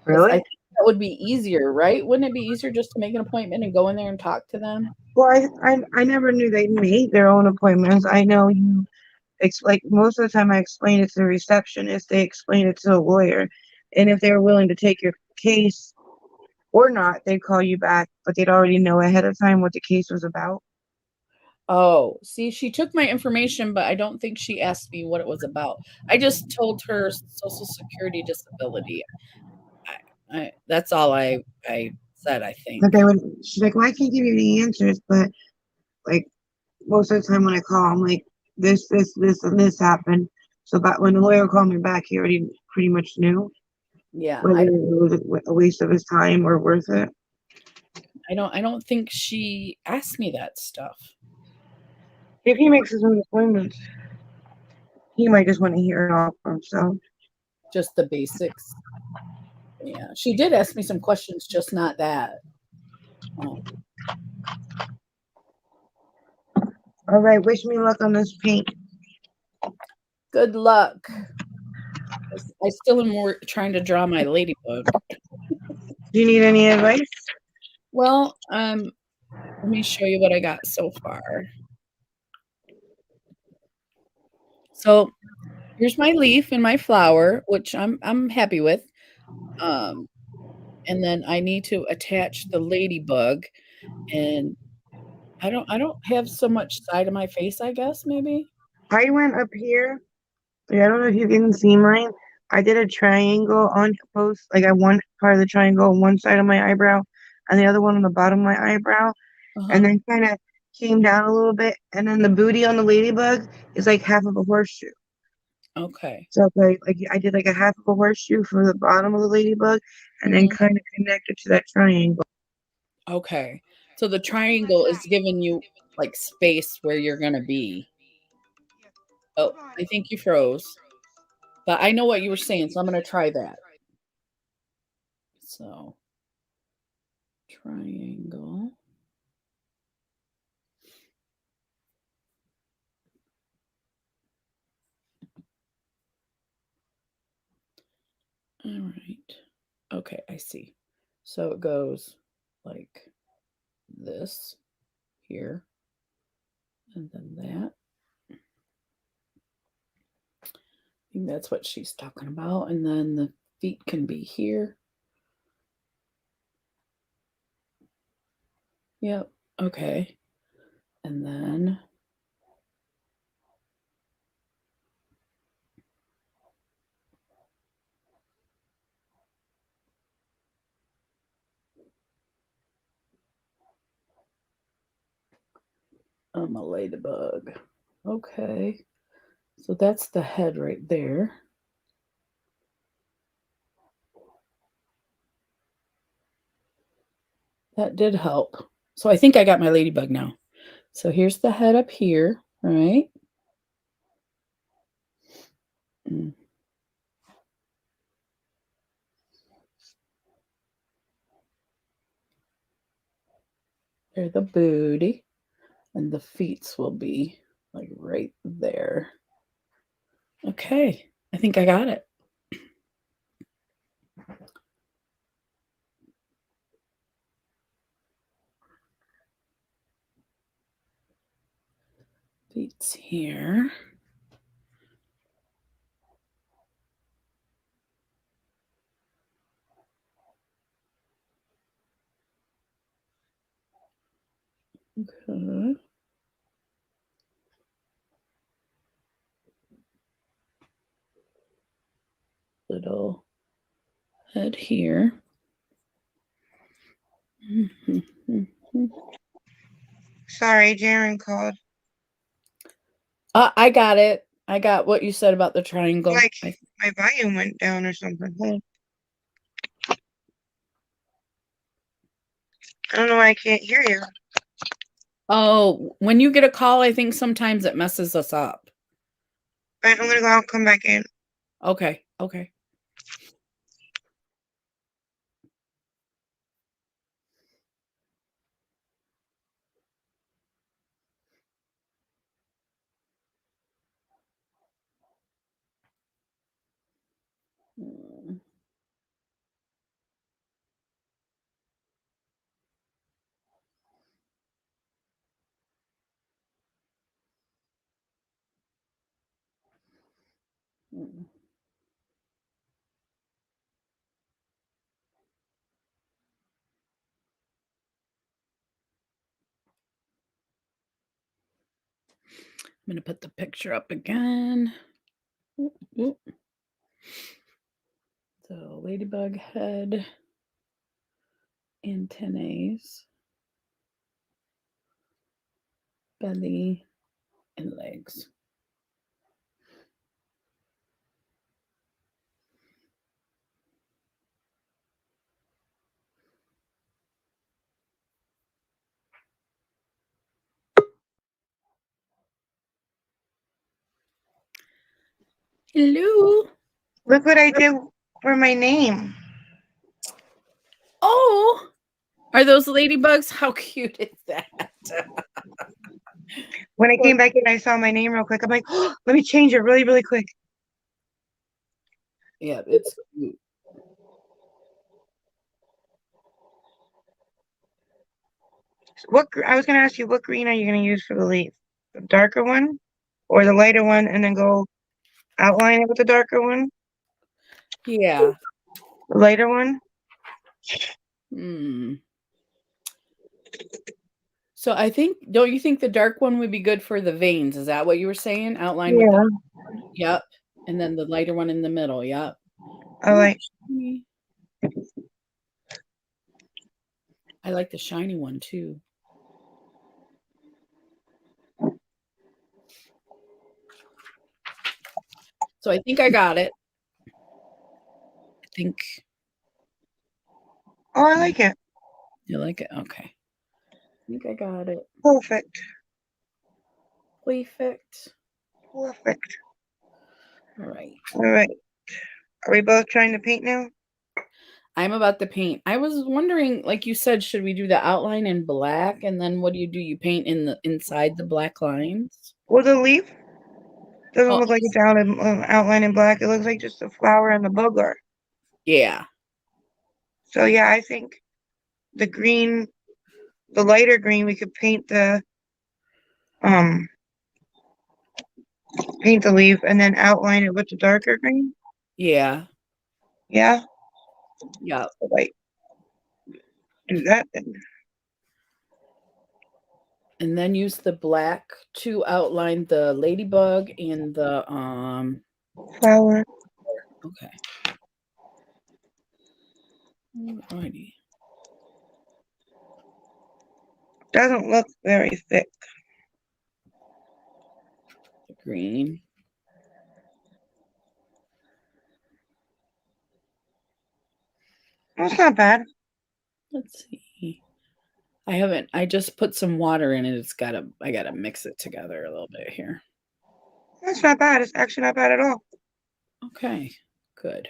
S1: Because I
S2: Really?
S1: think that would be easier, right? Wouldn't it be easier just to make an appointment and go in there and talk to them?
S2: Well, I never knew they made their own appointments. I know you, like most of the time I explain it to the receptionist, they explain it to the lawyer. And if they were willing to take your case or not, they'd call you back, but they'd already know ahead of time what the case was about.
S1: Oh, see, she took my information, but I don't think she asked me what it was about. I just told her Social Security disability. That's all I said, I think.
S2: But they would, she's like, well, I can't give you any answers, but like most of the time when I call, I'm like, this, and this happened. So, but when the lawyer called me back, he already pretty much knew
S1: Yeah,
S2: whether it was a waste of his time or worth it.
S1: I don't think she asked me that stuff.
S2: If he makes his own appointments, he might just want to hear it all for himself.
S1: Just the basics. Yeah, she did ask me some questions, just not that. Oh.
S2: All right, wish me luck on this paint.
S1: Good luck. I still am trying to draw my ladybug.
S2: Do you need any advice?
S1: Well, let me show you what I got so far. So Here's my leaf and my flower, which I'm happy with. Um, and then I need to attach the ladybug, and I don't have so much side of my face, I guess, maybe?
S2: I went up here. Like, I don't know if you can see mine. I did a triangle on post, like I one part of the triangle on one side of my eyebrow and the other one on the bottom of my eyebrow, and
S1: Uh-huh.
S2: then kind of came down a little bit. And then the booty on the ladybug is like half of a horseshoe.
S1: Okay.
S2: So like I did like a half of a horseshoe for the bottom of the ladybug, and then
S1: Mhm.
S2: kind of connected to that triangle.
S1: Okay. So the triangle is giving you, like, space where you're gonna be.
S2: Yeah.
S1: Oh,
S2: Hold on.
S1: I think you froze, but I know what you were saying, so I'm gonna try that. So, triangle. Alright. Okay, I see. So it goes like this here, and then that. I think that's what she's talking about, and then the feet can be here. Yep, okay. And then I'm a ladybug. Okay. So that's the head right there. That did help. So I think I got my ladybug now. So here's the head up here, right? Mm, There's the booty, and the feet will be like right there. Okay, I think I got it. Feet's here. Okay. Little head here.
S2: Sorry, Jaren called.
S1: I got it. I got what you said about the triangle.
S2: Like my volume went down or something. I don't know why I can't hear you.
S1: Oh, when you get a call, I think sometimes it messes us up.
S2: Right, I'm gonna go out and come back in.
S1: Okay, okay. Mm, mm. I'm gonna put the picture up again. Oop, oop. So ladybug head, antennae, belly, and legs. Hello.
S2: Look what I did for my name.
S1: Oh, are those ladybugs? How cute is that?
S2: When I came back in, I saw my name real quick. I'm like, oh, let me change it really, really quick.
S1: Yeah, it's cute.
S2: I was gonna ask you, what green are you gonna use for the leaf? The darker one or the lighter one, and then go. outline it with the darker one,
S1: Yeah.
S2: the lighter one.
S1: Hmm. So I think, don't you think the dark one would be good for the veins? Is that what you were saying? Outline with the
S2: Yeah,
S1: one? Yep. And then the lighter one in the middle. Yep.
S2: I
S1: Ooh,
S2: like.
S1: shiny. I like the shiny one too. So I think I got it. I think
S2: Oh, I like it.
S1: you like it. Okay. I think I got it.
S2: Perfect.
S1: Perfect.
S2: Perfect.
S1: All right.
S2: All right. Are we both trying to paint now?
S1: I'm about to paint. I was wondering, like you said, should we do the outline in black? And then what do? You paint in the inside the black lines?
S2: Well, the leaf doesn't
S1: Oh,
S2: look like it's out in, outline in black. It looks like just the flower and the booger.
S1: yeah.
S2: So yeah, I think the green, the lighter green, we could um paint the leaf and then outline it with the darker green.
S1: Yeah.
S2: Yeah,
S1: Yeah.
S2: so, like do that then.
S1: And then use the black to outline the ladybug and the
S2: Flower
S1: okay. Alrighty.
S2: doesn't look very thick.
S1: The green.
S2: Well, it's not bad.
S1: Let's see. I just put some water in it. I gotta mix it together a little bit here.
S2: That's not bad. It's actually not bad at all.
S1: Okay, good.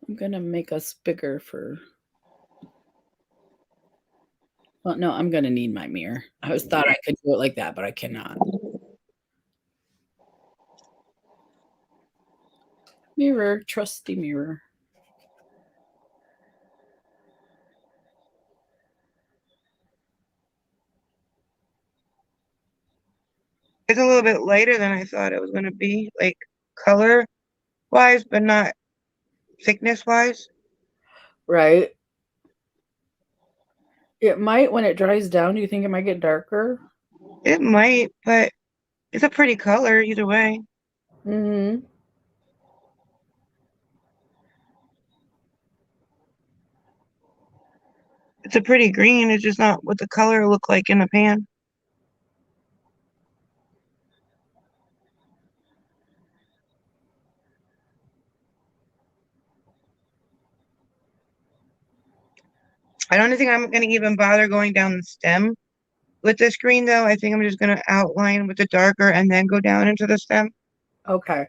S1: I'm gonna make us bigger for well, no, I'm gonna need my mirror. I was thought I could do it like that, but I cannot. Mirror, trusty mirror.
S2: It's a little bit lighter than I thought it was going to be, like color wise, but not thickness wise.
S1: Right. It might when it dries down. Do you think it might get darker?
S2: It might, but it's a pretty color either way.
S1: Mm-hmm.
S2: It's a pretty green. It's just not what the color look like in the pan. I don't think I'm going to even bother going down the stem with this green though. I think I'm just going to outline with the darker and then go down into the stem.
S1: Okay.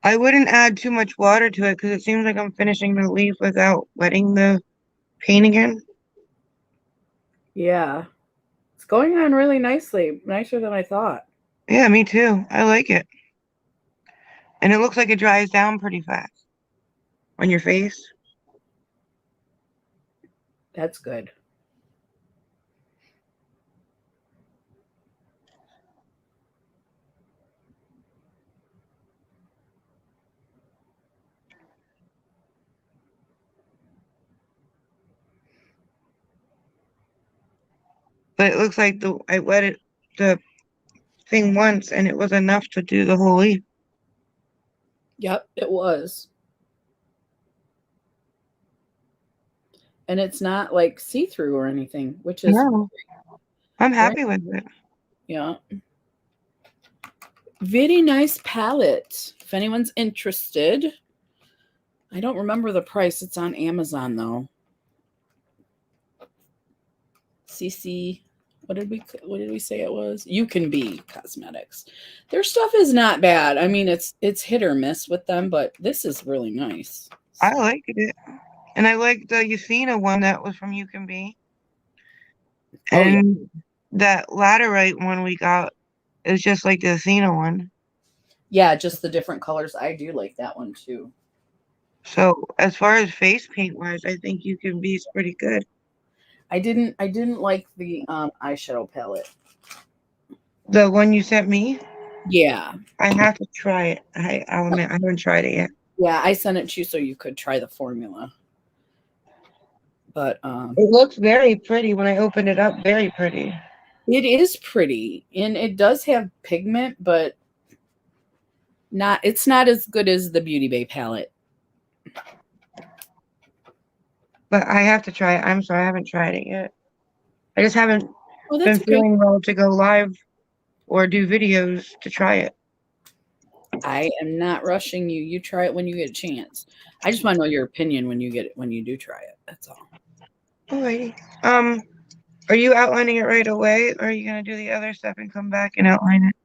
S2: I wouldn't add too much water to it because it seems like I'm finishing the leaf without wetting the paint again.
S1: Yeah. It's going on really nicely. Nicer than I thought.
S2: Yeah, me too. I like it. And it looks like it dries down pretty fast on your face.
S1: That's good.
S2: But it looks like I wet it the thing once and it was enough to do the whole leaf.
S1: Yep, it was. And it's not like see-through or anything, which is
S2: No, I'm
S1: very,
S2: happy with it.
S1: yeah. Very nice palette. If anyone's interested. I don't remember the price. It's on Amazon though. CC, what did we say it was? You Can Be Cosmetics. Their stuff is not bad. I mean, it's hit or miss with them, but this is really nice.
S2: I
S1: So,
S2: liked it. And I liked the Eucena one that was from You Can Be.
S1: Oh, yeah.
S2: And that laterite one we got is just like the Athena one.
S1: Yeah, just the different colors. I do like that one too.
S2: So as far as face paint wise, I think you can be pretty good.
S1: I didn't like the eyeshadow palette.
S2: The one you sent me,
S1: Yeah.
S2: I have to try it. I'll admit I haven't tried it yet.
S1: Yeah, I sent it to you so you could try the formula. But
S2: It looks very pretty when I open it up. Very pretty.
S1: it is pretty and it does have pigment, but it's not as good as the Beauty Bay palette.
S2: But I have to try it. I'm sorry, I haven't tried it yet. I just haven't
S1: Oh,
S2: been
S1: that's okay.
S2: feeling well to go live or do videos to try it.
S1: I am not rushing you. You try it when you get a chance. I just want to know your opinion when you do try it. That's all.
S2: Alrighty. Are you outlining it right away, or are you gonna do the other stuff and come back and outline it?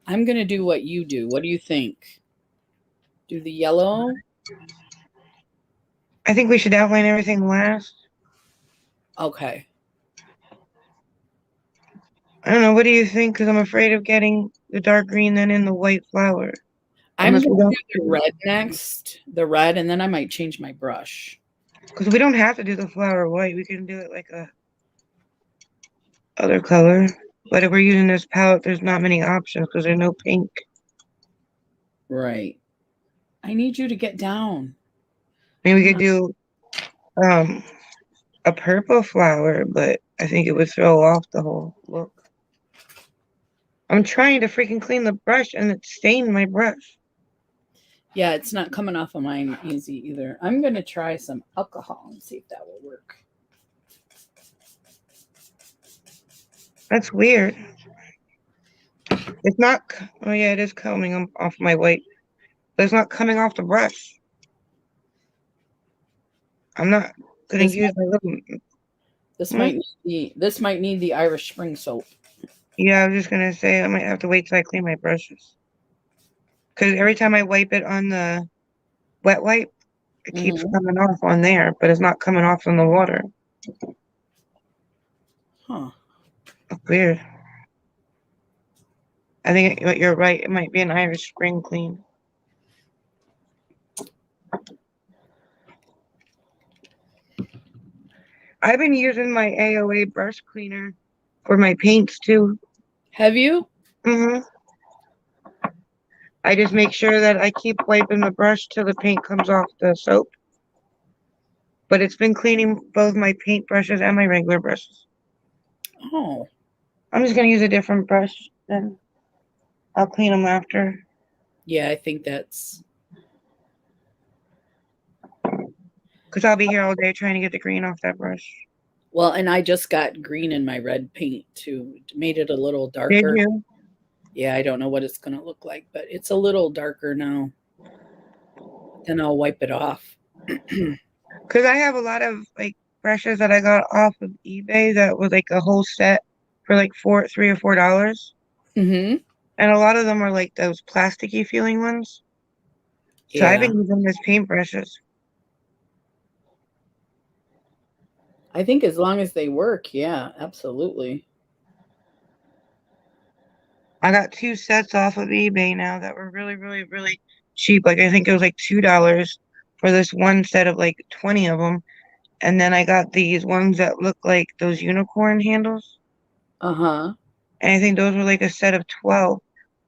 S1: I'm gonna do what you do. What do you think? Do the yellow?
S2: I think we should outline everything last.
S1: Okay.
S2: I don't know. What do you think? Because I'm afraid of getting the dark green then in the white flower.
S1: I'm
S2: Unless we
S1: gonna
S2: don't,
S1: do the red next. The red, and then I might change my brush.
S2: because we don't have to do the flower white. We can do it like a other color. But if we're using this palette, there's not many options because there's no pink.
S1: Right. I need you to get down.
S2: Maybe we
S1: Come
S2: could
S1: on.
S2: do um a purple flower, but I think it would throw off the whole look. I'm trying to freaking clean the brush and it's stained my brush.
S1: Yeah, it's not coming off of mine easy either. I'm gonna try some alcohol and see if that will work.
S2: That's weird. It's not. Oh yeah, it is coming off my white, but it's not coming off the brush. I'm not gonna
S1: This
S2: use my little.
S1: this
S2: Hmm?
S1: might need the Irish Spring soap.
S2: Yeah, I was just gonna say I might have to wait till I clean my brushes. Because every time I wipe it on the wet wipe, it keeps
S1: Hmm.
S2: coming off on there, but it's not coming off in the water.
S1: Huh.
S2: Weird. I think you're right. It might be an Irish Spring clean. I've been using my AOA brush cleaner for my paints too.
S1: Have you?
S2: Hmm I just make sure that I keep wiping the brush till the paint comes off the soap. But it's been cleaning both my paint brushes and my regular brushes.
S1: Oh.
S2: I'm just gonna use a different brush, then I'll clean them after.
S1: Yeah, I think that's
S2: Because I'll be here all day trying to get the green off that brush.
S1: well, and I just got green in my red paint too. Made it a little
S2: Did
S1: darker.
S2: you?
S1: Yeah, I don't know what it's gonna look like, but it's a little darker now. Then I'll wipe it off.
S2: Because I have a lot of like brushes that I got off of eBay that was like a whole set for like $3 or $4.
S1: Hmm.
S2: And a lot of them are like those plasticky feeling ones. So I've
S1: Yeah.
S2: been using those paintbrushes.
S1: I think as long as they work, yeah, absolutely.
S2: I got two sets off of eBay now that were really, really, really cheap. Like I think it was like $2 for this one set of like 20 of them. And then I got these ones that look like those unicorn handles.
S1: Uh-huh.
S2: And I think those were like a set of 12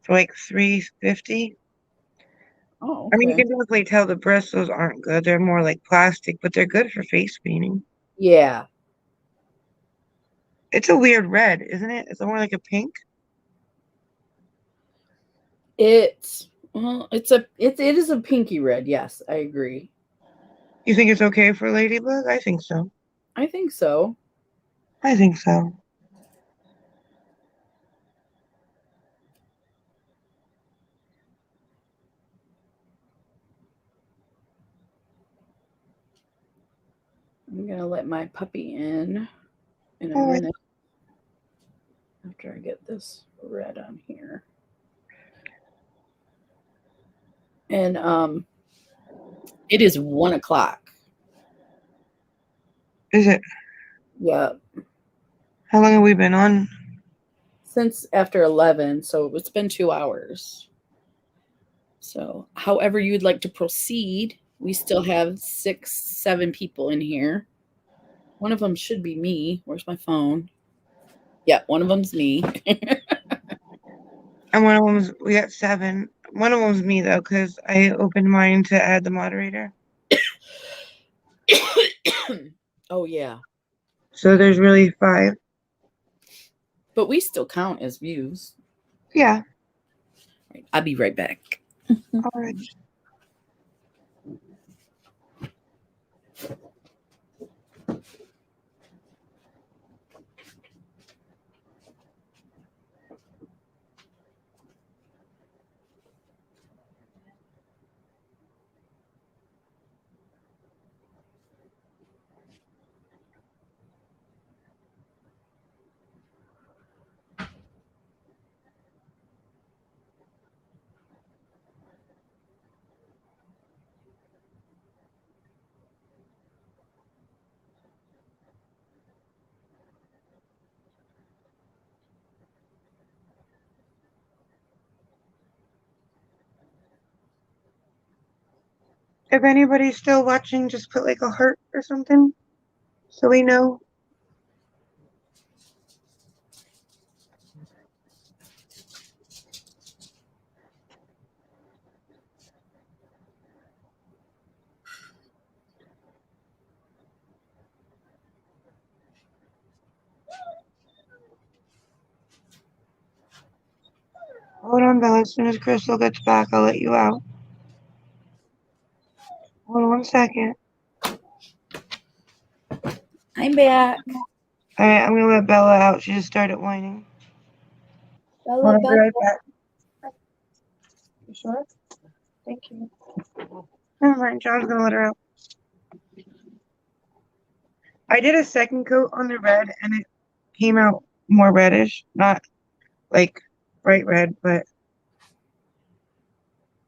S2: for like 350.
S1: Oh,
S2: I mean, you
S1: okay.
S2: can definitely tell the bristles aren't good. They're more like plastic, but they're good for face painting.
S1: Yeah.
S2: It's a weird red, isn't it? It's more like a pink.
S1: It is a pinky red, yes, I agree.
S2: You think it's okay for Ladybug? I think so.
S1: I think so.
S2: I think so.
S1: I'm gonna let my puppy in a
S2: All right.
S1: minute after I get this red on here. And it is 1 o'clock.
S2: Is it?
S1: Yeah.
S2: How long have we been on?
S1: Since after 11, so it's been 2 hours. So, however you'd like to proceed, we still have 6, 7 people in here. One of them should be me. Where's my phone? Yeah, one of them's me.
S2: And one of them's, we got 7. One of them's me, though, because I opened mine to add the moderator.
S1: Oh, yeah.
S2: So there's really 5.
S1: But we still count as views.
S2: Yeah.
S1: Right, I'll be right back.
S2: All right. If anybody's still watching, just put like a heart or something so we know. Hold on, Bella. As soon as Crystal gets back, I'll let you out. Hold on 1 second.
S1: I'm back.
S2: All right, I'm gonna let Bella out. She just started whining. Hold
S1: Bella,
S2: on, be
S1: Bella.
S2: right back. You sure? Thank you. Never mind. John's gonna let her out. I did a second coat on the red, and it came out more reddish, not like bright red, but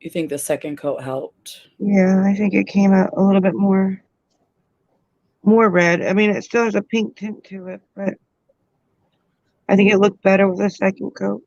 S1: You think the second coat helped?
S2: yeah, I think it came out a little bit more red. I mean, it still has a pink tint to it, but I think it looked better with a second coat.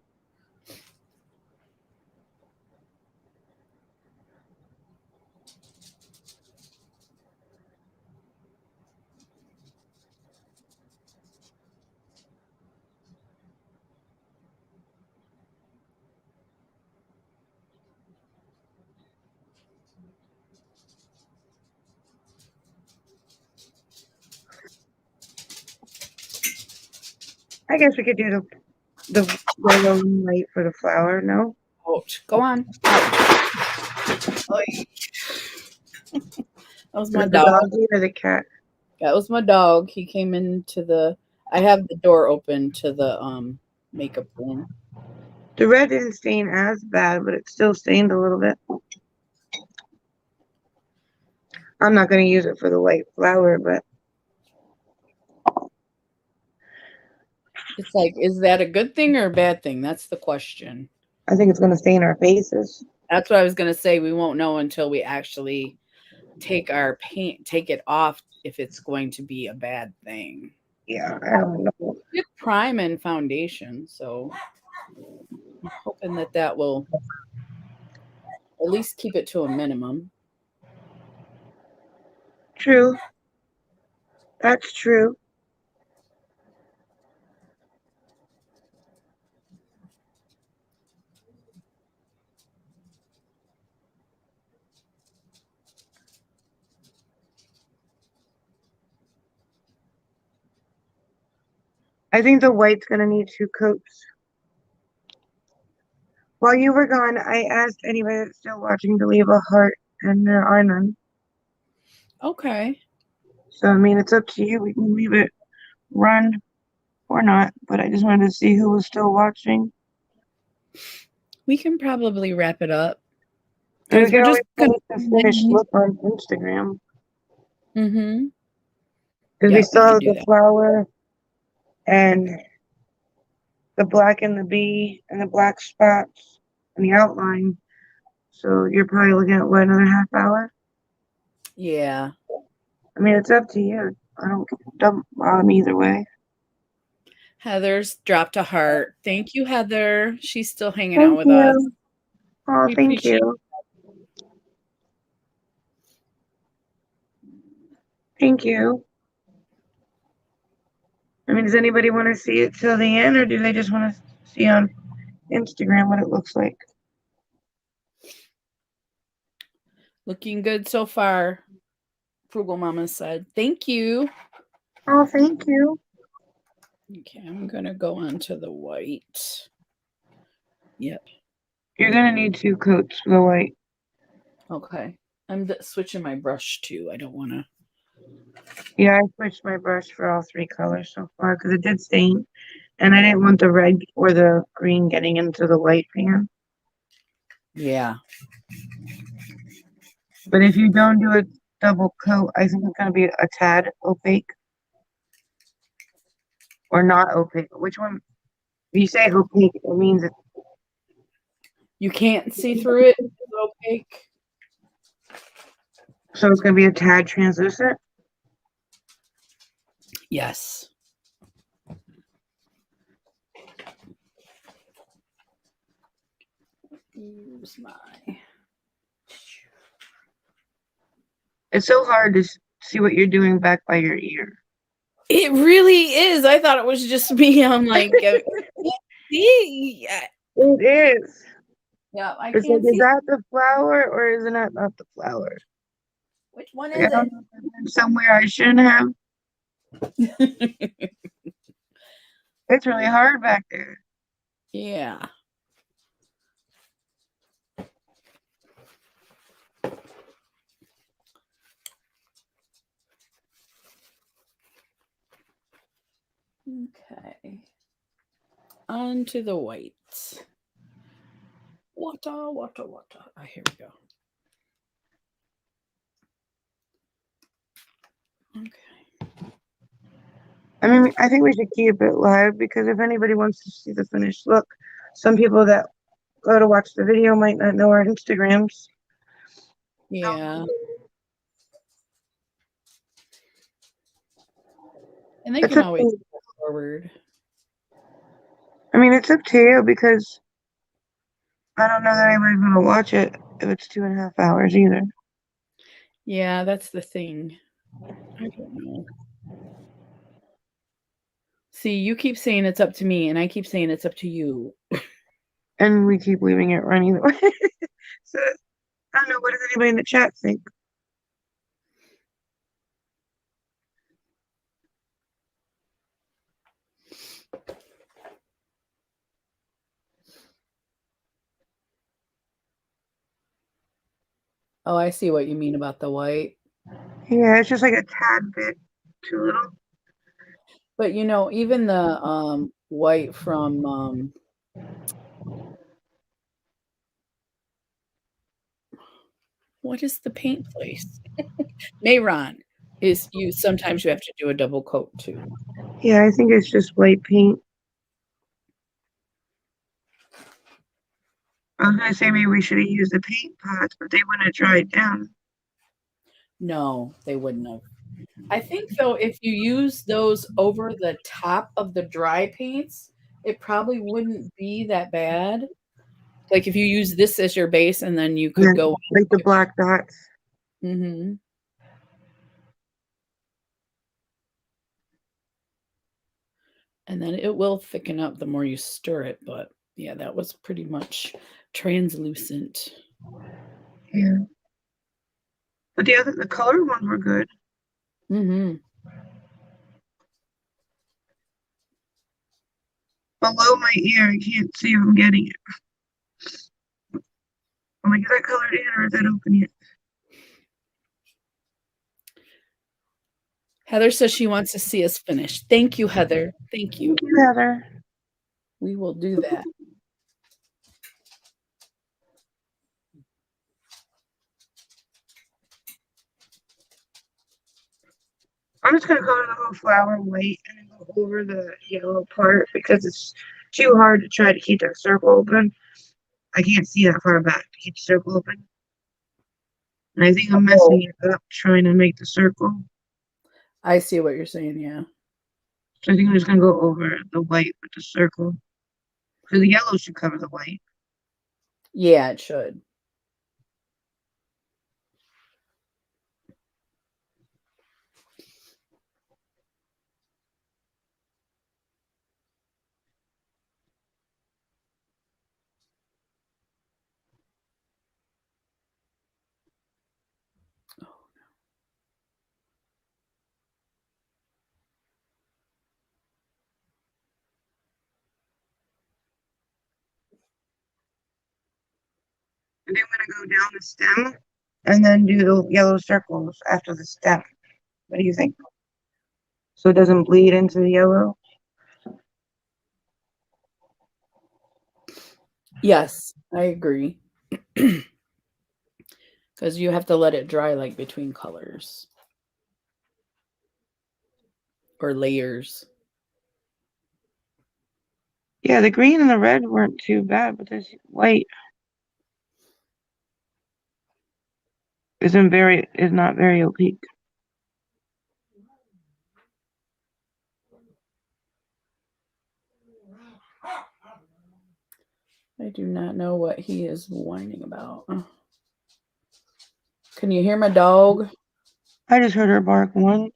S2: I guess we could do the yellow and white for the flower. No,
S1: Ouch. Go on. Oy. That was my
S2: the
S1: dog.
S2: doggy or the cat.
S1: That was my dog. He came into the. I have the door open to the makeup room.
S2: The red didn't stain as bad, but it still stained a little bit. I'm not going to use it for the white flower, but
S1: It's like, is that a good thing or a bad thing? That's the question.
S2: I think it's going to stain our faces.
S1: That's what I was gonna say. We won't know until we actually take our paint, take it off, if it's going to be a bad thing.
S2: Yeah, I don't know.
S1: It's prime and foundation, so I'm hoping that that will at least keep it to a minimum.
S2: True. That's true. I think the white's going to need 2 coats. While you were gone, I asked anybody that's still watching to leave a heart, and there are none.
S1: Okay.
S2: So, I mean, it's up to you. We can leave it run or not, but I just wanted to see who was still watching.
S1: We can probably wrap it up.
S2: And we
S1: Because
S2: can
S1: we're just
S2: always
S1: gonna.
S2: post the finished look on Instagram.
S1: Mm-hmm.
S2: Because we
S1: Yeah, we
S2: still
S1: could
S2: have
S1: do
S2: the
S1: that.
S2: flower and the black and the bee and the black spots and the outline. So you're probably looking at what, another half hour?
S1: Yeah.
S2: I mean, it's up to you. I don't bother me either way.
S1: Heather's dropped a heart. Thank you, Heather. She's still hanging out
S2: Thank
S1: with us.
S2: you. Oh,
S1: We
S2: thank
S1: appreciate
S2: you. Thank you. I mean, does anybody want to see it till the end, or do they just want to see on Instagram what it looks like?
S1: looking good so far. Frugal Mama said, "Thank you."
S2: Oh, thank you.
S1: Okay, I'm gonna go on to the white. Yep.
S2: You're gonna need 2 coats for the white.
S1: Okay. I'm switching my brush too. I don't want to.
S2: Yeah, I switched my brush for all 3 colors so far because it did stain, and I didn't want the red or the green getting into the white pan.
S1: Yeah.
S2: But if you don't do a double coat, I think it's gonna be a tad opaque or not opaque. Which one? When you say opaque, it means it's
S1: You can't see through it. It's opaque.
S2: so it's gonna be a tad translucent.
S1: Yes. Use my.
S2: It's so hard to see what you're doing back by your ear.
S1: It really is. I thought it was just me. I'm like, see.
S2: It is.
S1: Yeah, I
S2: It's like,
S1: can't
S2: is
S1: see.
S2: that the flower or is it not the flower?
S1: Which one
S2: Like, I
S1: is
S2: don't know if I've been somewhere I shouldn't have.
S1: it?
S2: It's really hard back there.
S1: Yeah. Okay. On to the whites. Water, water, water. Oh, here we go. Okay.
S2: I mean, I think we should keep it live because if anybody wants to see the finished look, some people that go to watch the video might not know our Instagrams.
S1: Yeah. And they
S2: It's
S1: can
S2: up
S1: always
S2: to,
S1: go forward.
S2: I mean, it's up to you because I don't know that anybody's gonna watch it if it's 2.5 hours either.
S1: Yeah, that's the thing. I don't know. See, you keep saying it's up to me, and I keep saying it's up to you.
S2: And we keep leaving it running. So I don't know. What does anybody in the chat think?
S1: Oh, I see what you mean about the white.
S2: Yeah, it's just like a tad bit too little.
S1: But you know, even the white from what is the paint place? Mayron is you sometimes you have to do a double coat too.
S2: Yeah, I think it's just white paint. I was gonna say maybe we should have used the paint pots, but they wouldn't have dried down.
S1: No, they wouldn't have. I think though, if you use those over the top of the dry paints, it probably wouldn't be that bad. Like if you use this as your base and then you
S2: Yeah,
S1: could go
S2: like the black dots.
S1: hmm and then it will thicken up the more you stir it, but yeah, that was pretty much translucent.
S2: Yeah, but the colored ones were good.
S1: hmm
S2: Below my ear, I can't see if I'm getting it. I'm like, is that colored in or is that open yet?
S1: Heather says she wants to see us finish. Thank you, Heather. Thank you.
S2: Thank you, Heather.
S1: We will do that.
S2: I'm just gonna color the whole flower white and then go over the yellow part because it's too hard to try to keep that circle open. I can't see that far back to keep the circle open. And I think I'm
S1: Oh,
S2: messing it up trying to make the circle.
S1: I see what you're saying. Yeah.
S2: So I think I'm just gonna go over the white with the circle. So the yellow should cover the white.
S1: Yeah, it should.
S2: And then I'm gonna go down the stem and then do the yellow circles after the stem. What do you think? So it doesn't bleed into the yellow?
S1: Yes, I agree. Because you have to let it dry like between colors or layers.
S2: Yeah, the green and the red weren't too bad, but this white is not very opaque.
S1: I do not know what he is whining about. Can you hear my dog?
S2: I just heard her bark once.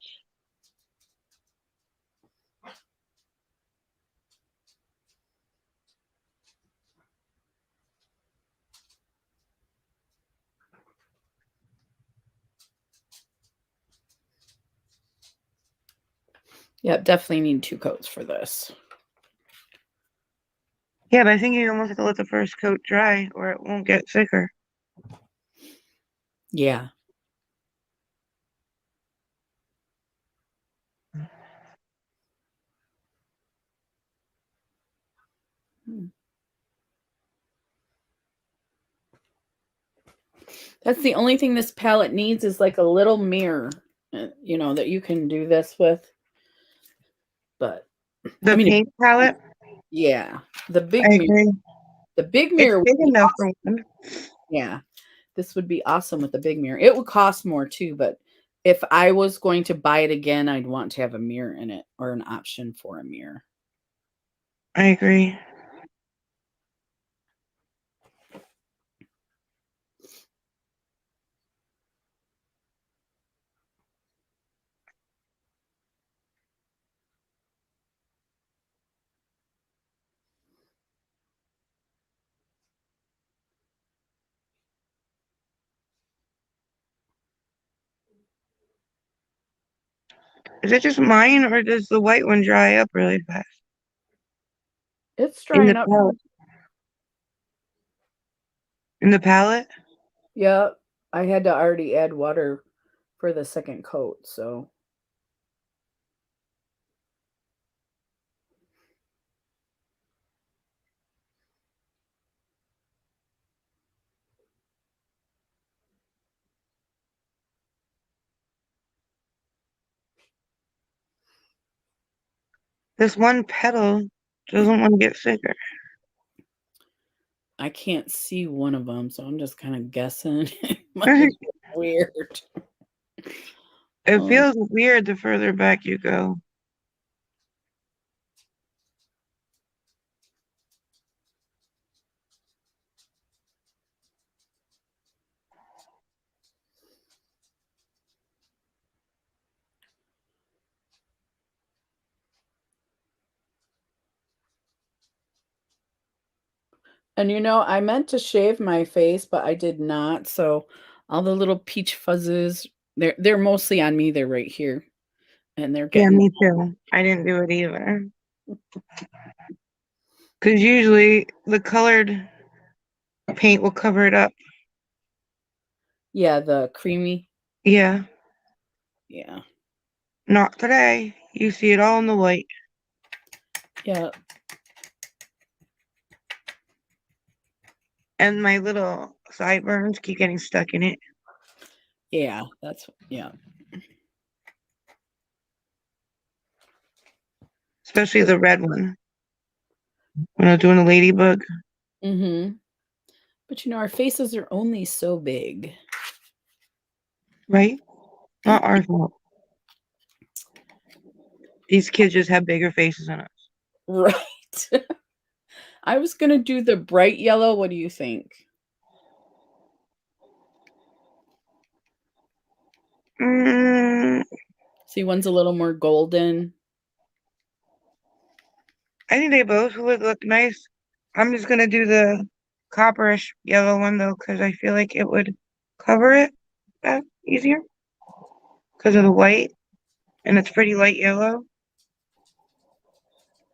S1: Yep, definitely need 2 coats for this.
S2: Yeah, but I think you almost have to let the first coat dry or it won't get thicker.
S1: Yeah. That's the only thing this palette needs is like a little mirror, that you can do this with. But
S2: The
S1: I mean,
S2: paint palette,
S1: yeah, the
S2: I
S1: big mirror.
S2: agree.
S1: The big
S2: It's
S1: mirror would
S2: big
S1: be
S2: enough
S1: awesome.
S2: for one.
S1: Yeah, this would be awesome with the big mirror. It would cost more too, but if I was going to buy it again, I'd want to have a mirror in it or an option for a mirror.
S2: I agree. Is it just mine or does the white one dry up really fast?
S1: It's
S2: In the
S1: drying up.
S2: palette. In the palette?
S1: Yeah, I had to already add water for the second coat, so
S2: This one petal doesn't want to get thicker.
S1: I can't see one of them, so I'm just kind of guessing. It might look weird.
S2: It
S1: Oh,
S2: feels weird the further back you go.
S1: and I meant to shave my face, but I did not. So all the little peach fuzzes, they're mostly on me. They're right here, and they're
S2: Yeah,
S1: getting
S2: me too. I didn't do it either. Because usually the colored paint will cover it up.
S1: yeah, the creamy.
S2: Yeah,
S1: Yeah,
S2: not today. You see it all in the white.
S1: yeah,
S2: And my little sideburns keep getting stuck in it.
S1: yeah. Yeah.
S2: Especially the red one. When I was doing a ladybug.
S1: Mm-hmm. But our faces are only so big.
S2: Right? Not our fault. These kids just have bigger faces than us.
S1: Right. I was gonna do the bright yellow. What do you think?
S2: Mm,
S1: See, one's a little more golden.
S2: I think they both would look nice. I'm just gonna do the copperish yellow one though, because I feel like it would cover it easier because of the white, and it's pretty light yellow.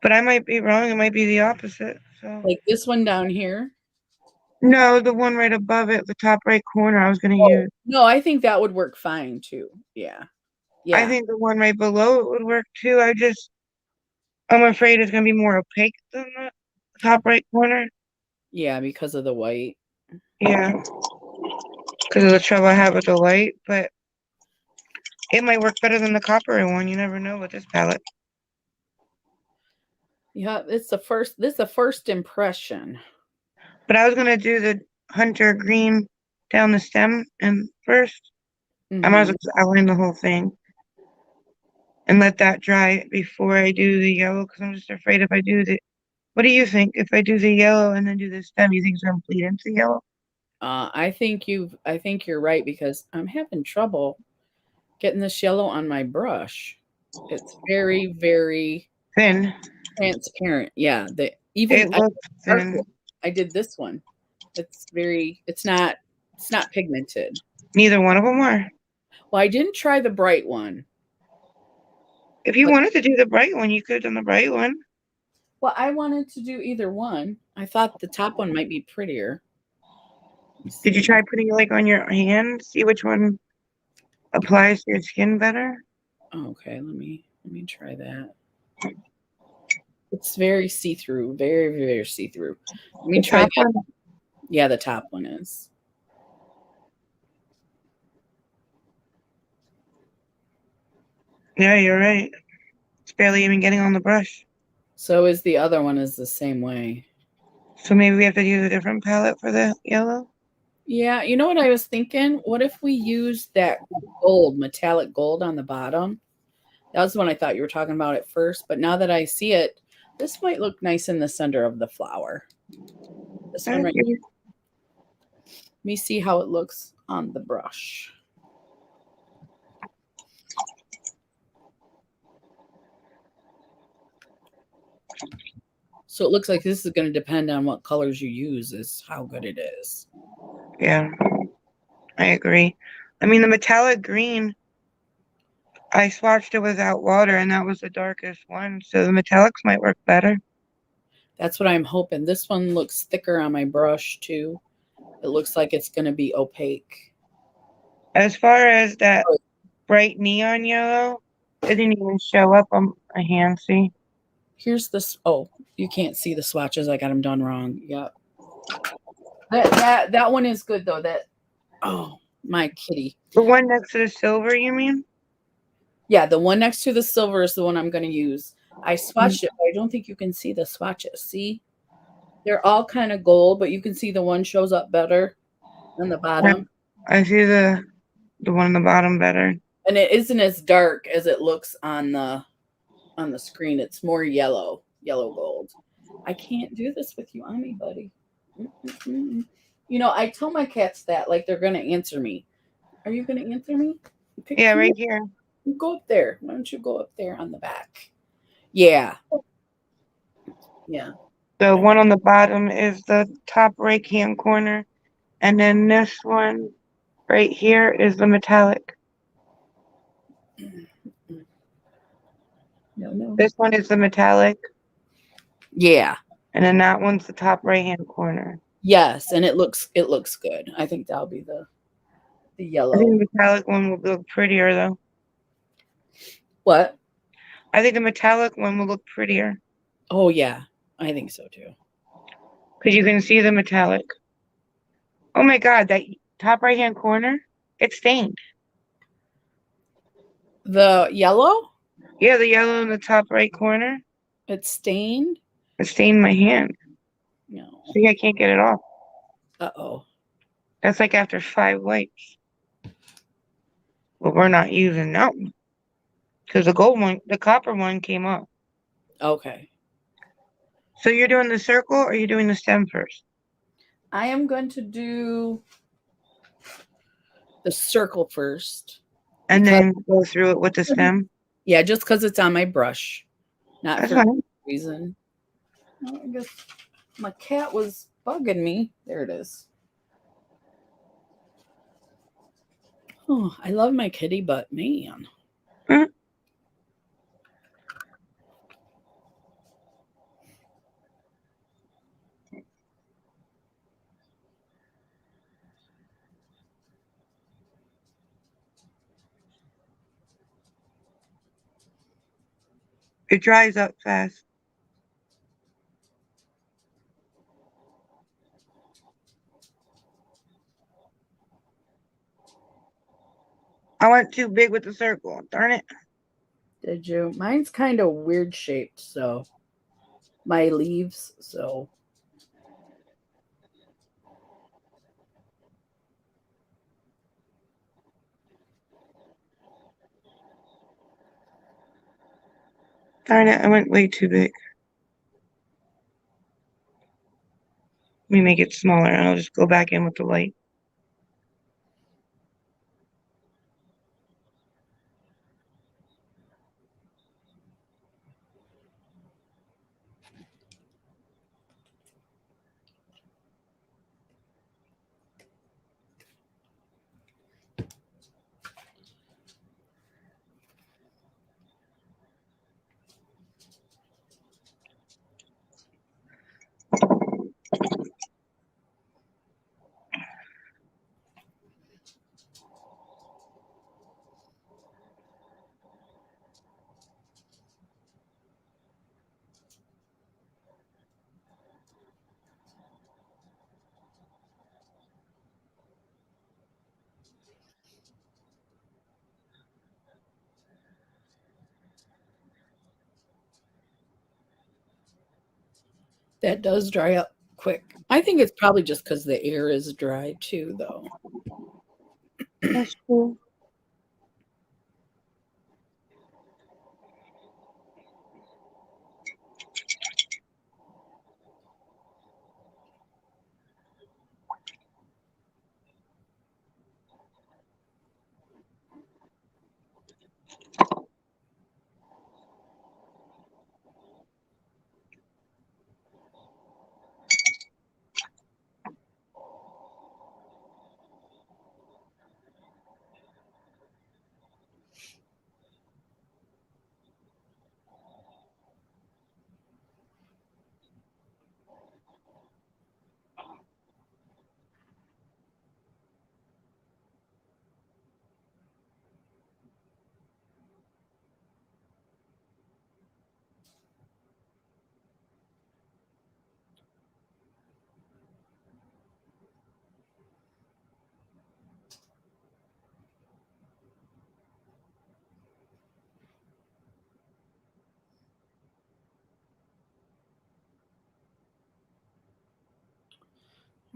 S2: But I might be wrong. It might be the opposite. So
S1: Like this one down here.
S2: no, the one right above it, the top right corner, I was gonna
S1: Oh,
S2: use.
S1: no, I think that would work fine too. Yeah.
S2: I
S1: Yeah.
S2: think the one right below it would work too. I'm afraid it's gonna be more opaque than the top right corner.
S1: Yeah, because of the white.
S2: Yeah, because of the trouble I have with the light, but it might work better than the copper one. You never know with this palette.
S1: Yeah, it's the first this is the first impression.
S2: But I was gonna do the hunter green down the stem and first. I might as well
S1: Mhm.
S2: just outline the whole thing and let that dry before I do the yellow because I'm just afraid if I do the. What do you think? If I do the yellow and then do the stem, you think it's gonna bleed into yellow?
S1: I think you're right because I'm having trouble getting this yellow on my brush. It's very, very
S2: Thin.
S1: transparent. Yeah, the even
S2: It
S1: I
S2: looks
S1: dark
S2: thin.
S1: one, I did this one. It's not pigmented.
S2: Neither one of them are.
S1: Well, I didn't try the bright one,
S2: If you
S1: but
S2: wanted to do the bright one, you could have done the bright one.
S1: well, I wanted to do either one. I thought the top one might be prettier. Let me
S2: Did you
S1: see.
S2: try putting it like on your hand? See which one applies to your skin better?
S1: Okay, let me try that. It's very see-through, very, very see-through. Let me
S2: The
S1: try
S2: top
S1: that.
S2: one?
S1: Yeah, the top one is.
S2: Yeah, you're right. It's barely even getting on the brush.
S1: So is the other one is the same way.
S2: So maybe we have to use a different palette for the yellow.
S1: Yeah, you know what I was thinking? What if we use that gold, metallic gold on the bottom? That was the one I thought you were talking about at first, but now that I see it, this might look nice in the center of the flower. This one right here. Let me see how it looks on the brush. So it looks like this is going to depend on what colors you use, is how good it is.
S2: Yeah, I agree. I mean, the metallic green, I swatched it without water, and that was the darkest one. So the metallics might work better.
S1: That's what I'm hoping. This one looks thicker on my brush too. It looks like it's going to be opaque.
S2: As far as that bright neon yellow, it didn't even show up on my hand. See,
S1: Here's this. Oh, you can't see the swatches. I got them done wrong. Yep. That one is good though. That oh my kitty.
S2: the one next to the silver, you mean?
S1: Yeah, the one next to the silver is the one I'm going to use. I
S2: Mm,
S1: swatched it, but I don't think you can see the swatches. See, they're all kind of gold, but you can see the one shows up better on the
S2: yeah,
S1: bottom,
S2: I see the one on the bottom better.
S1: and it isn't as dark as it looks on the screen. It's more yellow gold. I can't do this with you on me, buddy. Mm-mm-mm. You know, I tell my cats that like they're going to answer me. Are you going to answer me?
S2: Yeah,
S1: Come
S2: right
S1: here.
S2: here.
S1: Go up there. Why don't you go up there on the back? Yeah. Yeah.
S2: The one on the bottom is the top right hand corner, and then this one right here is the metallic.
S1: No, no.
S2: This one is the metallic,
S1: Yeah.
S2: and then that one's the top right hand corner.
S1: Yes, and it looks good. I think that'll be the
S2: I think
S1: yellow.
S2: the metallic one will look prettier though.
S1: What?
S2: I think the metallic one will look prettier
S1: Oh yeah. I think so too.
S2: because you can see the metallic. Oh my God, that top right hand corner, it's stained.
S1: The yellow?
S2: Yeah, the yellow in the top right corner,
S1: It's stained?
S2: it stained my hand.
S1: No.
S2: See, I can't get it off.
S1: Uh-oh.
S2: That's like after 5 wipes. But we're not using that one. because the gold one, the copper one came up.
S1: Okay.
S2: So you're doing the circle or you're doing the stem first?
S1: I am going to do the circle first
S2: And
S1: because
S2: then go through it with the stem?
S1: yeah, just because it's on my brush, not
S2: That's
S1: for any
S2: fine.
S1: reason. Well, I guess my cat was bugging me. There it is. Oh, I love my kitty, but man.
S2: Mm. It dries up fast. I went too big with the circle. Darn it.
S1: Did you? Mine's kind of weird shaped, so my leaves, so
S2: Darn it. I went way too big. Let me make it smaller and I'll just go back in with the light.
S1: that does dry up quick. I think it's probably just because the air is dry too, though.
S2: That's cool.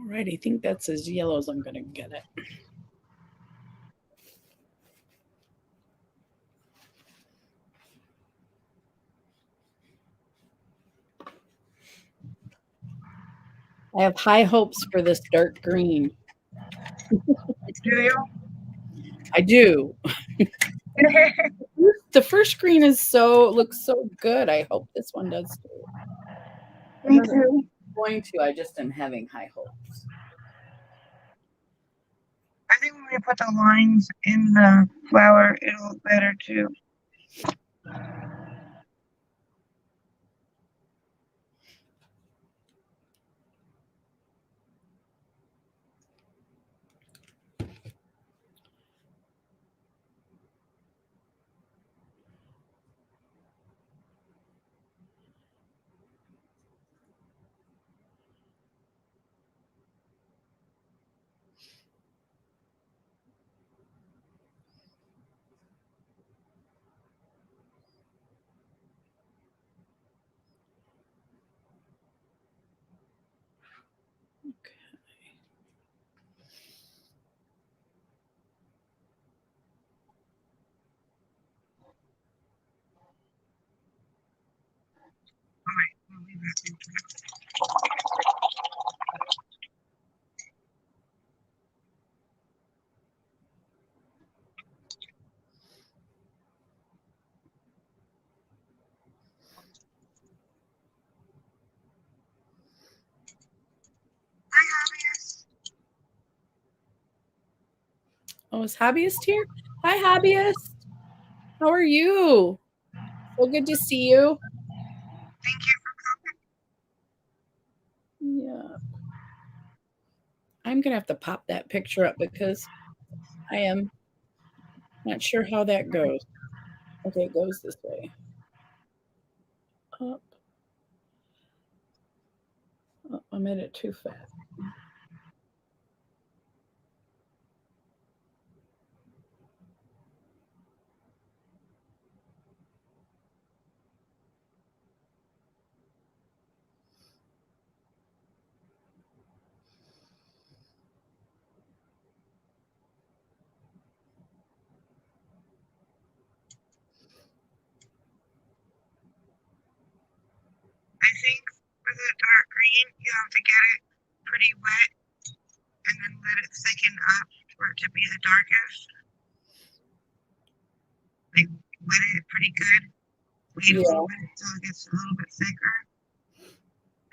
S1: All right, I think that's as yellow as I'm going to get it. I have high hopes for this dark green.
S2: Do you?
S1: I do. The first green is looks so good. I hope this one does too. I
S2: Me
S1: wasn't
S2: too.
S1: going to. I just am having high hopes.
S2: I think when we put the lines in the flower, it'll look better too.
S1: Oh, is Hobbyist here? Hi, Hobbyist. How are you? So good to see you. Yeah. I'm going to have to pop that picture up because I am not sure how that goes. Okay, it goes this way. Up. Oh, I made it too fast.
S2: I think with a dark green, you have to get it pretty wet and then let it thicken up for it to be the darkest. Like wet it pretty good, wait a little bit until it gets a little bit thicker,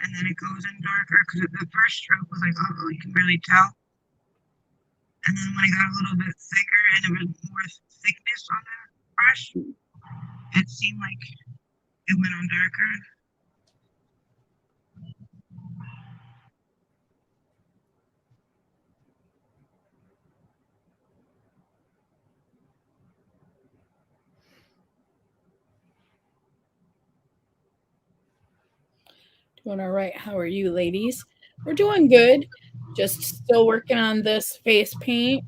S2: and then it goes in darker because the first stroke was like, oh, you can really tell. And then when it got a little bit thicker and there was more thickness on the brush, it seemed like it went on darker.
S1: Doing all right. How are you, ladies? We're doing good. Just still working on this face paint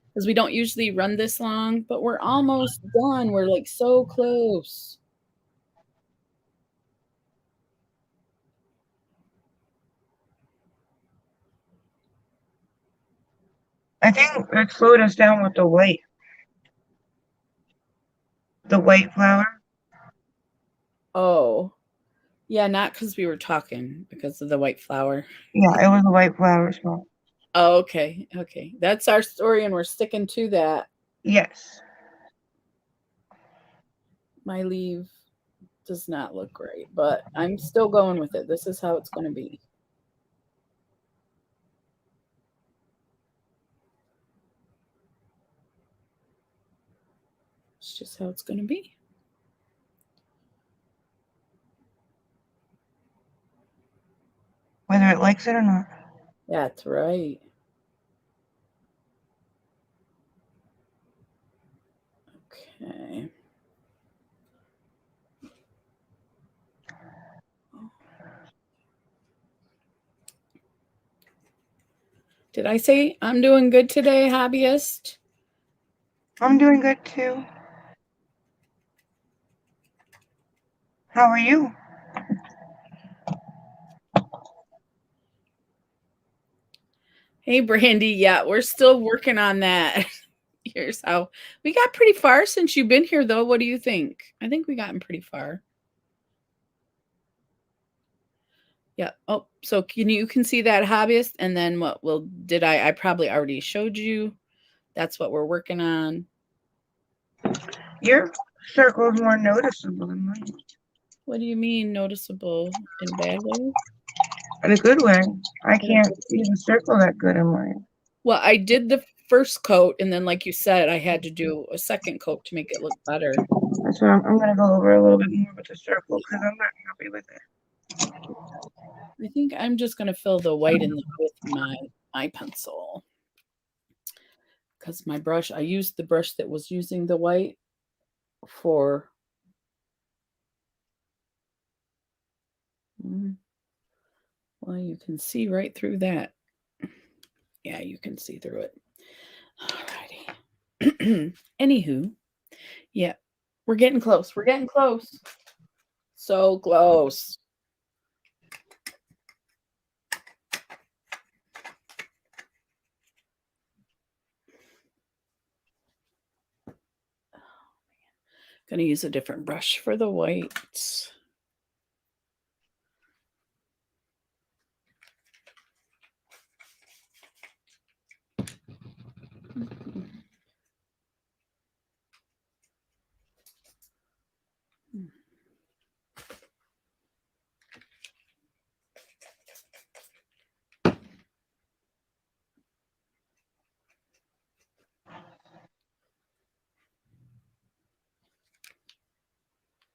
S1: because we don't usually run this long, but we're almost done. We're like so close.
S2: I think it slowed us down with the white flour.
S1: Oh, yeah, not because we were talking, because of the white flour.
S2: Yeah, it was the white flour smell.
S1: Oh, okay. Okay. That's our story, and we're sticking to that.
S2: Yes.
S1: My leave does not look great, but I'm still going with it. This is how it's going to be. It's just how it's going to be.
S2: Whether it likes it or not.
S1: That's right. Okay. Did I say I'm doing good today, hobbyist?
S2: I'm doing good too. How are you?
S1: Hey, Brandy. Yeah, we're still working on that. Here's how we got pretty far since you've been here, though. What do you think? I think we gotten pretty far. Yeah. Oh, so you can see that, hobbyist, and then what will did I probably already showed you. That's what we're working on.
S2: Your circle is more noticeable than mine.
S1: What do you mean noticeable in a bad way?
S2: In a good way. I can't see the circle that good in mine.
S1: Well, I did the first coat, and then, like you said, I had to do a second coat to make it look better.
S2: That's why I'm going to go over a little bit more with the circle because I'm not happy with it.
S1: I think I'm just going to fill the white in with my pencil because my brush, I used the brush that was using the white for. Well, you can see right through that. Yeah, you can see through it. Alrighty. Anywho, yeah, we're getting close. We're getting close. So close. Gonna use a different brush for the whites.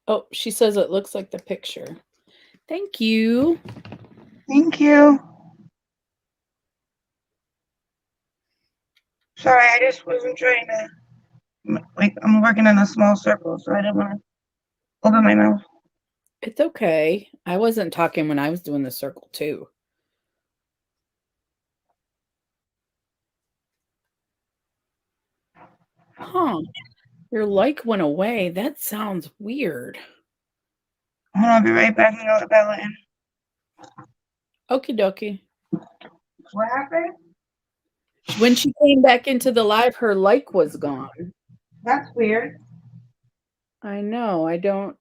S1: Oh, she says it looks like the picture. Thank you.
S2: Thank you. Sorry, I just wasn't trying to, like, I'm working in a small circle, so I didn't want to open my mouth.
S1: It's okay. I wasn't talking when I was doing the circle too. Huh. Your like went away. That sounds weird.
S2: I'll be right back. I'm gonna let Bella in.
S1: Okie dokie.
S2: What happened?
S1: When she came back into the live, her like was gone.
S2: That's weird.
S1: I know. I don't.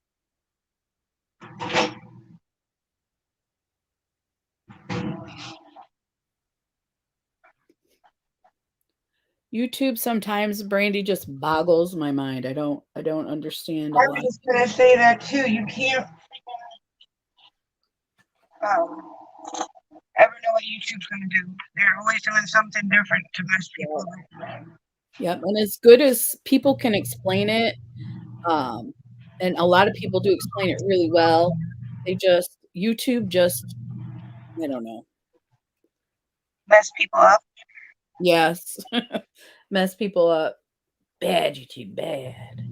S1: YouTube sometimes, Brandy, just boggles my mind. I don't understand a
S2: I was
S1: lot.
S2: just gonna say that too. You can't um, ever know what YouTube's gonna do. They're always doing something different to mess people up.
S1: Yep. And as good as people can explain it, and a lot of people do explain it really well, YouTube just, I don't know.
S2: Mess people up.
S1: Yes. Mess people up. Bad YouTube, bad.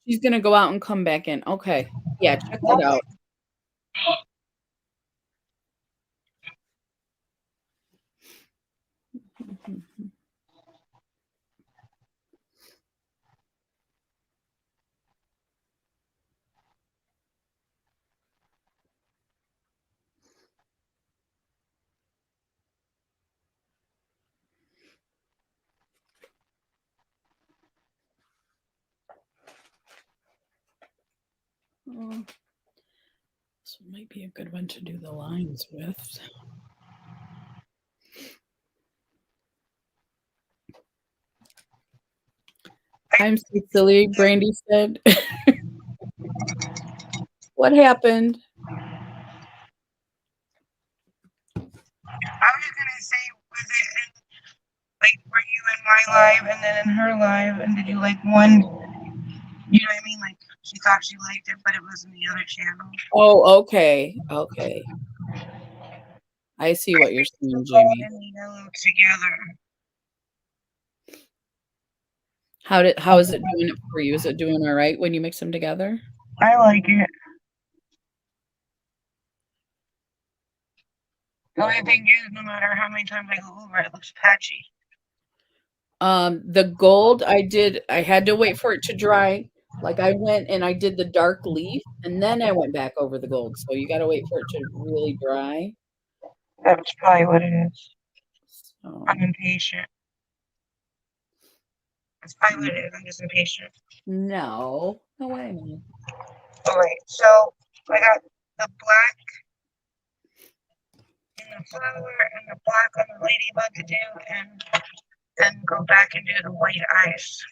S1: She's gonna go out and come back in. Okay. Yeah, check that out. Oh, this might be a good one to do the lines with. I'm so silly, Brandy said. What happened?
S2: I was just gonna say, was it in, like, were you in my live and then in her live, and did you like one? You know what I mean? Like, she thought she liked it, but it was in the other channel.
S1: Oh, okay. Okay. I see what you're saying,
S2: The gold
S1: Jamie.
S2: and the yellow together.
S1: How is it doing it for you? Is it doing all right when you mix them together?
S2: I like it. The only thing is, no matter how many times I go over it, it looks patchy.
S1: The gold I had to wait for it to dry. Like I went and I did the dark leaf and then I went back over the gold. So you gotta wait for it to really dry.
S2: That's probably what it is. I'm
S1: So
S2: impatient. That's probably what it is. I'm just impatient.
S1: no. No way.
S2: All right, so I got the black and the flower and the black on the ladybug to do, and then go back and do the white eyes.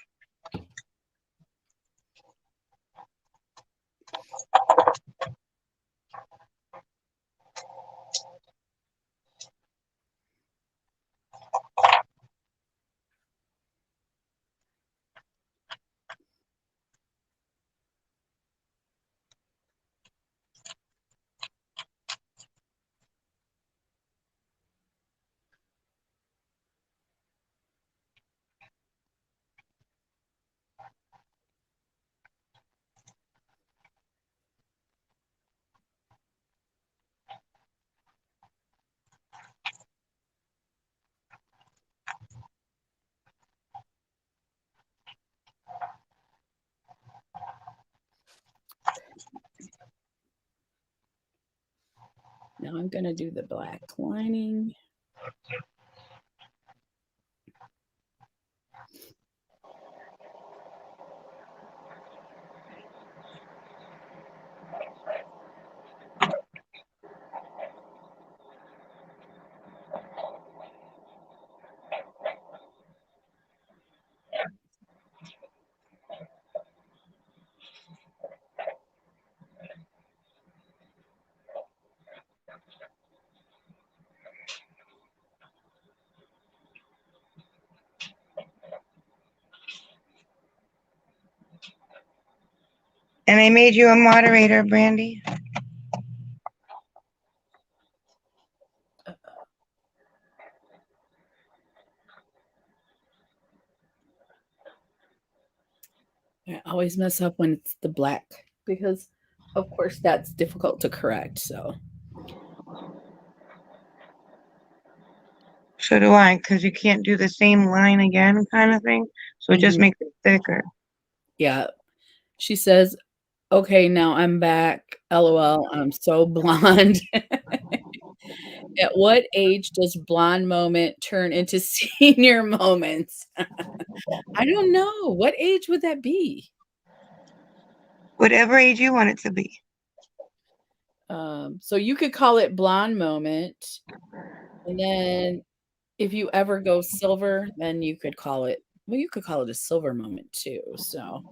S1: Now I'm gonna do the black lining.
S2: And I made you a moderator, Brandy.
S1: I always mess up when it's the black because, of course, that's difficult to correct. So,
S2: So do I, because you can't do the same line again, kind of thing. So it just
S1: mhm.
S2: makes it thicker.
S1: Yeah. She says, okay, now I'm back. LOL. I'm so blonde. At what age does blonde moment turn into senior moments? I don't know. What age would that be?
S2: Whatever age you want it to be.
S1: So you could call it blonde moment. And then if you ever go silver, then you could call it, well, you could call it a silver moment too. So,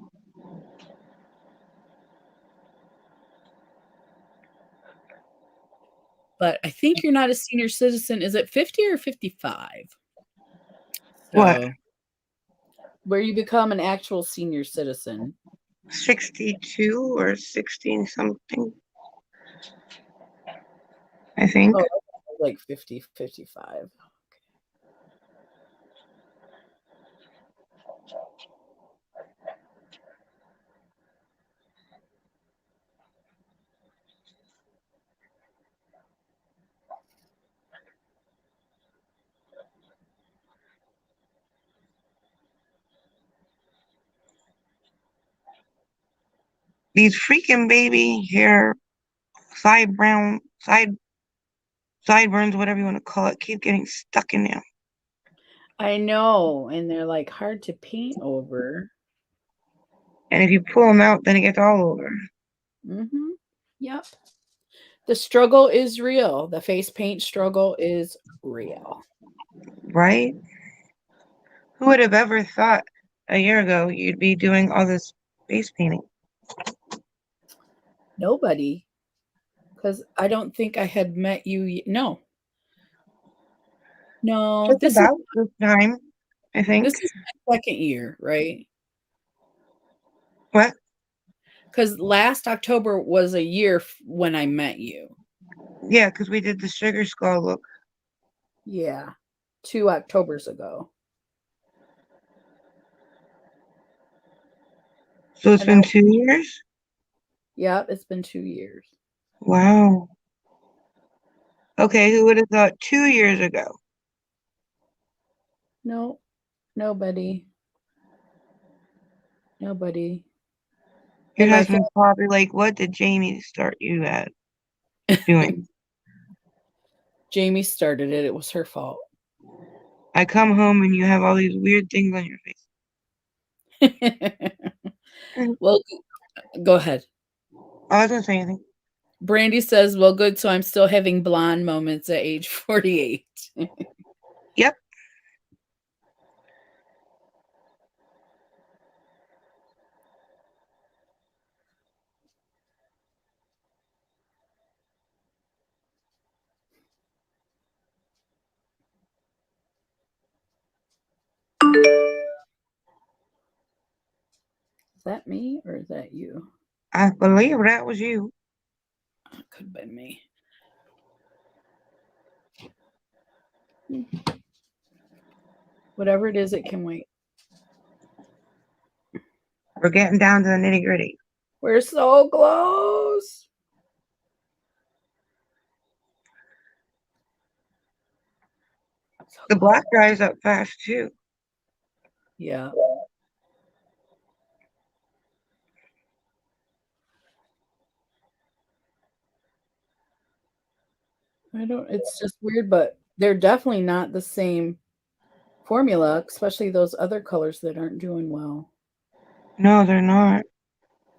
S1: but I think you're not a senior citizen. Is it 50 or 55?
S2: What?
S1: So, where you become an actual senior citizen.
S2: 62 or 16 something, I think.
S1: Oh, like 50, 55.
S2: These freaking baby hair side brown sideburns, whatever you want to call it, keep getting stuck in there.
S1: I know, and they're like hard to paint over.
S2: And if you pull them out, then it gets all over.
S1: Mhm. Yep. The struggle is real. The face paint struggle is real.
S2: Right? Who would have ever thought a year ago you'd be doing all this face painting?
S1: Nobody, because I don't think I had met you. No, no.
S2: Just about this time, I think.
S1: This is my second year, right?
S2: What?
S1: Because last October was a year when I met you.
S2: Yeah, because we did the sugar skull look.
S1: Yeah, 2 Octobers ago.
S2: So it's
S1: And I,
S2: been 2 years?
S1: yeah, it's been 2 years.
S2: Wow. Okay, who would have thought 2 years ago?
S1: No, nobody, nobody.
S2: Your
S1: And my
S2: husband's probably like, what did Jamie start you at
S1: family,
S2: doing?
S1: Jamie started it. It was her fault.
S2: I come home and you have all these weird things on your face.
S1: Well, go ahead.
S2: I wasn't saying anything.
S1: Brandy says, well, good. So I'm still having blonde moments at age 48.
S2: Yep.
S1: Is that me or is that you?
S2: I believe that was you.
S1: It could have been me. Whatever it is, it can wait.
S2: We're getting down to the nitty gritty.
S1: We're so close. So
S2: The
S1: close.
S2: black dries up fast too.
S1: Yeah. I don't, it's just weird, but they're definitely not the same formula, especially those other colors that aren't doing well.
S2: No, they're not.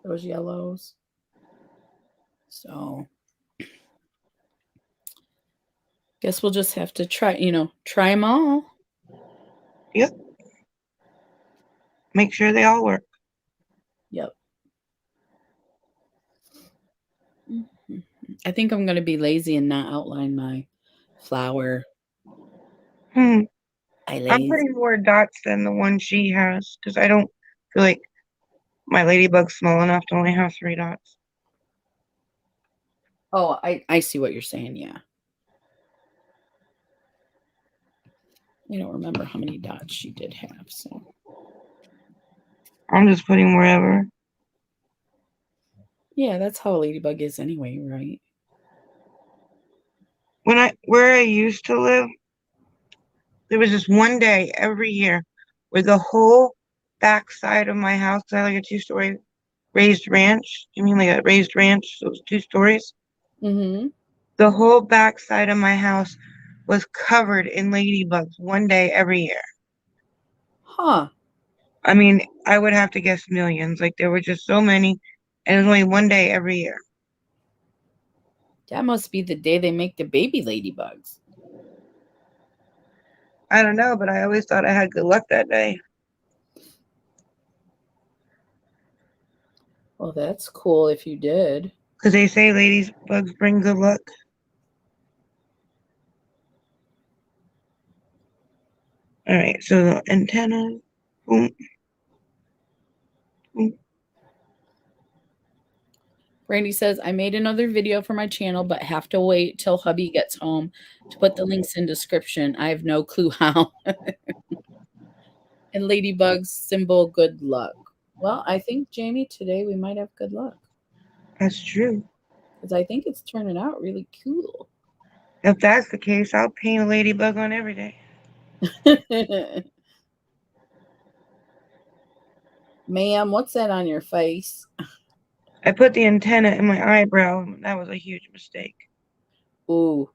S1: Those yellows. So guess we'll just have to try them all.
S2: Yep. Make sure they all work.
S1: Yep. I think I'm going to be lazy and not outline my flower.
S2: Hmm.
S1: I
S2: I'm
S1: lazy.
S2: putting more dots than the one she has because I don't feel like my ladybug's small enough to only have 3 dots.
S1: Oh, I see what you're saying. Yeah. I don't remember how many dots she did have. So
S2: I'm just putting wherever.
S1: yeah, that's how a ladybug is anyway, right?
S2: Where I used to live, there was just one day every year where the whole back side of my house, I had like a 2-story raised ranch. You mean like a raised ranch? So it was 2 stories.
S1: Mm-hmm.
S2: The whole back side of my house was covered in ladybugs one day every year.
S1: Huh.
S2: I mean, I would have to guess millions. Like there were just so many, and it was only one day every year.
S1: That must be the day they make the baby ladybugs.
S2: I don't know, but I always thought I had good luck that day.
S1: Well, that's cool if you did.
S2: Because they say ladybugs bring good luck. All right, so the antenna, boom, boom.
S1: Brandy says, I made another video for my channel, but have to wait till hubby gets home to put the links in description. I have no clue how. And Ladybug's symbol, good luck. Well, I think, Jamie, today we might have good luck.
S2: That's true.
S1: Because I think it's turning out really cool.
S2: If that's the case, I'll paint a ladybug on every day.
S1: Ma'am, what's that on your face?
S2: I put the antenna in my eyebrow. That was a huge mistake.
S1: Ooh.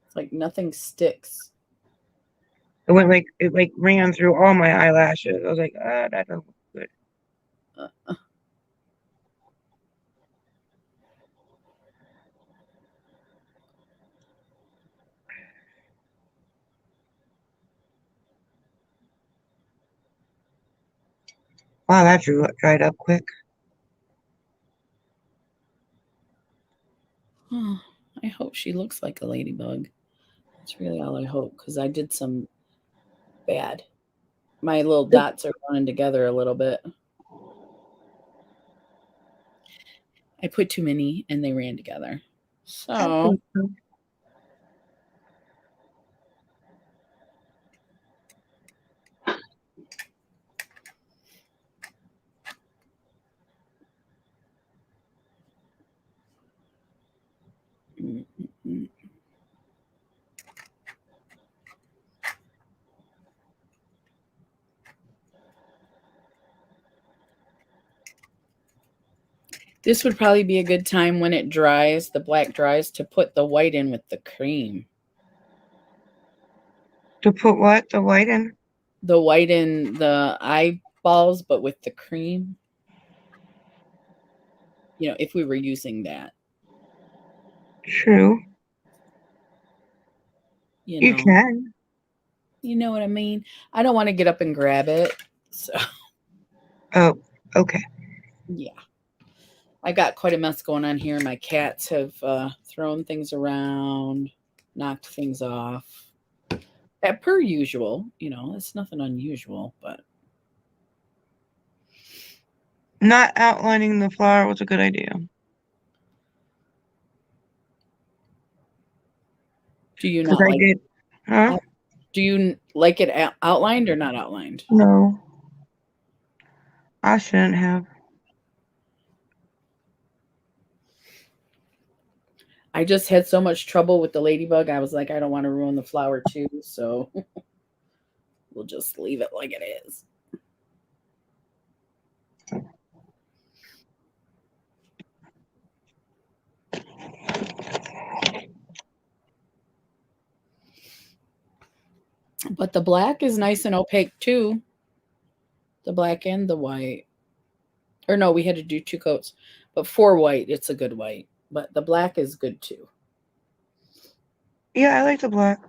S1: It's like nothing sticks.
S2: It ran through all my eyelashes. I was like, that doesn't look good. Wow, that dried up quick.
S1: Oh, I hope she looks like a ladybug. That's really all I hope, because I did some bad. My little dots are running together a little bit. I put too many and they ran together. So this would probably be a good time when it dries, the black dries, to put the white in with the cream.
S2: To put what? The white in?
S1: The white in the eyeballs, but with the cream. You know, if we were using that.
S2: True. You
S1: You
S2: can.
S1: know what I mean? I don't want to get up and grab it. So
S2: Oh, okay.
S1: yeah. I got quite a mess going on here. My cats have thrown things around, knocked things off. Per usual, it's nothing unusual, but
S2: Not outlining the flower was a good idea.
S1: do you
S2: Because
S1: not
S2: I
S1: like
S2: did. Huh?
S1: do you like it outlined or not outlined?
S2: No. I shouldn't have.
S1: I just had so much trouble with the ladybug. I was like, I don't want to ruin the flower too, so we'll just leave it like it is. But the black is nice and opaque too. The black and the white. Or no, we had to do 2 coats. But for white, it's a good white. But the black is good too.
S2: Yeah, I like the black.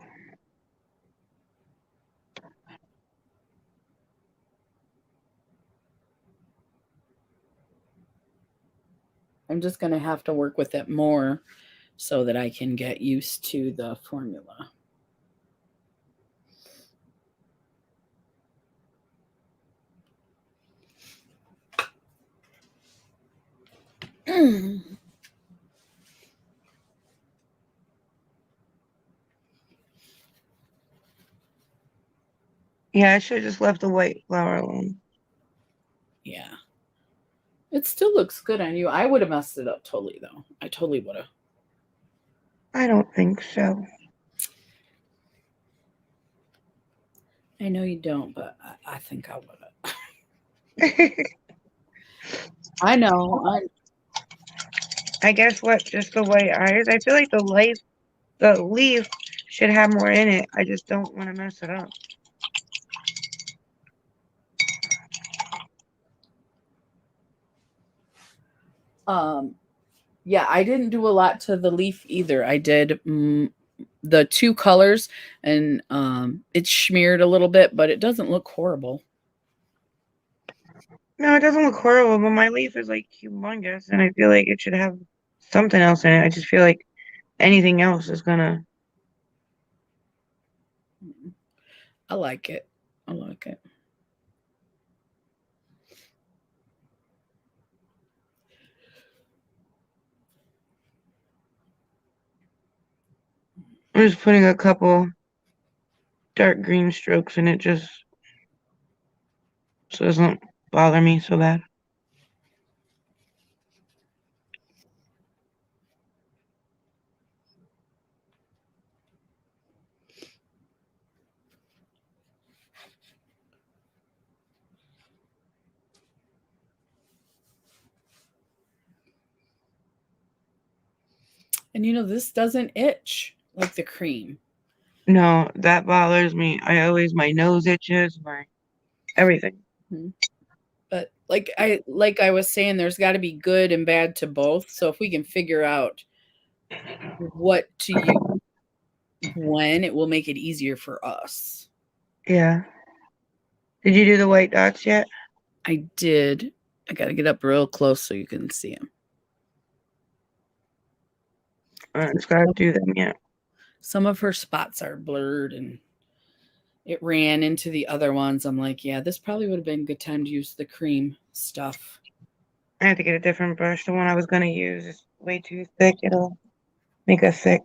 S1: I'm just going to have to work with it more so that I can get used to the formula.
S2: Yeah, I should have just left the white flower alone.
S1: Yeah. It still looks good on you. I would have messed it up totally, though. I totally would have.
S2: I don't think so.
S1: I know you don't, but I think I would have. I know.
S2: I guess what? Just the white eyes. I feel like the leaf should have more in it. I just don't want to mess it up.
S1: Yeah, I didn't do a lot to the leaf either. I did the two colors, and it smeared a little bit, but it doesn't look horrible.
S2: No, it doesn't look horrible, but my leaf is like humongous, and I feel like it should have something else in it. I just feel like anything else is gonna.
S1: I like it. I like it.
S2: I'm just putting a couple dark green strokes in it just so it doesn't bother me so bad.
S1: And this doesn't itch like the cream.
S2: No, that bothers me. My nose itches, my everything.
S1: Mhm. But like I was saying, there's got to be good and bad to both. So if we can figure out what to use when, it will make it easier for us.
S2: Yeah. Did you do the white dots yet?
S1: I did. I got to get up real close so you can see them.
S2: I just gotta do them yet.
S1: Some of her spots are blurred and it ran into the other ones. I'm like, yeah, this probably would have been a good time to use the cream stuff.
S2: I have to get a different brush. The one I was gonna use is way too thick. It'll make a thick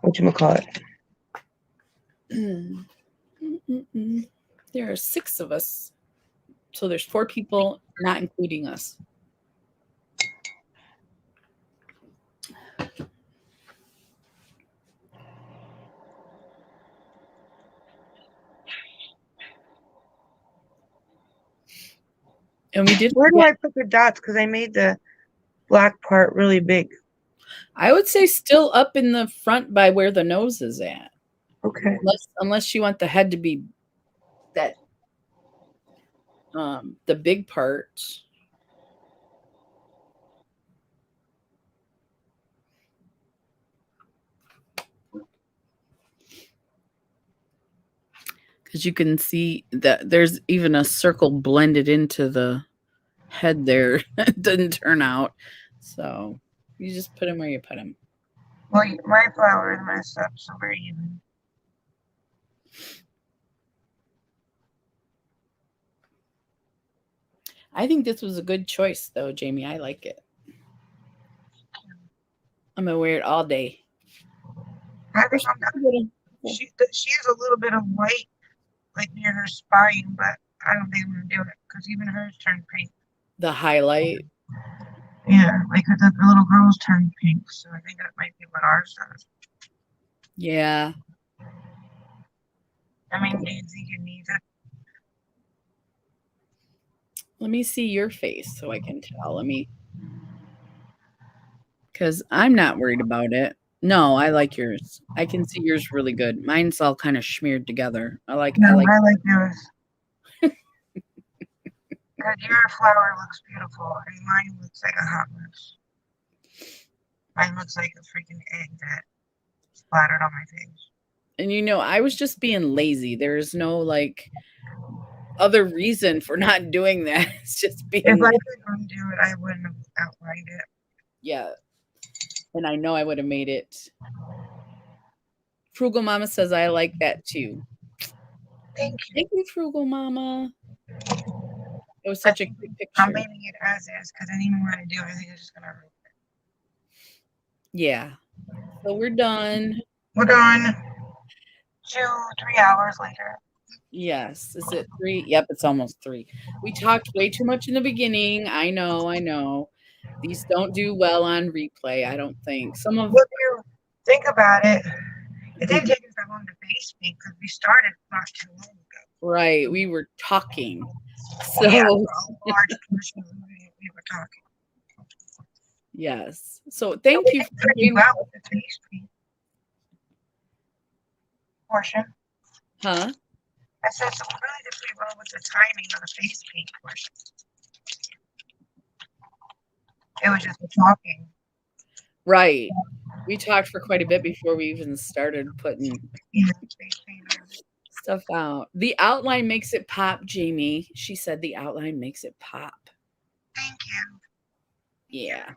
S2: whatchamacallit.
S1: There are 6 of us. So there's 4 people, not including us. And we did.
S2: Where do I put the dots? Because I made the black part really big.
S1: I would say still up in the front by where the nose is at.
S2: Okay.
S1: Unless you want the head to be that the big part. Because you can see that there's even a circle blended into the head there. It didn't turn out. So you just put them where you put them.
S2: Well, my flower is messed up, so we're even.
S1: I think this was a good choice, though, Jamie. I like it. I'm gonna wear it all day.
S2: I think she has a little bit of white like near her spine, but I don't think I'm gonna do it because even hers turned pink.
S1: The highlight.
S2: Yeah, like the little girls turned pink, so I think that might be what ours does.
S1: Yeah.
S2: I mean, do you think it needs it?
S1: Let me see your face so I can tell. Because I'm not worried about it. No, I like yours. I can see yours really good. Mine's all kind of smeared together.
S2: No, I like yours. Because your flower looks beautiful, and mine looks like a hot mess. Mine looks like a freaking egg that splattered on my face.
S1: And I was just being lazy. There's no other reason for not doing that. It's just being
S2: If I could undo it, I wouldn't have outlined it.
S1: Yeah. And I know I would have made it. Frugal Mama says I like that too.
S2: Thank you.
S1: Thank you, Frugal Mama. It was
S2: I
S1: such a
S2: think
S1: cute
S2: I'm
S1: picture.
S2: leaving it as is because I didn't even want to do it. I think it's just gonna.
S1: Yeah. So we're done.
S2: We're done. 2, 3 hours later.
S1: Yes. Is it 3? Yep, it's almost 3. We talked way too much in the beginning. I know, I know. These don't do well on replay, I don't think. Some of
S2: Well, if you think about it, it
S1: we
S2: didn't take us that long to face paint because we started not too long ago.
S1: right, we were talking.
S2: Yeah,
S1: So,
S2: for a large portion of it, we were talking.
S1: yes. So
S2: So
S1: thank
S2: we
S1: you
S2: did
S1: for
S2: pretty
S1: being
S2: well with the face paint portion.
S1: huh?
S2: I said, so we really did pretty well with the timing of the face paint portion. It was just the talking.
S1: Right. We talked for quite a bit before we even started putting
S2: Yeah, face paint.
S1: stuff out. The outline makes it pop, Jamie. She said the outline makes it pop.
S2: Thank you.
S1: Yeah.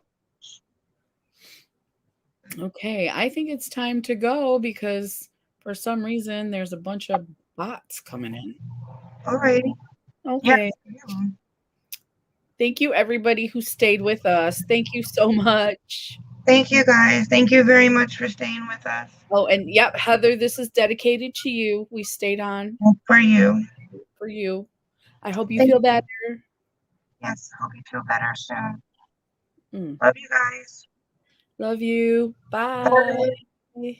S1: Okay, I think it's time to go because for some reason there's a bunch of bots coming in.
S2: Alrighty. Yes.
S1: Okay. Thank you everybody who stayed with us. Thank you so much.
S2: Thank you guys. Thank you very much for staying with us.
S1: Oh, and yep, Heather, this is dedicated to you. We stayed on
S2: And for you.
S1: for you. I hope you
S2: Thank
S1: feel
S2: you.
S1: better.
S2: Yes. Hope you feel better soon.
S1: Mm.
S2: Love you guys.
S1: Love you. Bye.
S2: Bye.